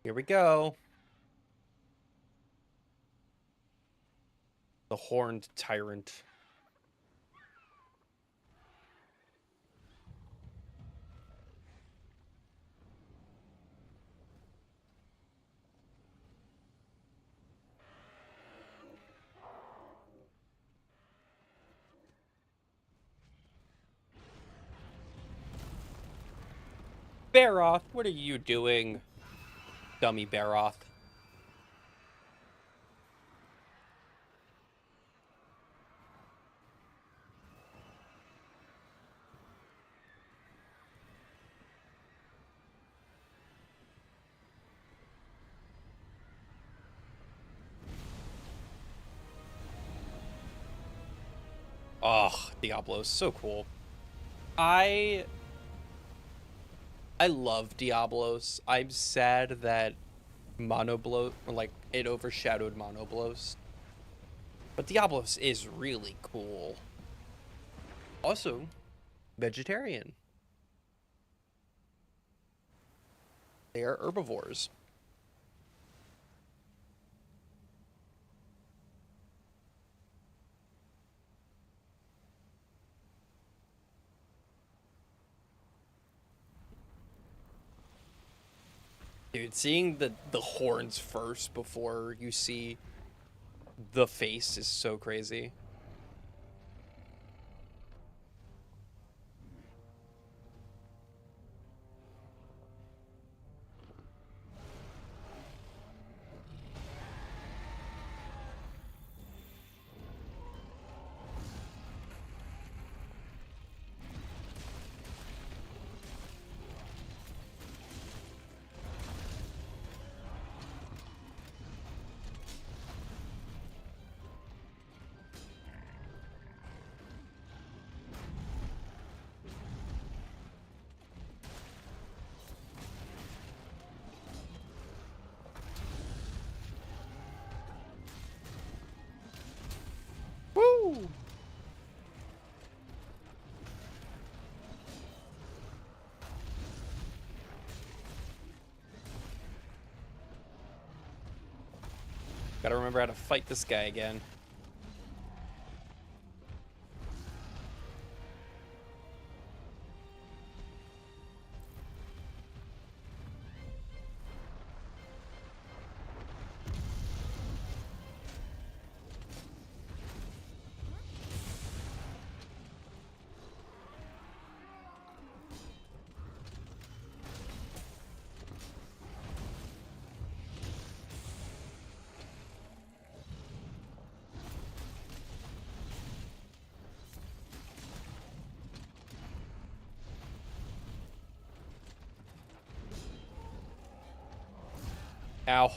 Here we go. The horned tyrant. Baroth, what are you doing? Dummy Baroth. Oh, Diablo's so cool. I love Diablos. I'm sad that Monoblos, or like it overshadowed Monoblos. But Diablos is really cool. Also, vegetarian. They are herbivores. Dude, seeing the horns first before you see the face is so crazy. Woo! Gotta remember how to fight this guy again. Ow.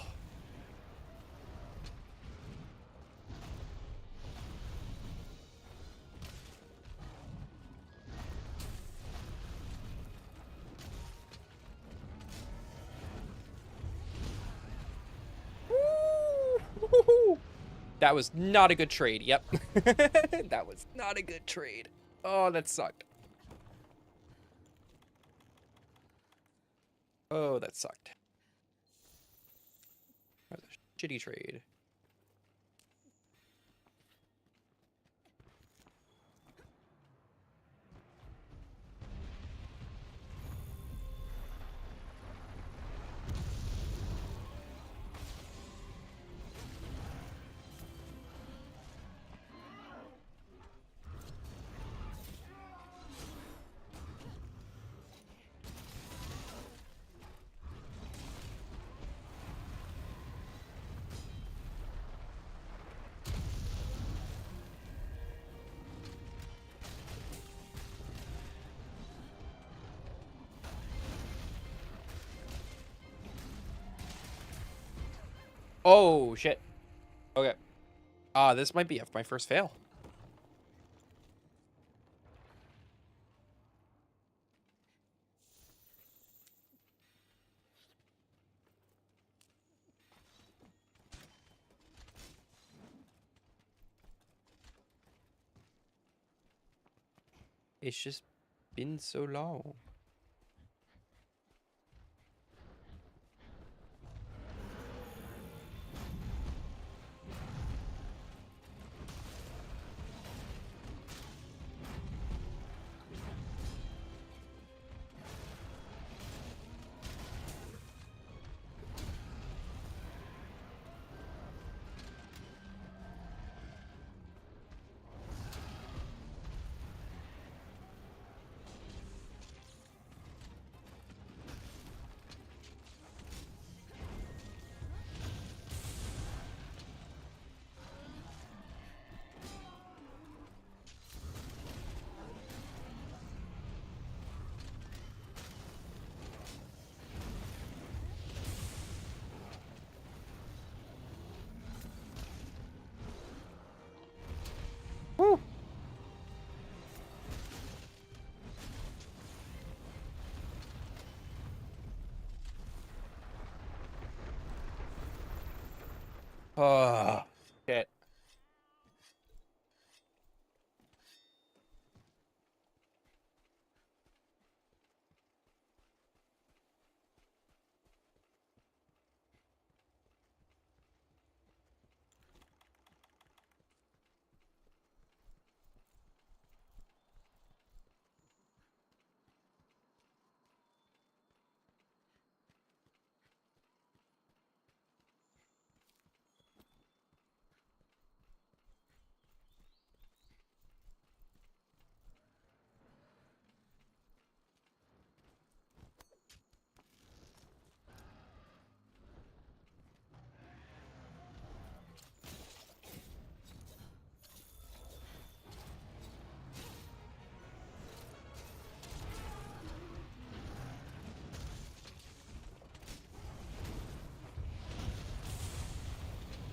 Woo! That was not a good trade. Yep. That was not a good trade. Oh, that sucked. Oh, that sucked. That was a shitty trade. Oh, shit. Okay. This might be my first fail. It's just been so long.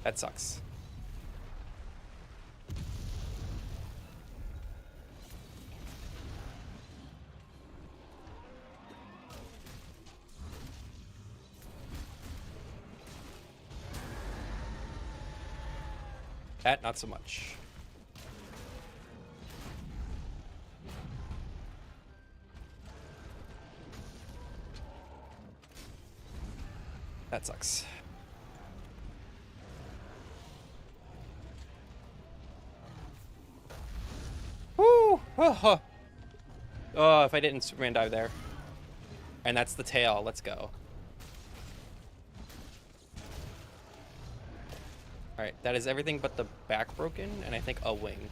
That sucks. That, not so much. That sucks. Woo! Oh, if I didn't Superman dive there. And that's the tail. Let's go. Alright, that is everything but the back broken, and I think a wing.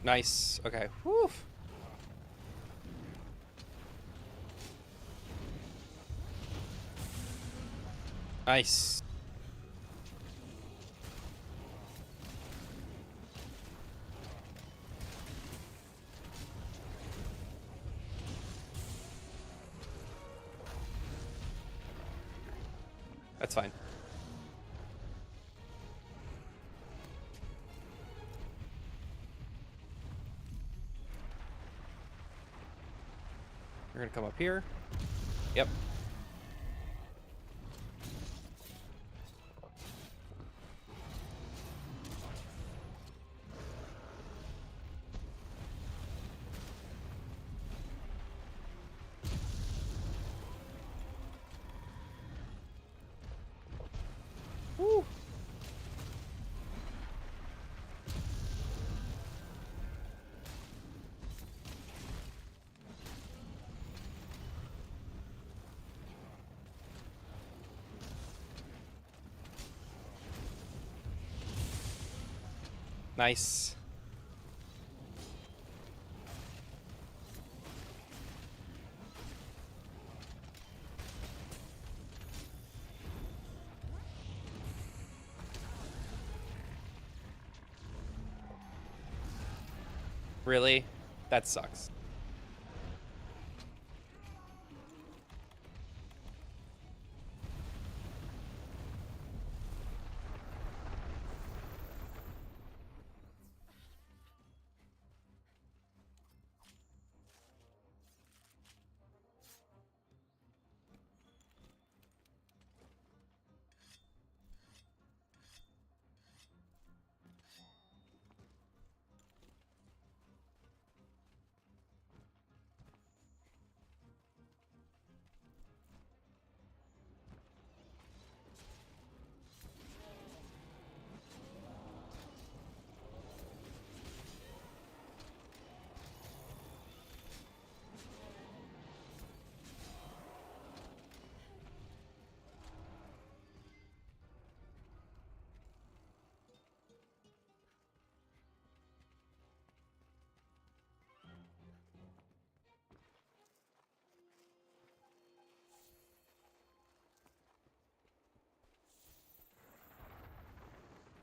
Nice. Okay. Whew. Nice. That's fine. We're gonna come up here. Yep. Woo. Nice. Really? That sucks.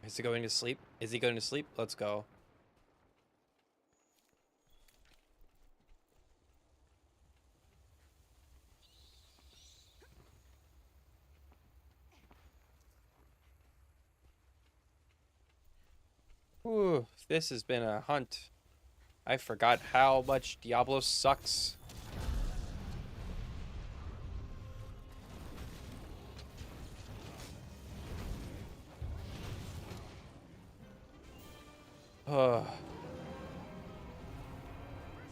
Is he going to sleep? Is he going to sleep? Let's go. Whew, this has been a hunt. I forgot how much Diablo sucks. First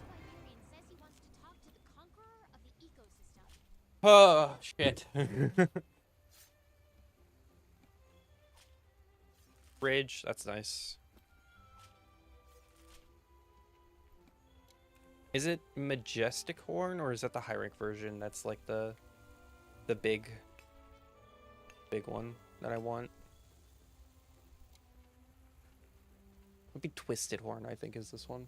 Wyverian says he wants to talk to the conqueror of the ecosystem. Oh, shit. Bridge, that's nice. Is it Majestic Horn or is that the high rank version? That's like the big one that I want. Would be Twisted Horn, I think, is this one.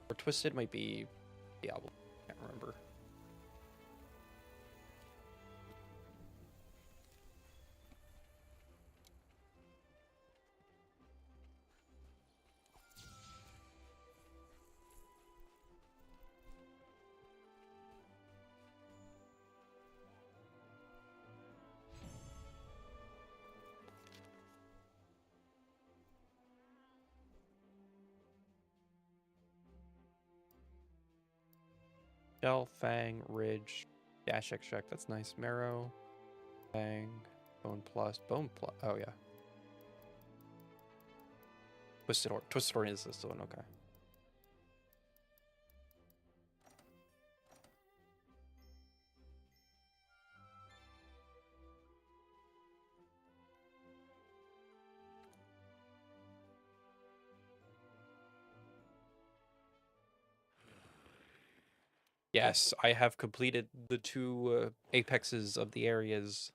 Or Twisted might be Diablo. Can't remember. Shell, Fang, Ridge, Dash Extract. That's nice. Marrow, Fang, Bone Plus. Oh, yeah. Twisted Horn. Twisted Horn is this one. Okay. Yes, I have completed the 2 apexes of the areas.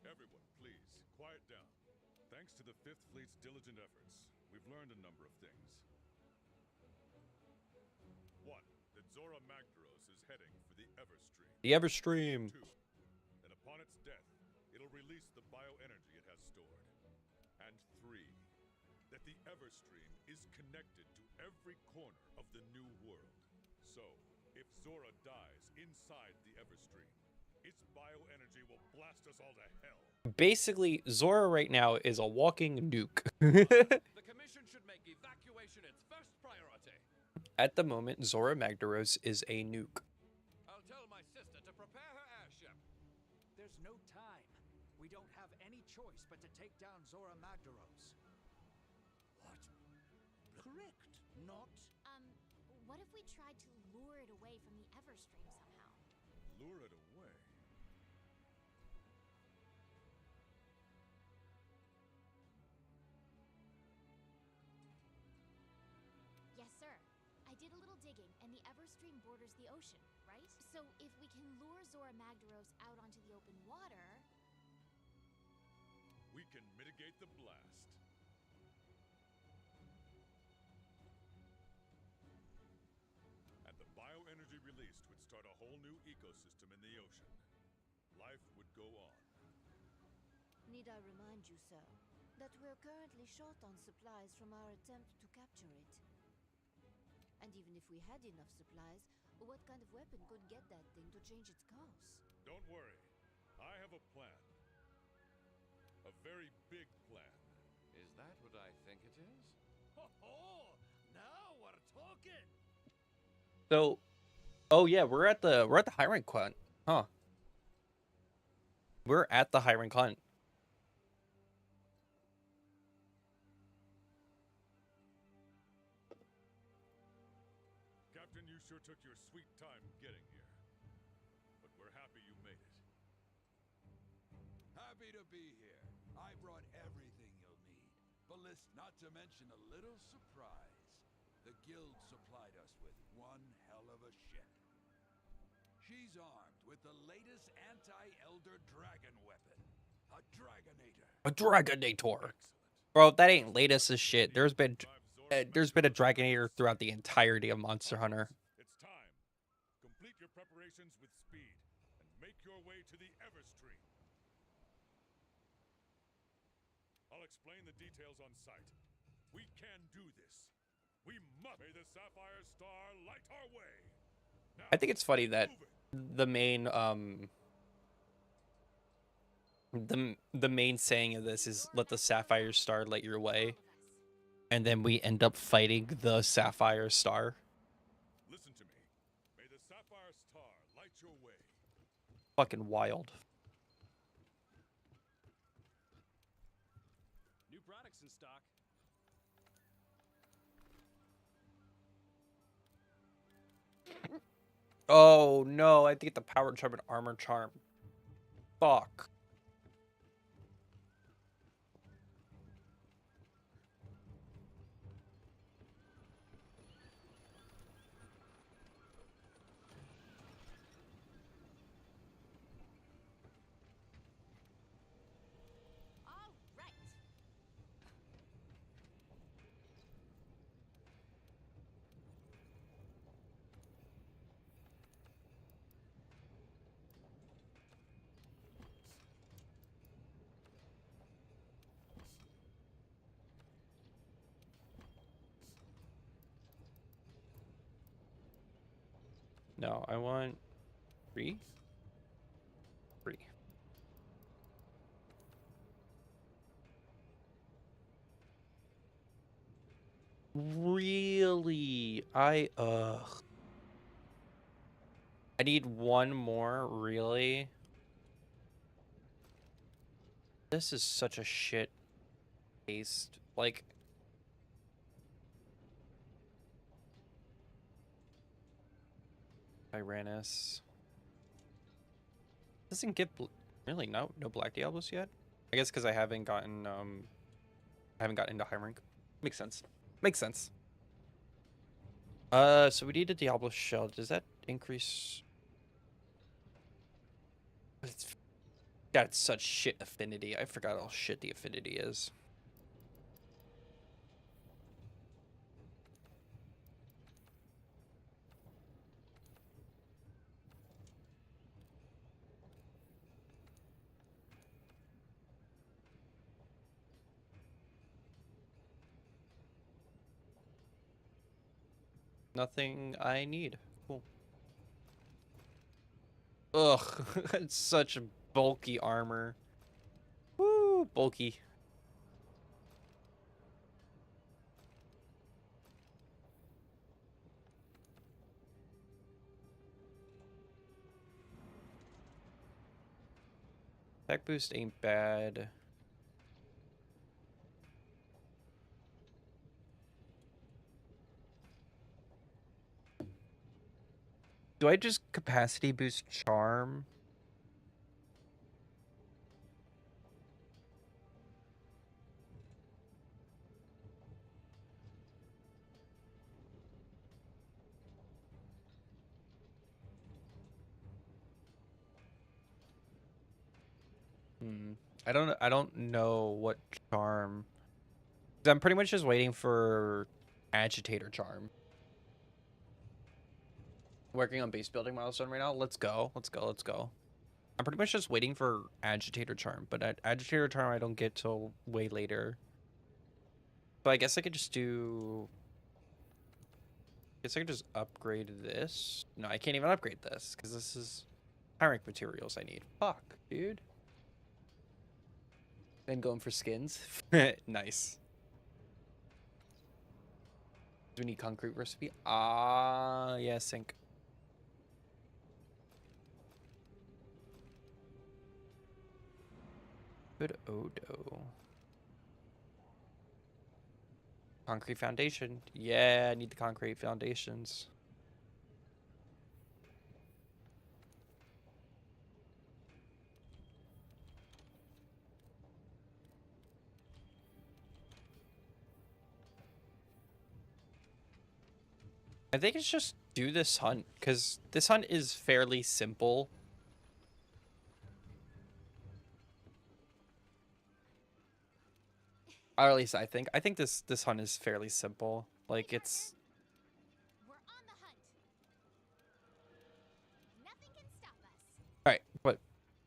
Everyone, please, quiet down. Thanks to the Fifth Fleet's diligent efforts, we've learned a number of things. 1. That Zora Magdaros is heading for the Everstream. The Everstream. 2. That upon its death, it'll release the bioenergy it has stored. And 3. That the Everstream is connected to every corner of the new world. So, if Zora dies inside the Everstream, its bioenergy will blast us all to hell. Basically, Zora right now is a walking nuke. The commission should make evacuation its first priority. At the moment, Zora Magdaros is a nuke. I'll tell my sister to prepare her airship. There's no time. We don't have any choice but to take down Zora Magdaros. What? Correct, not... What if we tried to lure it away from the Everstream somehow? Lure it away. Yes, sir. I did a little digging, and the Everstream borders the ocean, right? So if we can lure Zora Magdaros out onto the open water... We can mitigate the blast. And the bioenergy released would start a whole new ecosystem in the ocean. Life would go on. Need I remind you, sir, that we're currently short on supplies from our attempt to capture it? And even if we had enough supplies, what kind of weapon could get that thing to change its course? Don't worry. I have a plan. A very big plan. Is that what I think it is? Oh, now we're talking! So, oh yeah, we're at the high rank hunt, huh? We're at the high rank hunt. Captain, you sure took your sweet time getting here. But we're happy you made it. Happy to be here. I brought everything you'll need. Ballist, not to mention a little surprise. The guild supplied us with one hell of a ship. She's armed with the latest anti-elder dragon weapon. A Dragonator. A Dragonator. Bro, that ain't latest as shit. There's been a Dragonator throughout the entirety of Monster Hunter. It's time. Complete your preparations with speed and make your way to the Everstream. I'll explain the details on site. We can do this. We must. May the Sapphire Star light our way. Now, I think it's funny that move it. the main the main saying of this is "Let the Sapphire Star light your way," and then we end up fighting the Sapphire Star. Listen to me. May the Sapphire Star light your way. Fucking wild. New products in stock. Oh no, I have to get the power charm and armor charm. Fuck. All right. No, I want 3. 3. Really? I need one more, really? This is such a shit taste. Like, Tyrannus. Doesn't get really no Black Diablos yet. I guess because I haven't gotten into high rank. Makes sense. Makes sense. So we need a Diablo shell. Does that increase? It's got such shit affinity. I forgot how shit the affinity is. Nothing I need. Cool. Ugh, it's such bulky armor. Woo, bulky. Attack boost ain't bad. Do I just capacity boost charm? I don't know what charm. 'Cause I'm pretty much just waiting for agitator charm. Working on base building milestone right now. Let's go. Let's go. Let's go. I'm pretty much just waiting for agitator charm, but agitator charm I don't get till way later. So I guess I could just do. I guess I could just upgrade this. No, I can't even upgrade this because this is high rank materials I need. Fuck, dude. Then going for skins. Nice. Do we need concrete recipe? Ah, yeah, sync. Good Odo. Concrete foundation. Yeah, I need the concrete foundations. I think it's just do this hunt, because this hunt is fairly simple. Or at least I think. I think this hunt is fairly simple. Like it's We're on the hunt. Nothing can stop us. all right, but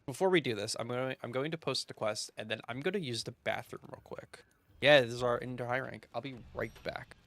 before we do this, I'm going to post the quest and then I'm going to use the bathroom real quick. Yeah, this is our into high rank. I'll be right back.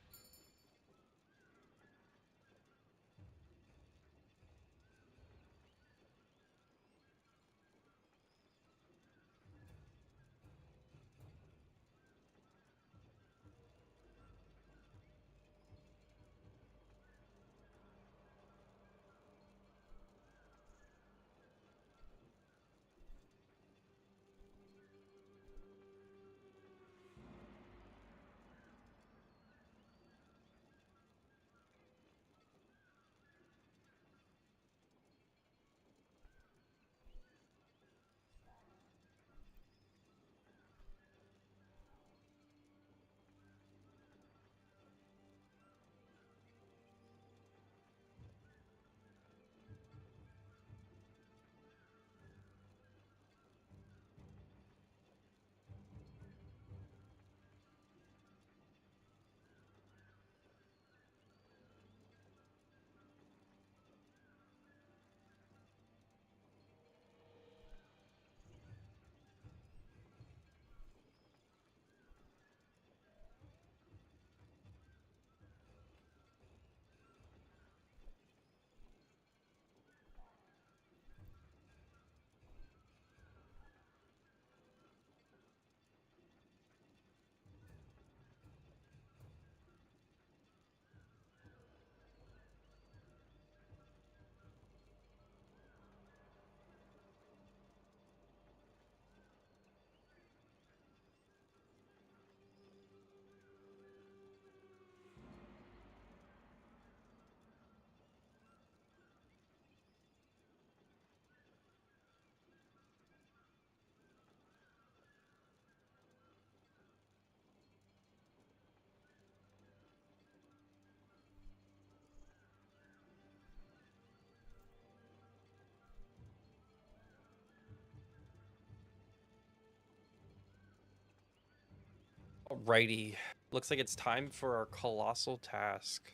Alrighty. Looks like it's time for our colossal task.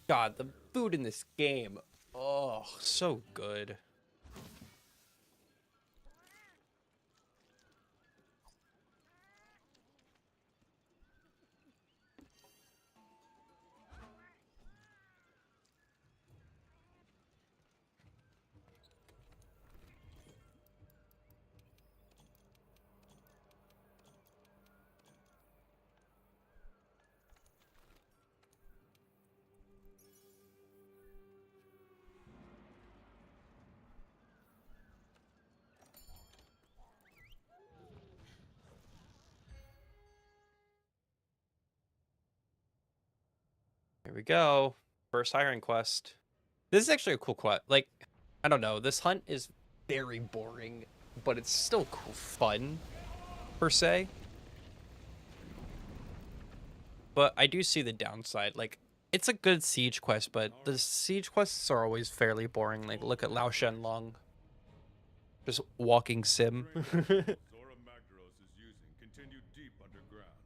God, the food in this game. Oh, so good. Here we go. First hiring quest. This is actually a cool quest. Like, I don't know. This hunt is very boring, but it's still cool, fun, per se. But I do see the downside. Like, it's a good siege quest, but the siege quests are always fairly boring. Like, look at Lao Shenlong. Just walking sim. Zora Magdaros is using continue deep underground.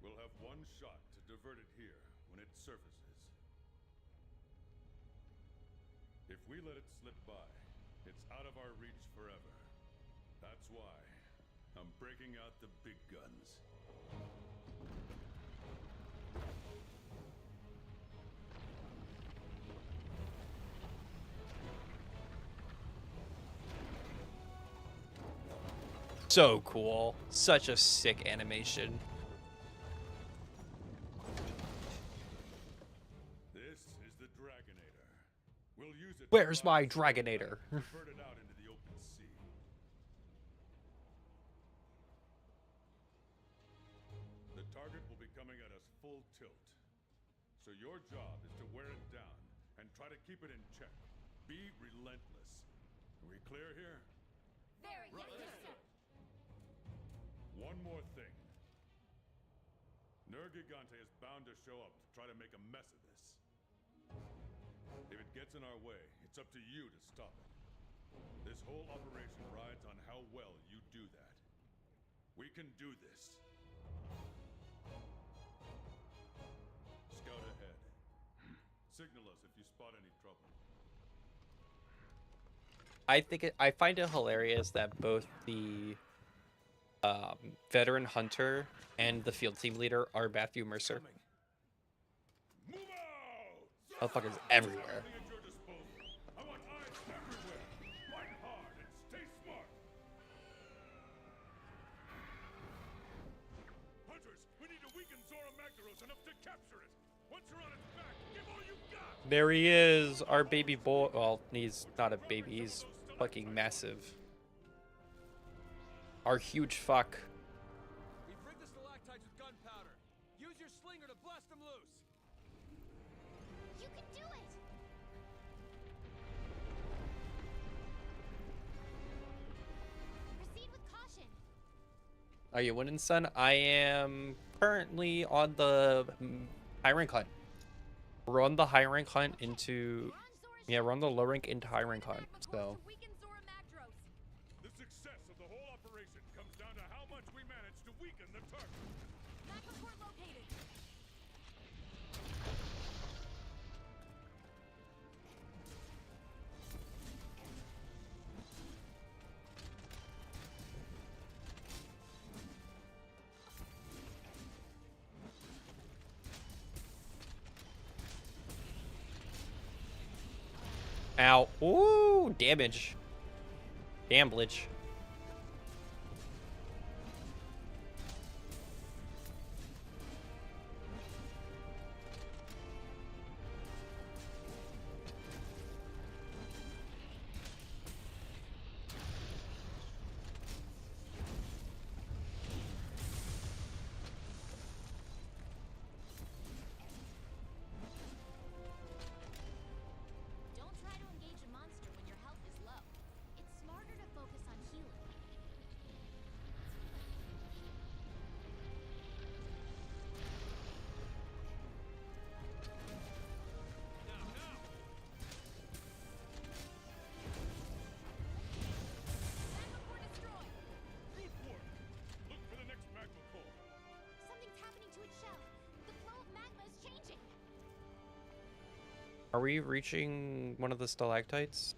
We'll have one shot to divert it here when it surfaces. If we let it slip by, it's out of our reach forever. That's why I'm breaking out the big guns. So cool. Such a sick animation. This is the Dragonator. We'll use it. Where's my Dragonator? Divert it out into the open sea. The target will be coming at us full tilt. So your job is to wear it down and try to keep it in check. Be relentless. Are we clear here? Very yes, sir. One more thing. Nergigante is bound to show up to try to make a mess of this. If it gets in our way, it's up to you to stop it. This whole operation rides on how well you do that. We can do this. Scout ahead. Signal us if you spot any trouble. I find it hilarious that both the veteran hunter and the field team leader are Matthew Mercer. Move out! Motherfuckers everywhere. Everything at your disposal. I want eyes everywhere. Fight hard and stay smart. Hunters, we need to weaken Zora Magdaros enough to capture it. Once you're on its back, give all you've got. There he is, our baby boy. Well, he's not a baby, he's fucking massive. Our huge fuck. We've rigged the stalactites with gunpowder. Use your slinger to blast them loose. You can do it. Proceed with caution. Are you winning, son? I am currently on the high rank hunt. We're on the high rank hunt into... Yeah, we're on the low rank into high rank hunt, so... The success of the whole operation comes down to how much we manage to weaken the target. Macroport located. Ow. Ooh, damage. Damblage. Don't try to engage a monster when your health is low. It's smarter to focus on Are we reaching one of the stalactites?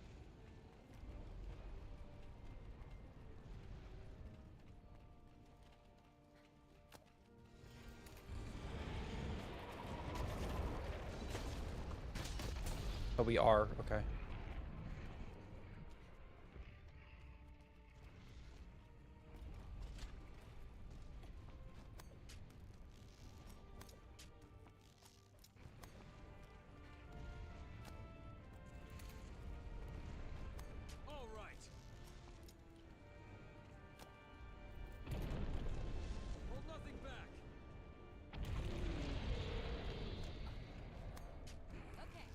Oh, we are. Okay. All right. Hold nothing back. Okay. Okay.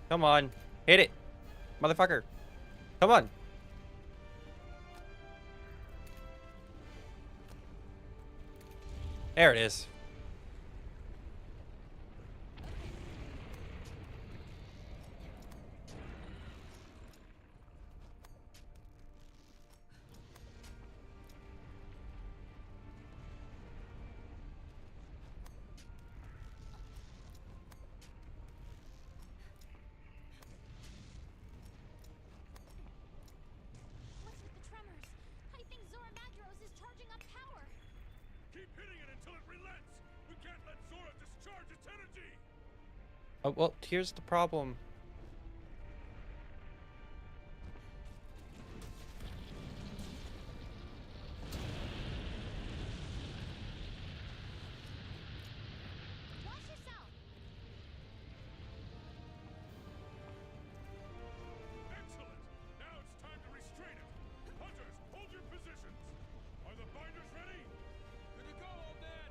Come on. Hit it. Motherfucker. Come on. There it is. What's with the tremors? I think Zora Magdaros is charging up power. Keep hitting it until it relents! We can't let Zora discharge its energy! Oh, well, here's the problem. Watch yourself. Excellent! Now it's time to restrain it! Hunters, hold your positions! Are the binders ready? Good to go, old man.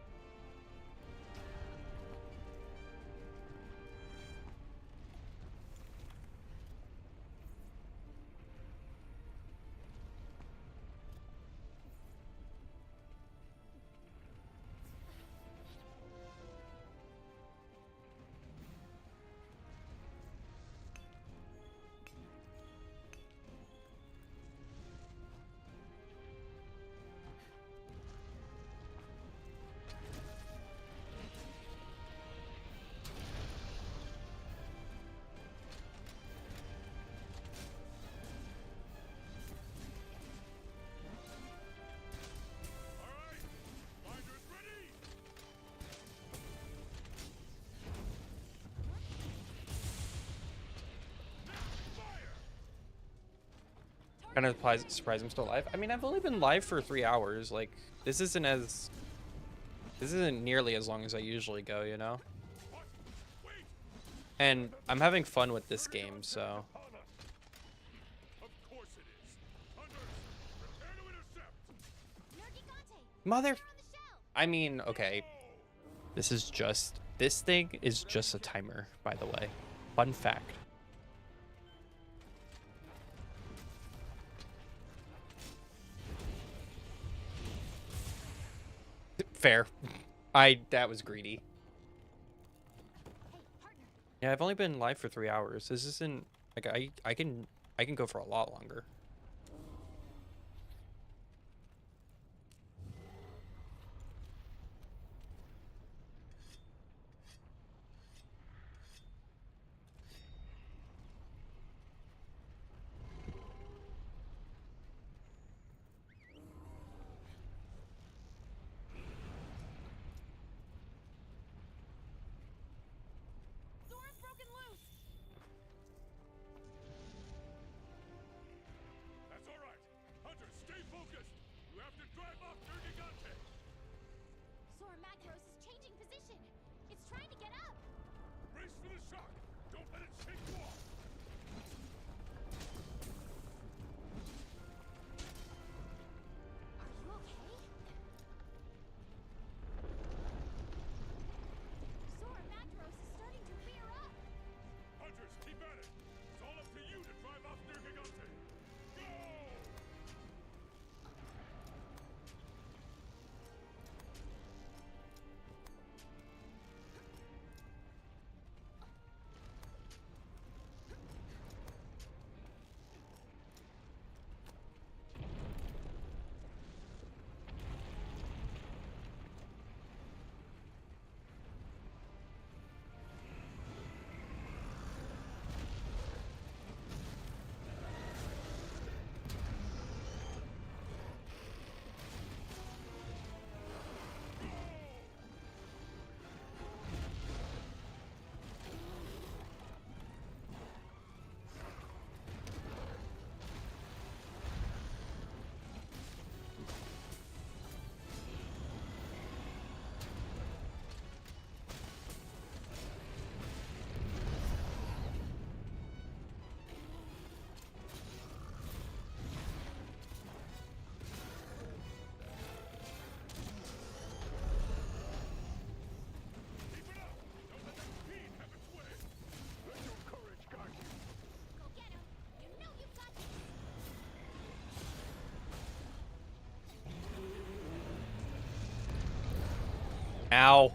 Alright! Binders ready! Fire! Kind of surprised I'm still alive. I mean, I've only been live for 3 hours. Like, this isn't nearly as long as I usually go, you know? What? Wait! And I'm having fun with this game, so. Upon us! Of course it is! Hunters, prepare to intercept! Nergigante. Mother. On the shell. I mean, okay. This thing is just a timer, by the way. Fun fact. Fair. That was greedy. Hey, partner. Yeah, I've only been live for 3 hours. This isn't like I can go for a lot longer. Zora's broken loose. Brace for the shock. Don't let it shake you off. Are you okay? Zora Magdaros is starting to rear up. Hunters, keep at it. It's all up to you to drive off Nergigante. Go! Keep it up! Don't let that speed have its way! Let your courage guide you! Go get him. You know you've got this. Ow.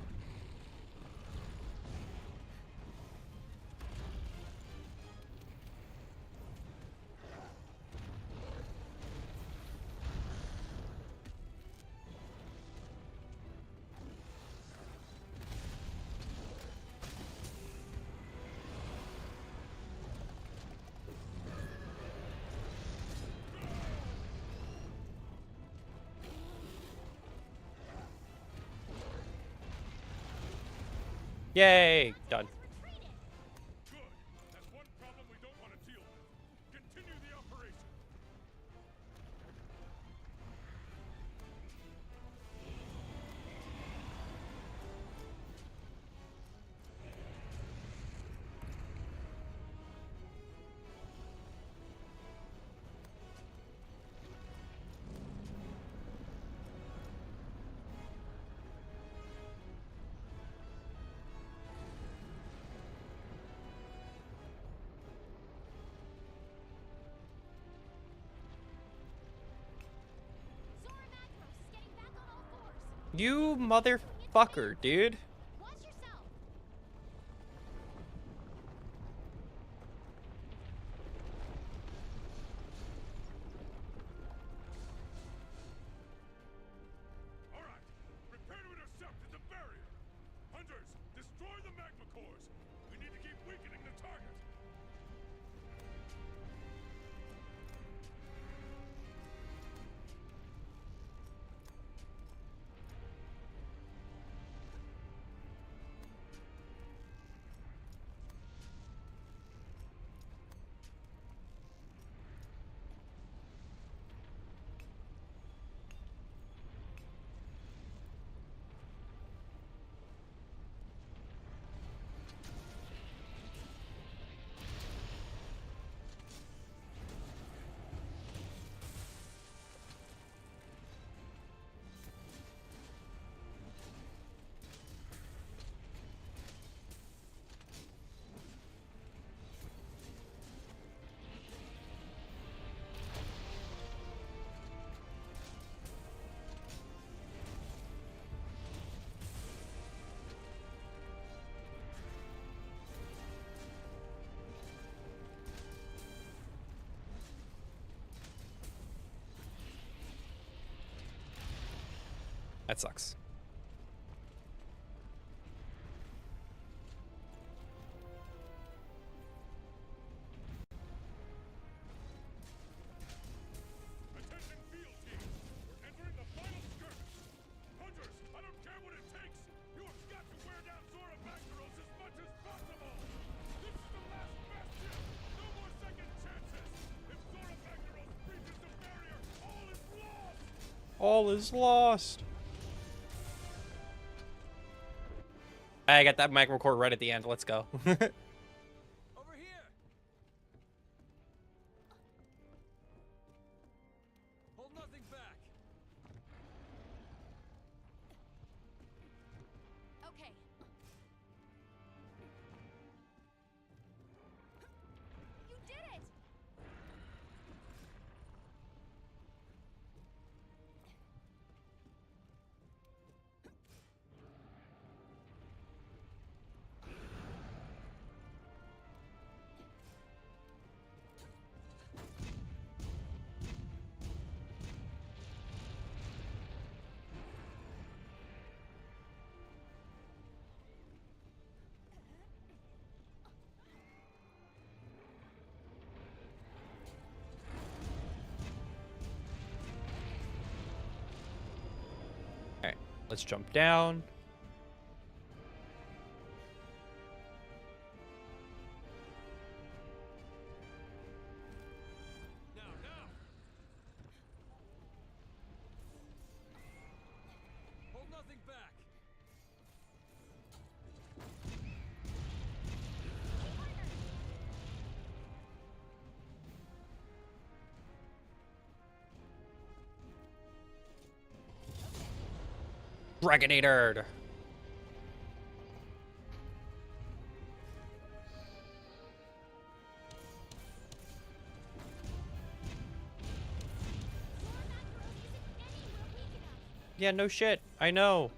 Yay! Done. Retreated. Good! That's one problem we don't want to deal with. Continue the operation! Zora Magdaros is getting back on all fours. You motherfucker, dude. Watch yourself. All right, prepare to intercept at the barrier. Hunters, destroy the magma cores. We need to keep weakening the target. That sucks. Attention field team! We're entering the final skirmish! Hunters, I don't care what it takes! You have got to wear down Zora Magdaros as much as possible! This is the last bastion! No more second chances! If Zora Magdaros breaches the barrier, all is lost! All is lost. I got that micro cord right at the end. Let's go. Over here. Hold nothing back. Okay. You did it! All right, let's jump down. Now, now. Hold nothing back. Dragonator. Yeah, no shit. I know.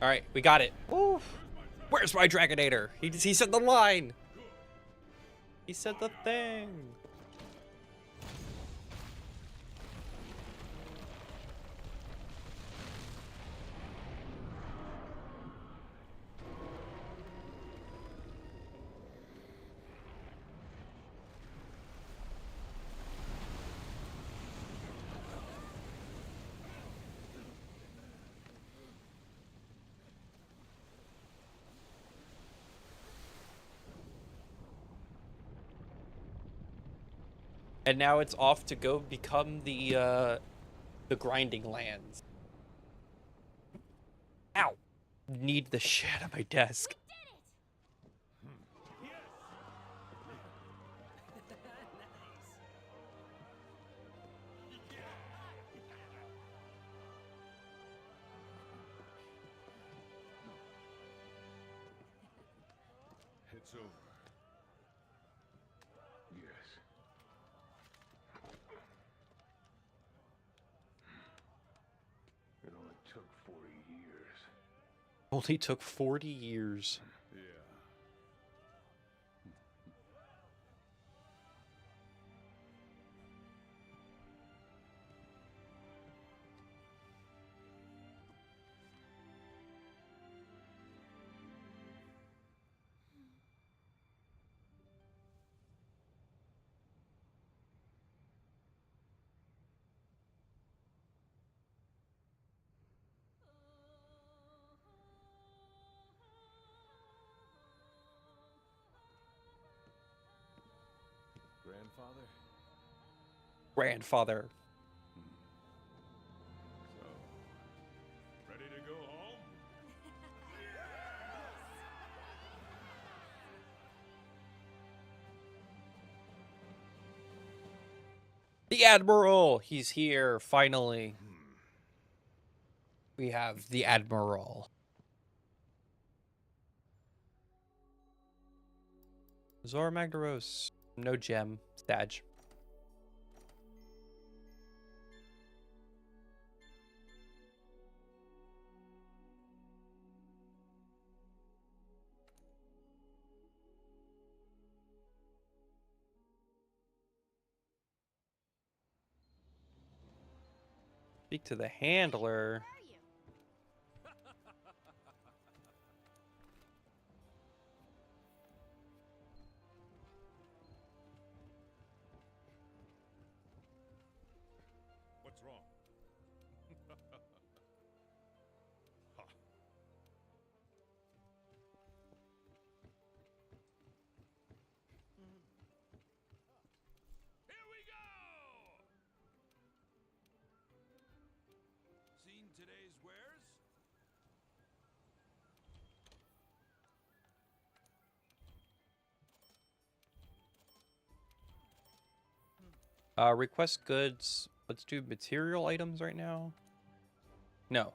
All right, we got it. Woo. Where's my Dragonator? He said the line. He said the thing. And now it's off to go become the grinding lands. Ow! Need the shit out of my desk. It's over. Yes. It only took 40 years. Only took 40 years. Yeah. grandfather. Grandfather. So, ready to go home? The Admiral! He's here, finally. We have the Admiral. Zora Magdaros. No gem. Staj. Speak to the handler. Where are you? What's wrong? Ha. Here we go! Seen today's wares? Request goods. Let's do material items right now. No.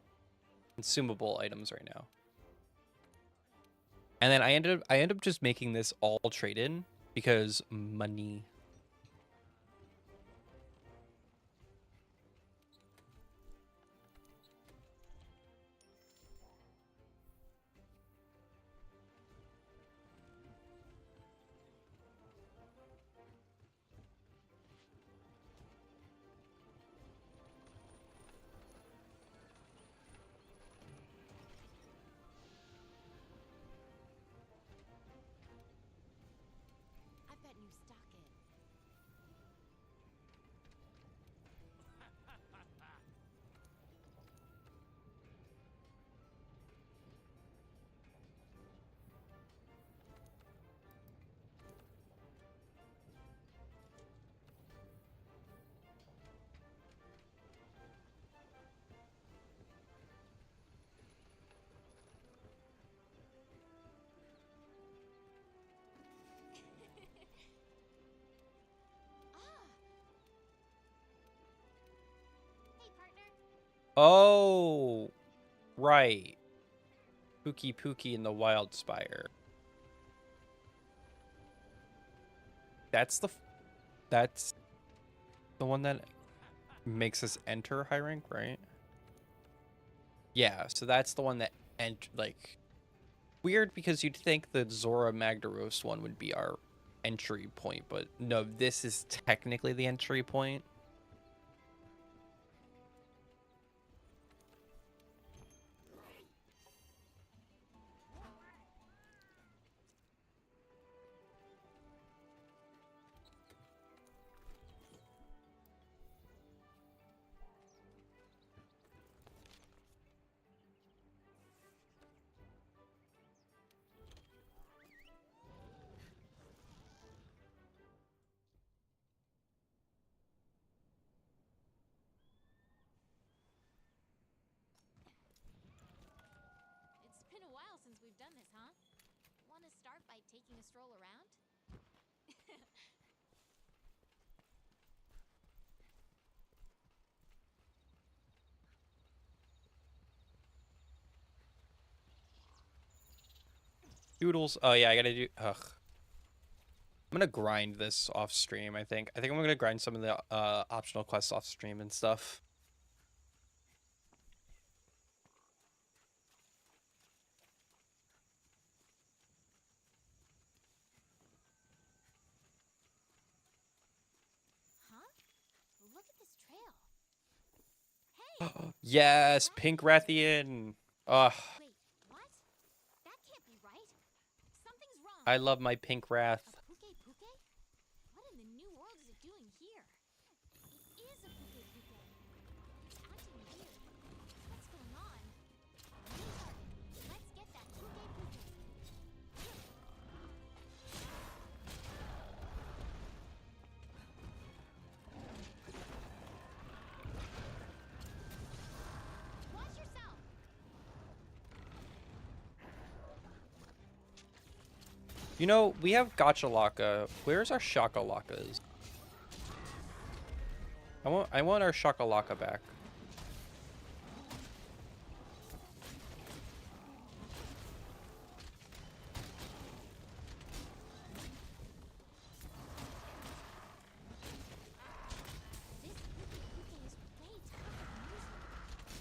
Consumable items right now. And then I ended up just making this all trade in because money. I've got new stock in. Ah! Hey, partner. Oh, right. Pookie Pookie in the Wild Spire. That's that's the one that makes us enter high rank, right? Yeah, so that's the one that like weird because you'd think the Zora Magdaros one would be our entry point, but no, this is technically the entry point. It's been a while since we've done this, huh? Want to start by taking a stroll around? Doodles. Oh yeah, I gotta do. Ugh. I'm gonna grind this off stream. I think I'm gonna grind some of the optional quests off stream and stuff. Huh? Look at this trail. Hey! Yes, Pink Rathian. Ugh, Wait, what? That can't be right. Something's wrong. I love my Pink Wrath. A puke puke? What in the new world is it doing here? It is a puke puke. It's acting weird. What's going on? New target. Let's get that puke puke. You know, we have Gotchalaka. Where's our Shakalakas? I want our Shakalaka back. This Puke is way tougher than usual.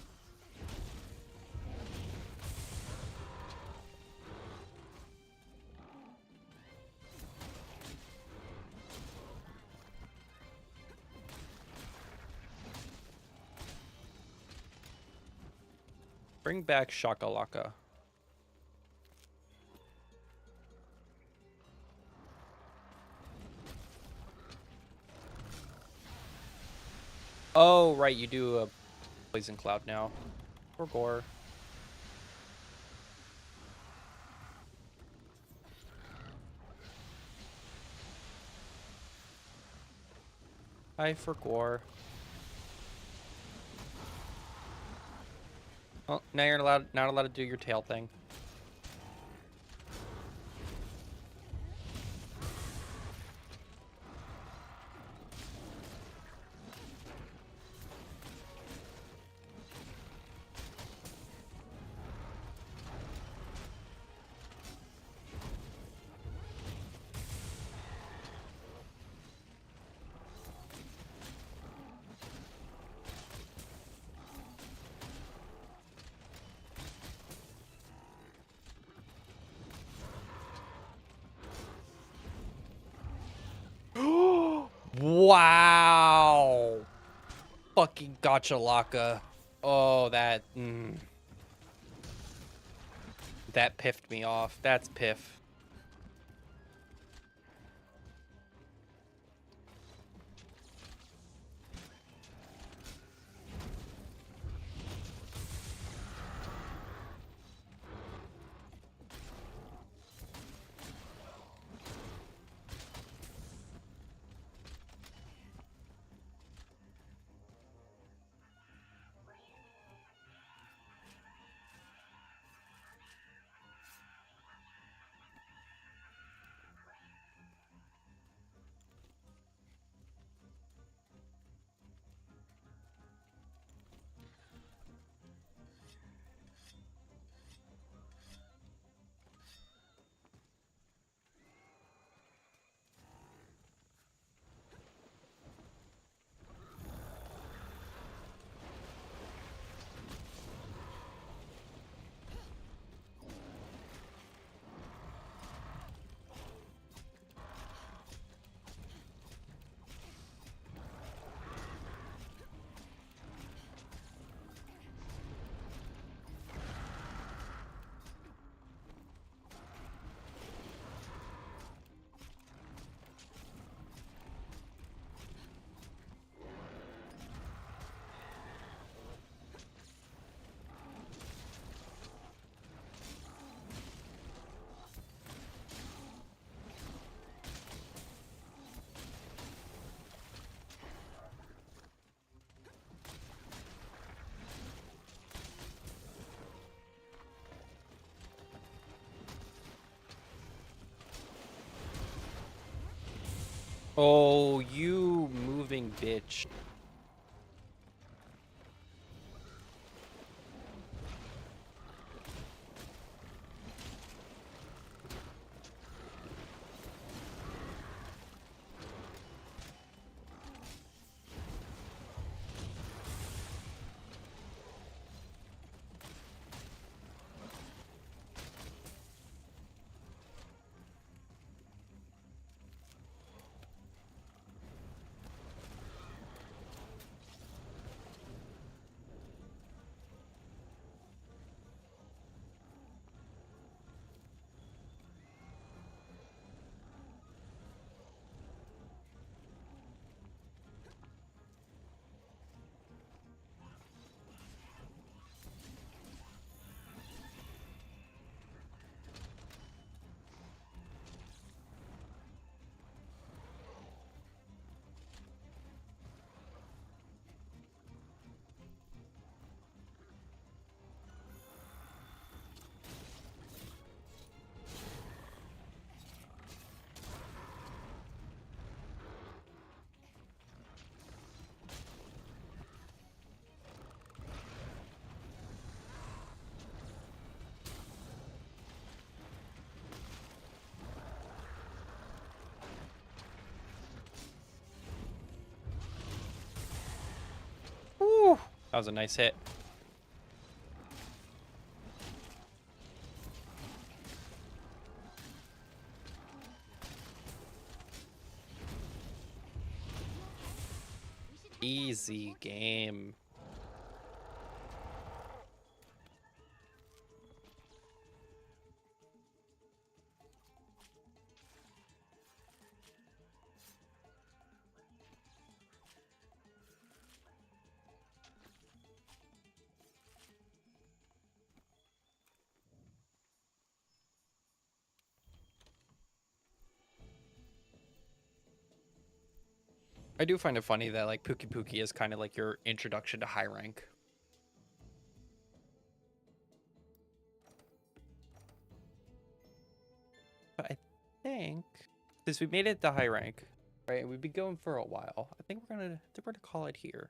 Bring back Shakalaka. Oh, right, you do a Poison Cloud now. Or Gore. Hi for Gore. Oh, now you're not allowed to do your tail thing. Wow! Fucking Gotchalaka. Oh, that... That piffed me off. That's piff. Oh, you moving bitch. That was a nice hit. Easy game. I do find it funny that like Pookie Pookie is kind of like your introduction to high rank. But I think since we made it to high rank, right, and we've been going for a while, I think we're gonna call it here.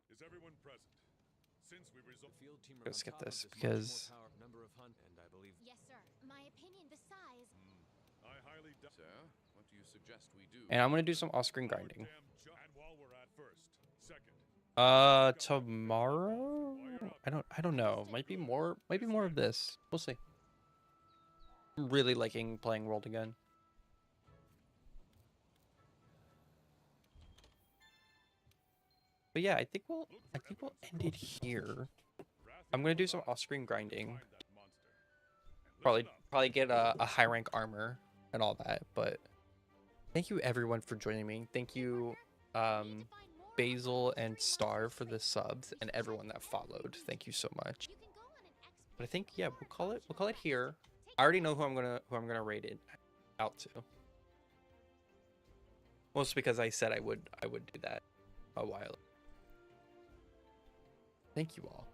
Is everyone present? Since we resolved Field team are Let's on get top of this, much more because- power, number of hunt, and I believe Yes, sir. My opinion, the size. I highly doubt. Sir, what do you suggest we do? And I'm gonna do some off-screen grinding. And while we're at first, second. Tomorrow? I don't know. Might be more of this. We'll see. I'm really liking playing World again. But yeah, I think we'll end it here. I'm gonna do some off-screen grinding. Probably get a high rank armor and all that, but thank you everyone for joining me. Thank you Basil and Star for the subs and everyone that followed. Thank you so much. You can go on an expedition. But I think yeah, we'll call it here. I already know who I'm gonna rate it out to. Mostly because I said I would do that a while. Thank you all.